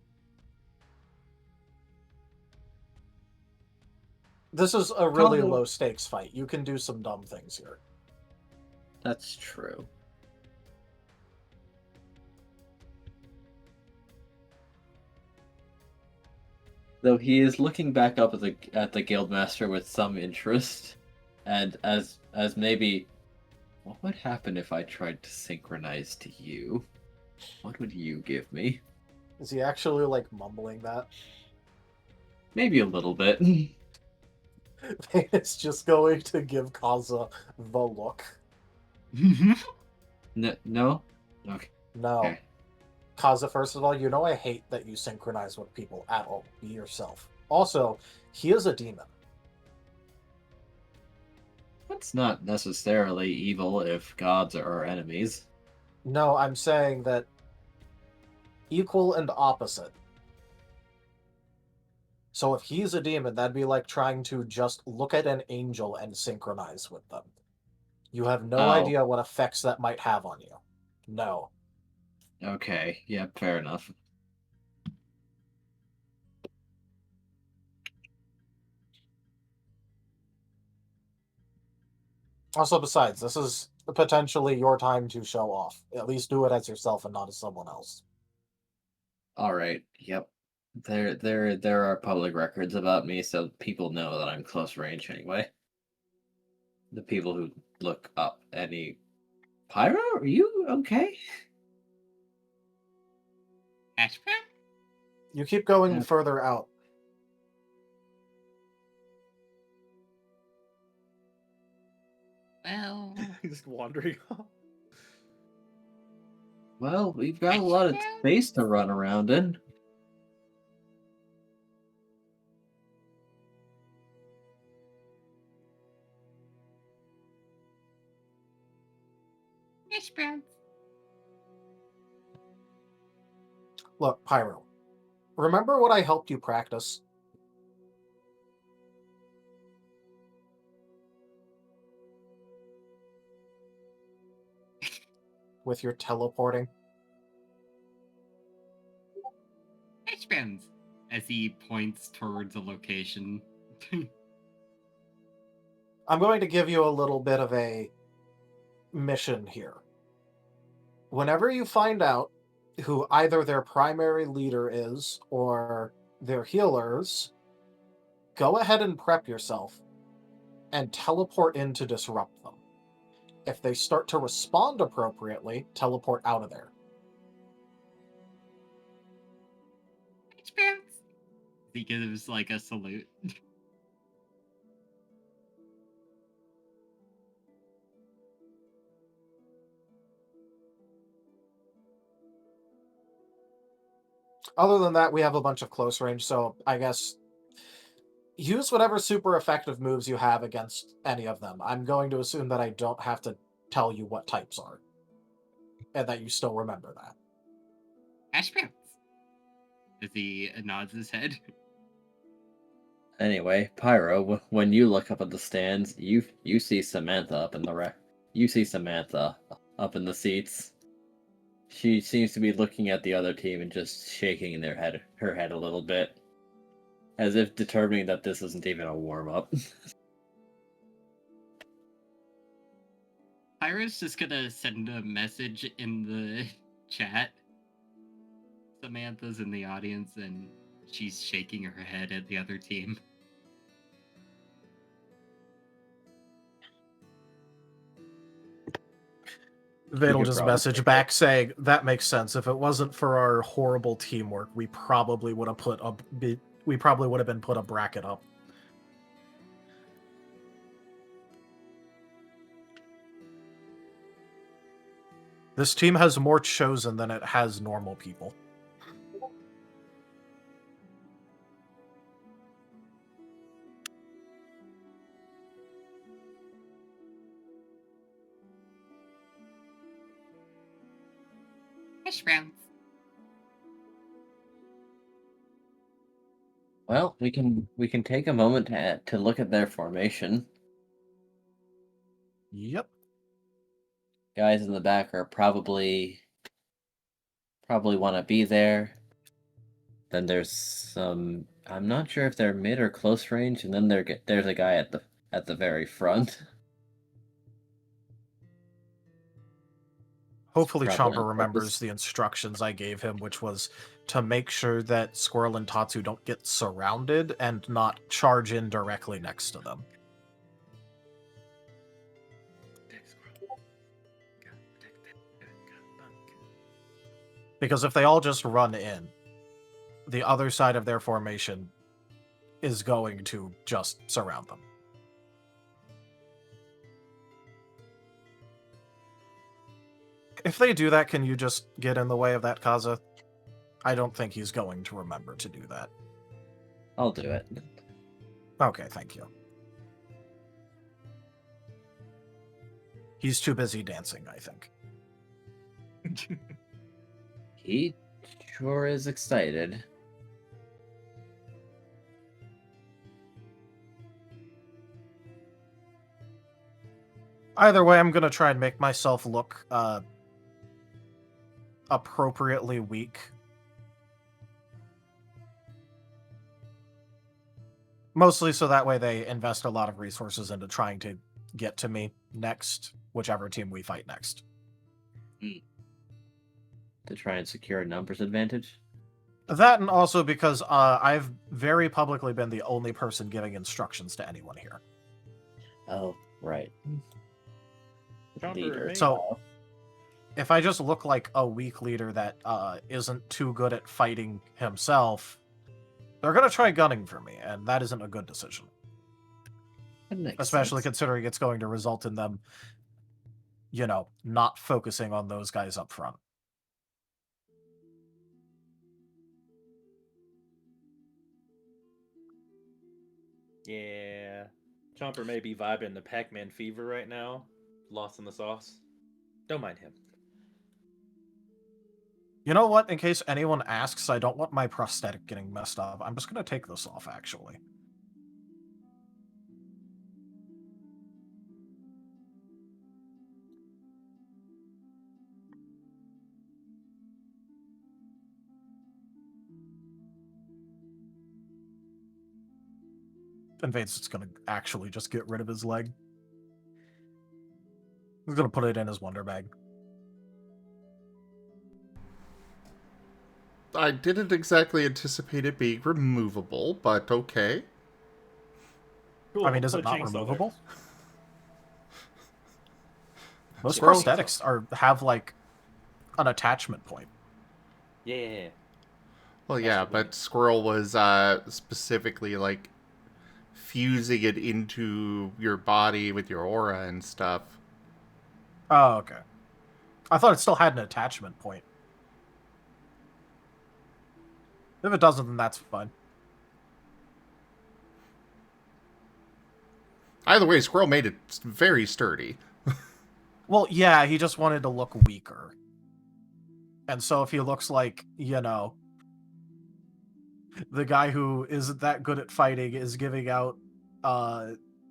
This is a really Kaza- low-stakes fight. You can do some dumb things here. That's true. Though he is looking back up at the guildmaster with some interest, and as maybe, what would happen if I tried to synchronize to you? What would you give me? Is he actually, like, mumbling that? Maybe a little bit. It's just going to give Kaza the look. No? Okay. No. Okay. Kaza, first of all, you know I hate that you synchronize with people at all. Be yourself. Also, he is a demon. That's not necessarily evil if gods are our enemies. No, I'm saying that equal and opposite. So if he's a demon, that'd be like trying to just look at an angel and synchronize with them. You have no idea what effects that might have on you. No. Okay, yeah, fair enough. Also, besides, this is potentially your time to show off. At least do it as yourself and not as someone else. Alright, yep. There are public records about me, so people know that I'm close range anyway. The people who look up any... Pyro, are you okay? Hash brown? You keep going Yeah. further out. Well, Just wandering off. Well, we've got a lot of space to run around in. hash browns. Look, Pyro. Remember what I helped you practice? With your teleporting? Hash browns. As he points towards a location. I'm going to give you a little bit of a mission here. Whenever you find out who either their primary leader is or their healers, go ahead and prep yourself and teleport in to disrupt them. If they start to respond appropriately, teleport out of there. Hash browns. He gives like a salute. Other than that, we have a bunch of close range, so I guess use whatever super effective moves you have against any of them. I'm going to assume that I don't have to tell you what types are. And that you still remember that. Hash browns. As he nods his head. Anyway, Pyro, when you look up at the stands, you see Samantha up in the You see Samantha up in the seats. She seems to be looking at the other team and just shaking her head a little bit, as if determining that this isn't even a warm-up. Pyro's just gonna send a message in the chat. Samantha's in the audience and she's shaking her head at the other team. They'll could just probably message take back saying, that makes sense. If it wasn't for our horrible teamwork, we probably would have been put a bracket up. This team has more chosen than it has normal people. Hash browns. Well, we can take a moment to look at their formation. Yep. Guys in the back are probably want to be there. Then there's some. I'm not sure if they're mid or close range, and then there's a guy at the very front. Hopefully Probably on Chomper remembers purpose. the instructions I gave him, which was to make sure that Squirrel and Tatsu don't get surrounded and not charge in directly next to them. Because if they all just run in, the other side of their formation is going to just surround them. If they do that, can you just get in the way of that, Kaza? I don't think he's going to remember to do that. I'll do it. Okay, thank you. He's too busy dancing, I think. He sure is excited. Either way, I'm going to try and make myself look appropriately weak. Mostly so that way they invest a lot of resources into trying to get to me next, whichever team we fight next. To try and secure a numbers advantage? That, and also because I've very publicly been the only person giving instructions to anyone here. Oh, right. Chomper, So, if I just look like a weak leader that isn't too good at fighting himself, they're going to try gunning for me, and that isn't a good decision. Especially considering it's going to result in them, not focusing on those guys up front. Yeah. Chomper may be vibing the Pac-Man fever right now. Lost in the sauce. Don't mind him. You know what? In case anyone asks, I don't want my prosthetic getting messed up. I'm just going to take this off, actually. And Vade's just going to actually just get rid of his leg. He's going to put it in his wonder bag. I didn't exactly anticipate it being removable, but okay. Cool. I mean, is Put it a not chainsaw there. removable? Most Squirrel- prosthetics have like an attachment point. Yeah. Well, yeah, but Squirrel was specifically like fusing it into your body with your aura and stuff. Oh, okay. I thought it still had an attachment point. If it doesn't, then that's fine. Either way, Squirrel made it very sturdy. Well, yeah, he just wanted to look weaker. And so if he looks like, the guy who isn't that good at fighting is giving out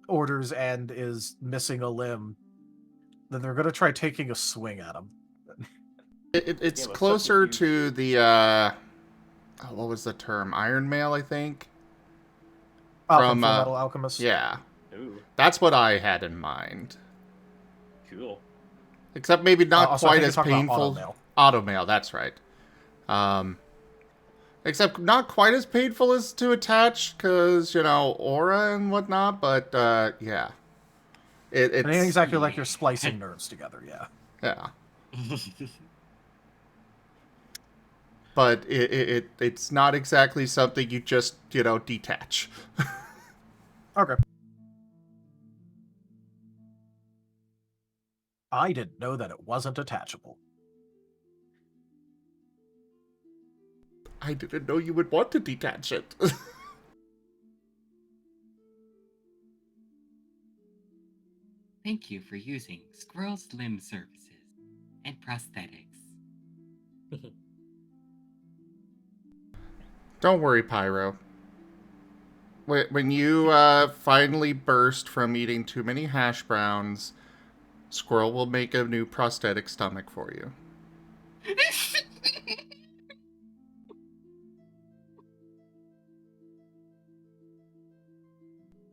orders and is missing a limb, then they're going to try taking a swing at him. It's Yeah, but closer such a huge- to the, what was the term? Iron Mail, I think? From Full Metal Alchemist? Yeah. Ooh, That's what I had in mind. cool. Except maybe not Also, I quite think as you're talking painful. about Automail, that's right. Except not quite as painful as to attach, because, aura and whatnot, but, yeah. It's... It ain't exactly like you're splicing nerves together, yeah. Yeah. But it's not exactly something you just, detach. Okay. I didn't know that it wasn't attachable. I didn't know you would want to detach it. Thank you for using Squirrel's Limb Services and Prosthetics. Don't worry, Pyro. when you finally burst from eating too many hash browns, Squirrel will make a new prosthetic stomach for you.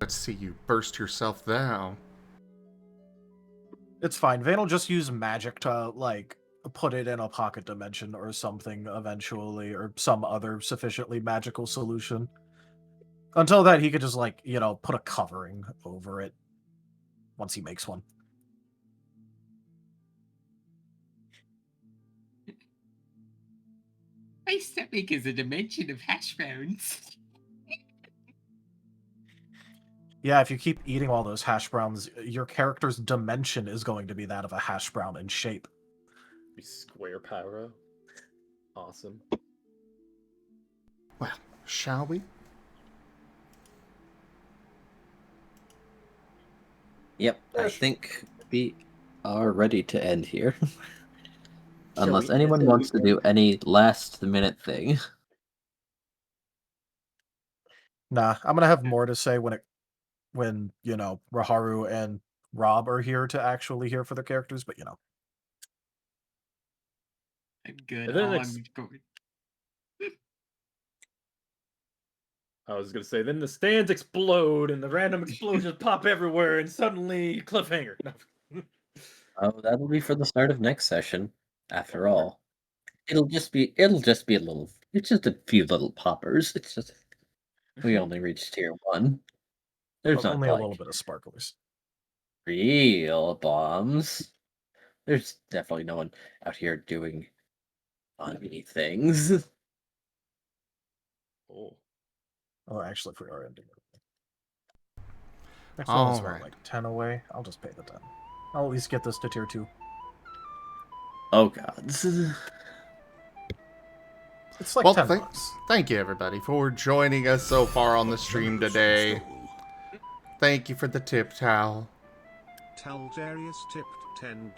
Let's see you burst yourself now. It's fine. Vane will just use magic to, like, put it in a pocket dimension or something eventually, or some other sufficiently magical solution. Until then, he could just, like, you know, put a covering over it once he makes one. My stomach is a dimension of hash browns. Yeah, if you keep eating all those hash browns, your character's dimension is going to be that of a hash brown in shape. Be square pyro. Awesome. Well, shall we? Yep, I think we are ready to end here. Unless we anyone end it? wants to do any last-minute thing. Nah, I'm gonna have more to say when you know Raharu and Rob are here to actually hear for the characters, but you know. I'm good. And then All ex- I'm going. I was gonna say, then the stands explode and the random explosions pop everywhere, and suddenly cliffhanger. No. Oh, that'll be for the start of next session. After all, it'll just be it's just a few little poppers. It's just we only reached tier 1. There's not Only a like little bit of sparklers. real bombs. There's definitely no one out here doing funny things. Oh. Oh, actually, if we are ending it. Next one is about, Alright. like 10 away. I'll just pay the 10. I'll at least get this to tier 2. Oh god, this is It's like Well, 10 bucks. thank you everybody for joining us so far on the stream today. Thank you for the tip towel. Taldarius tipped $10.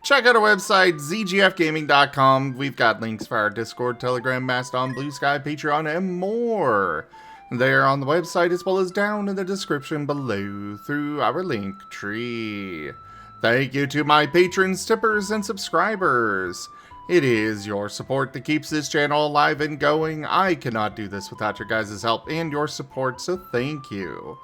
Check out our website, zgfgaming.com. We've got links for our Discord, Telegram, Mastodon, Blue Sky, Patreon, and more. They're on the website as well as down in the description below through our link tree. Thank you to my patrons, tippers, and subscribers. It is your support that keeps this channel alive and going. I cannot do this without your guys' help and your support, so thank you.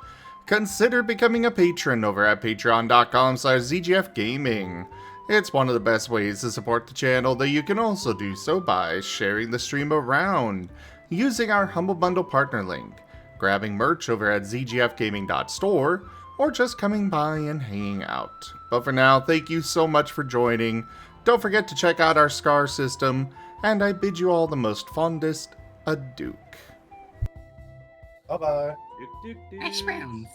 Consider becoming a patron over at patreon.com/zgfgaming. It's one of the best ways to support the channel, though you can also do so by sharing the stream around, using our Humble Bundle partner link, grabbing merch over at zgfgaming.store, or just coming by and hanging out. But for now, thank you so much for joining. Don't forget to check out our Scar system, and I bid you all the most fondest adieu. Bye-bye. Hash browns.